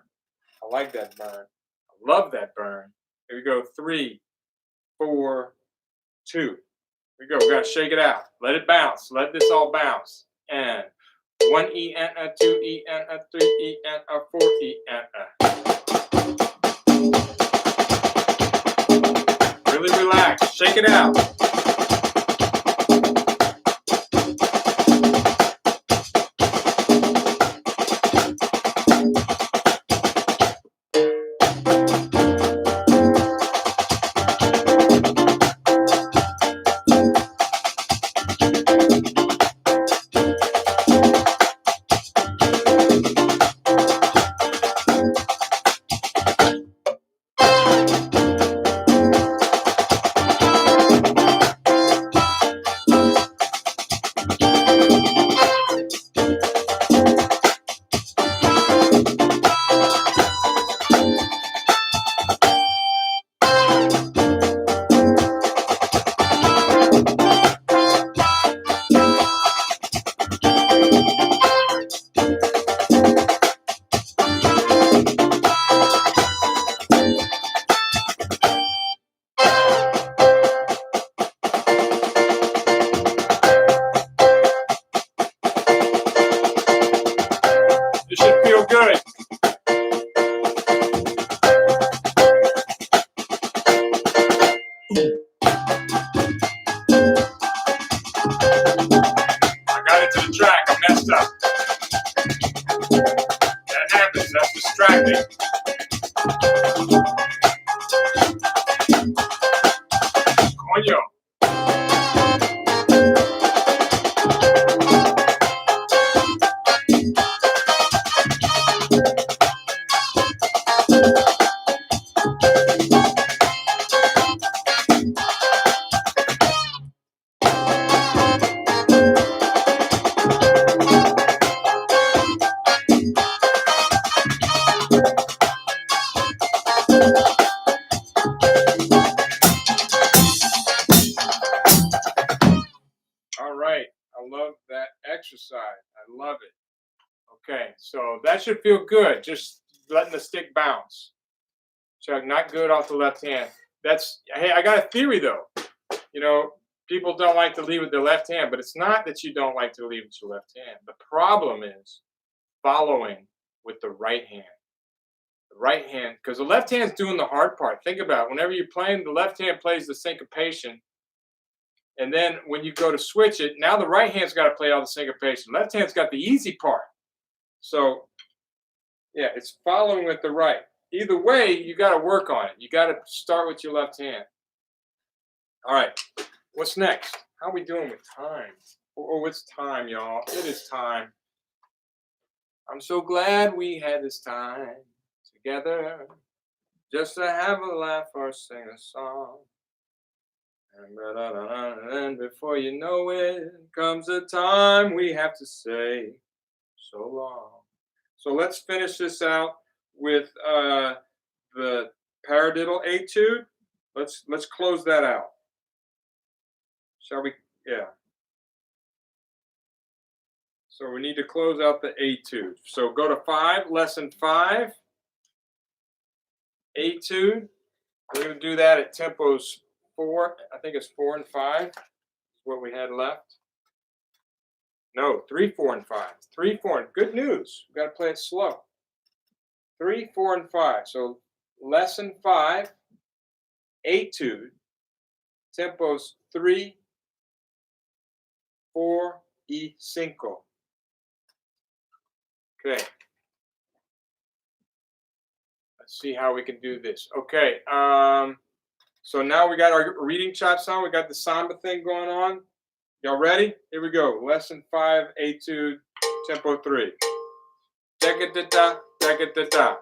I like that burn. I love that burn. Here we go. 3, 4, 2. Here we go. We gotta shake it out. Let it bounce. Let this all bounce. And 1 E and a 2 E and a 3 E and a 4 E and a. Really relax. Shake it out. It should feel good. I got into the track. I messed up. That happens. That's distracting. Okay, so that should feel good. Just letting the stick bounce. Chuck, not good off the left hand. Hey, I got a theory though. You know, people don't like to lead with their left hand, but it's not that you don't like to lead with your left hand. The problem is following with the right hand. The right hand, because the left hand's doing the hard part. Think about it. Whenever you're playing, the left hand plays the syncopation. And then when you go to switch it, now the right hand's got to play all the syncopation. Left hand's got the easy part. So, yeah, it's following with the right. Either way, you got to work on it. You got to start with your left hand. All right, what's next? How are we doing with time? Oh, it's time, y'all. It is time. I'm so glad we had this time together just to have a laugh or sing a song. And then before you know it, comes the time we have to say so long. So let's finish this out with the paradiddle etude. Let's close that out. Shall we? Yeah. So we need to close out the etude. So go to 5, lesson 5, etude. We're going to do that at tempos 4. I think it's 4 and 5 is what we had left. No, 3, 4, and 5. 3, 4, and good news. We got to play it slow. 3, 4, and 5. So lesson 5, etude, tempos 3, 4 y 5. Okay. Let's see how we can do this. Okay. So now we got our reading chops on. We got the samba thing going on. Y'all ready? Here we go. Lesson 5, etude, tempo 3. Da-ga-da-da, da-ga-da-da.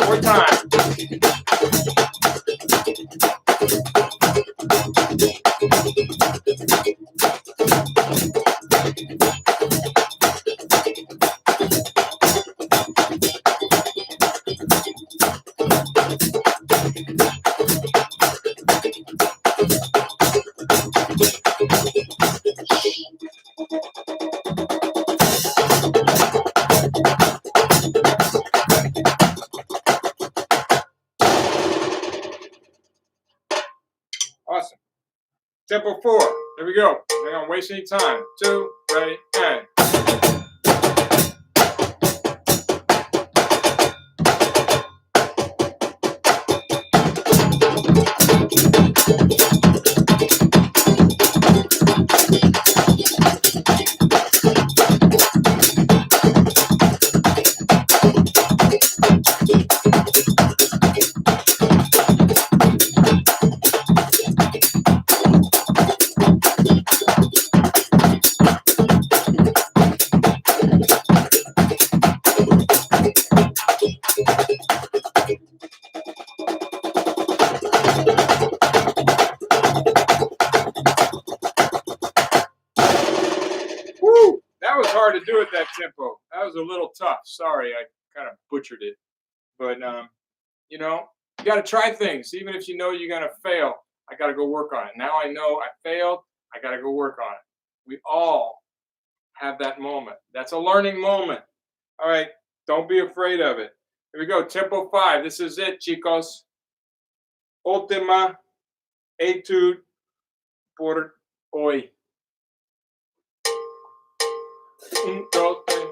More time. Awesome. Tempo 4. Here we go. We're not gonna waste any time. 2, ready, and. Woo! That was hard to do at that tempo. That was a little tough. Sorry, I kind of butchered it. But you know, you got to try things, even if you know you're gonna fail. I got to go work on it. Now I know I failed. I got to go work on it. We all have that moment. That's a learning moment. All right, don't be afraid of it. Here we go. Tempo 5. This is it, chicos. Última etude por hoy. 1, 2, 3.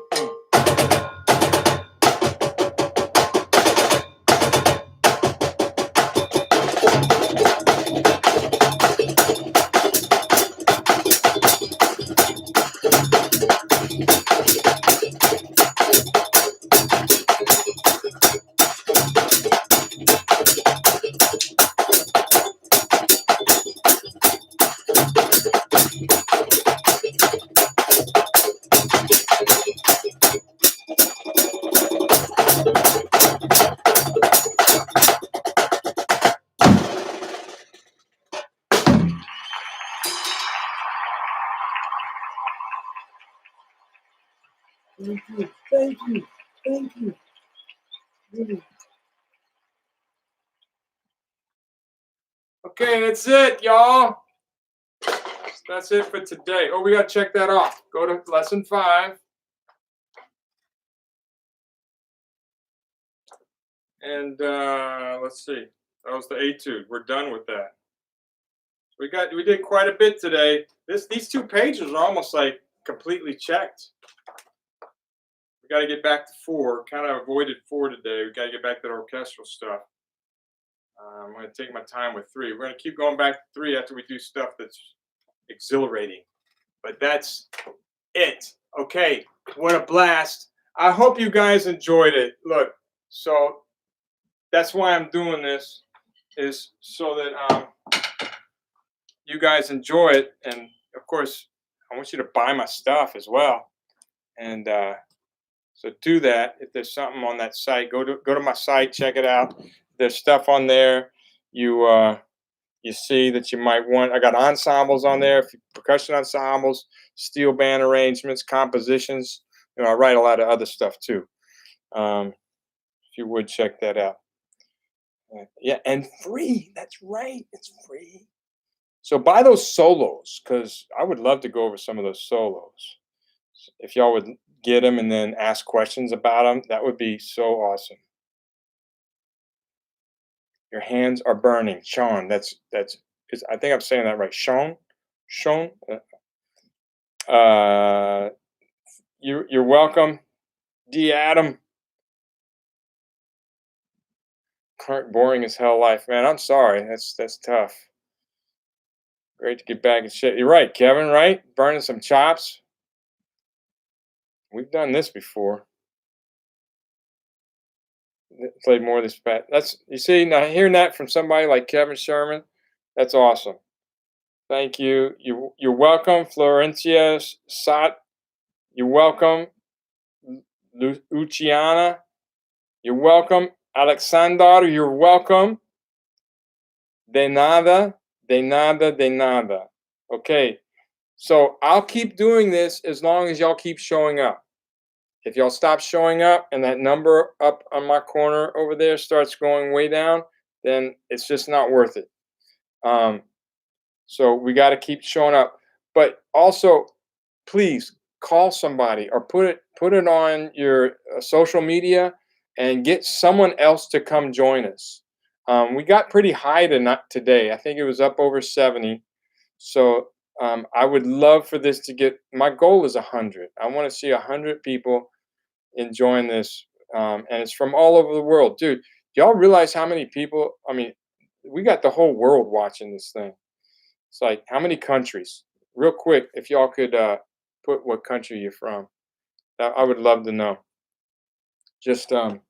Thank you. Thank you. Thank you. Really. Okay, that's it, y'all. That's it for today. Oh, we got to check that off. Go to lesson 5. And let's see. That was the etude. We're done with that. We did quite a bit today. These 2 pages are almost like completely checked. We got to get back to 4. Kind of avoided 4 today. We got to get back to the orchestral stuff. I'm going to take my time with 3. We're going to keep going back to 3 after we do stuff that's exhilarating. But that's it. Okay, what a blast. I hope you guys enjoyed it. Look, so that's why I'm doing this, is so that you guys enjoy it. And of course, I want you to buy my stuff as well. And so do that. If there's something on that site, go to my site, check it out. There's stuff on there you see that you might want. I got ensembles on there, percussion ensembles, steel band arrangements, compositions. I write a lot of other stuff too. If you would check that out. Yeah, and free. That's right. It's free. So buy those solos, because I would love to go over some of those solos. If y'all would get them and then ask questions about them, that would be so awesome. Your hands are burning, Sean. I think I'm saying that right, Sean. Sean. You're welcome, D. Adam. Current boring as hell life, man. I'm sorry. That's tough. Great to get back in shit. You're right, Kevin. Right, burning some chops. We've done this before. Played more of this pat. That's, you see, now hearing that from somebody like Kevin Sherman, that's awesome. Thank you. You're welcome, Florencia Sat. You're welcome, Luciana. You're welcome, Alexander. You're welcome. De nada, de nada, de nada. Okay, so I'll keep doing this as long as y'all keep showing up. If y'all stop showing up and that number up on my corner over there starts going way down, then it's just not worth it. So we got to keep showing up. But also, please call somebody or put it on your social media and get someone else to come join us. We got pretty high today. I think it was up over 70. So I would love for this to get. My goal is 100. I want to see 100 people enjoying this, and it's from all over the world, dude. Do y'all realize how many people? I mean, we got the whole world watching this thing. It's like, how many countries? Real quick, if y'all could put what country you're from, I would love to know. Just it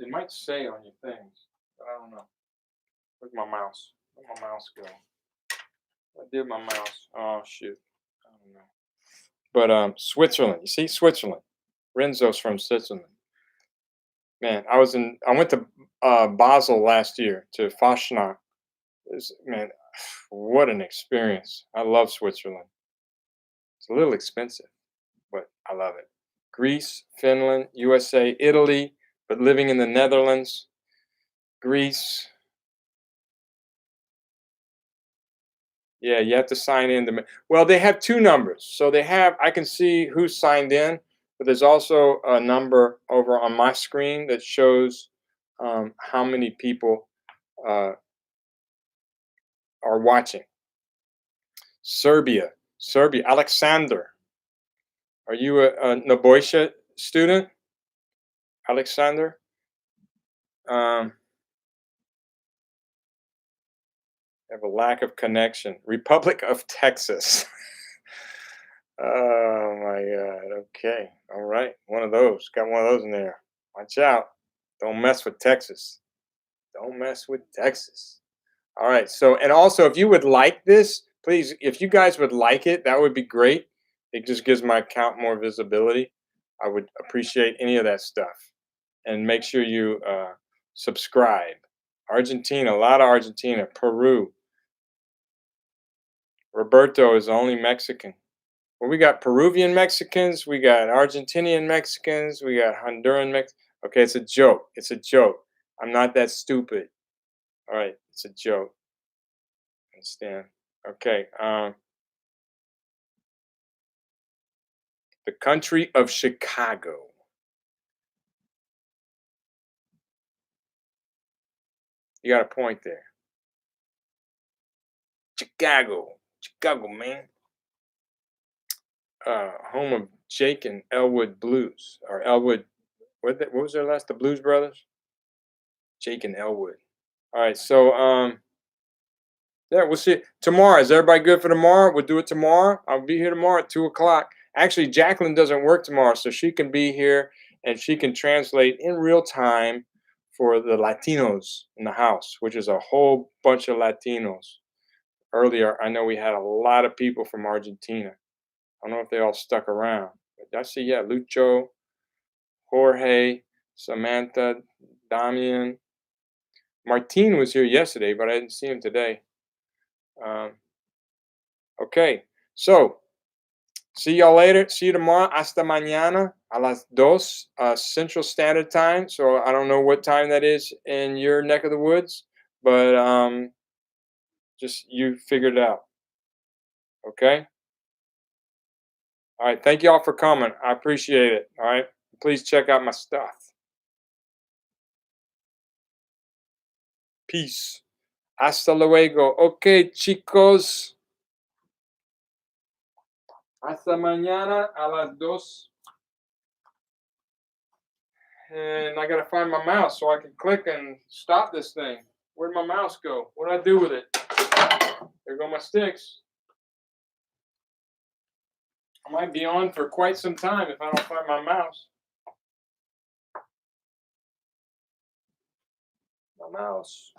might say on your things, but I don't know. Where's my mouse? Where'd my mouse go? I did my mouse. Oh shoot, I don't know. But Switzerland. You see, Switzerland. Renzo's from Switzerland. Man, I went to Basel last year to Fashnacht. Man, what an experience. I love Switzerland. It's a little expensive, but I love it. Greece, Finland, USA, Italy, but living in the Netherlands, Greece. Yeah, you have to sign in. Well, they have 2 numbers. So I can see who's signed in, but there's also a number over on my screen that shows how many people are watching. Serbia. Alexander. Are you a Naboisha student, Alexander? Have a lack of connection. Republic of Texas. Oh my God. Okay. All right. One of those. Got one of those in there. Watch out. Don't mess with Texas. Don't mess with Texas. All right. So, and also, if you would like this, please, if you guys would like it, that would be great. It just gives my account more visibility. I would appreciate any of that stuff. And make sure you subscribe. Argentina, a lot of Argentina, Peru. Roberto is only Mexican. Well, we got Peruvian Mexicans, we got Argentinian Mexicans, we got Honduran Mex. Okay, it's a joke. It's a joke. I'm not that stupid. All right, it's a joke. Understand? Okay. The country of Chicago. You got a point there. Chicago, man. Home of Jake and Elwood Blues, or Elwood. What was their last? The Blues Brothers. Jake and Elwood. All right, so yeah, we'll see tomorrow. Is everybody good for tomorrow? We'll do it tomorrow. I'll be here tomorrow at 2 o'clock. Actually, Jacqueline doesn't work tomorrow, so she can be here and she can translate in real time for the Latinos in the house, which is a whole bunch of Latinos. Earlier, I know we had a lot of people from Argentina. I don't know if they all stuck around, but I see, yeah, Lucho, Jorge, Samantha, Damian. Martin was here yesterday, but I didn't see him today. Okay, so see y'all later. See you tomorrow. Hasta mañana a las 2 Central Standard Time. So I don't know what time that is in your neck of the woods, but just you figured it out. Okay. All right. Thank y'all for coming. I appreciate it. All right. Please check out my stuff. Peace. Hasta luego. Okay, chicos. Hasta mañana a las 2. And I gotta find my mouse so I can click and stop this thing. Where'd my mouse go? What did I do with it? There go my sticks. I might be on for quite some time if I don't find my mouse. My mouse.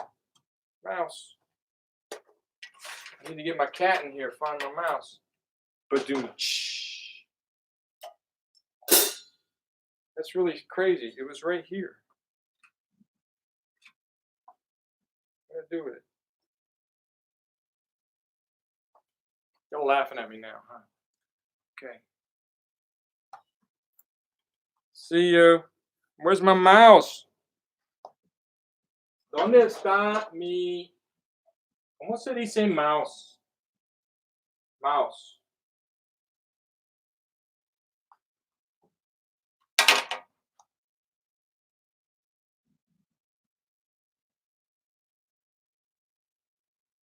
Mouse. I need to get my cat in here, find my mouse. Badoom. That's really crazy. It was right here. What do I do with it? Y'all laughing at me now, huh? Okay. See you. Where's my mouse? ¿Dónde está mi... ¿Cómo se dice mouse? Mouse.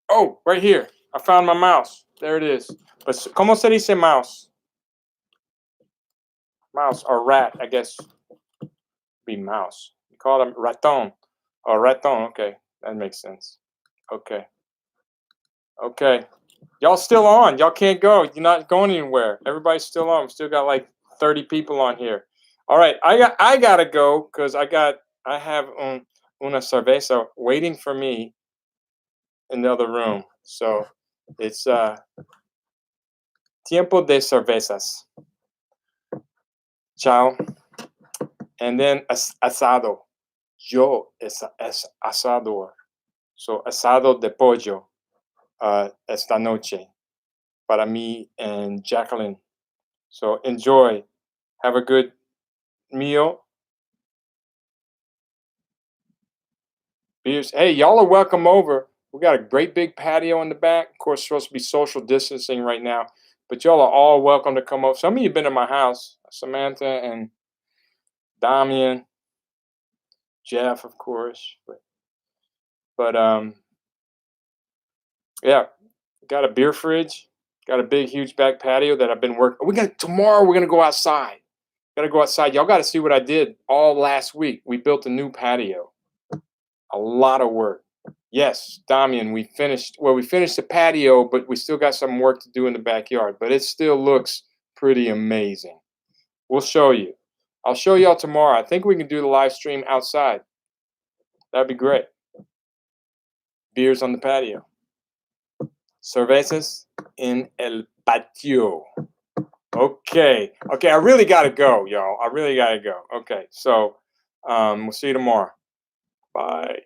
Oh, right here. I found my mouse. There it is. But ¿cómo se dice mouse? Mouse or rat, I guess. Be mouse. You call them raton. Oh, raton. Okay, that makes sense. Okay. Okay. Y'all still on. Y'all can't go. You're not going anywhere. Everybody's still on. We still got like 30 people on here. All right. I gotta go because I have una cerveza waiting for me in the other room. So it's tiempo de cervezas. Ciao. And then asado. Yo es asador. So asado de pollo esta noche para mí and Jacqueline. So enjoy. Have a good meal. Beers. Hey, y'all are welcome over. We got a great big patio in the back. Of course, supposed to be social distancing right now, but y'all are all welcome to come over. Some of you have been in my house. Samantha and Damian, Jeff, of course. But yeah, got a beer fridge. Got a big, huge back patio that I've been working. Tomorrow. We're gonna go outside. Gotta go outside. Y'all got to see what I did all last week. We built a new patio. A lot of work. Yes, Damian, we finished the patio, but we still got some work to do in the backyard, but it still looks pretty amazing. We'll show you. I'll show y'all tomorrow. I think we can do the live stream outside. That'd be great. Beers on the patio. Cervezas en el patio. Okay. Okay, I really got to go, y'all. I really got to go. Okay, so we'll see you tomorrow. Bye.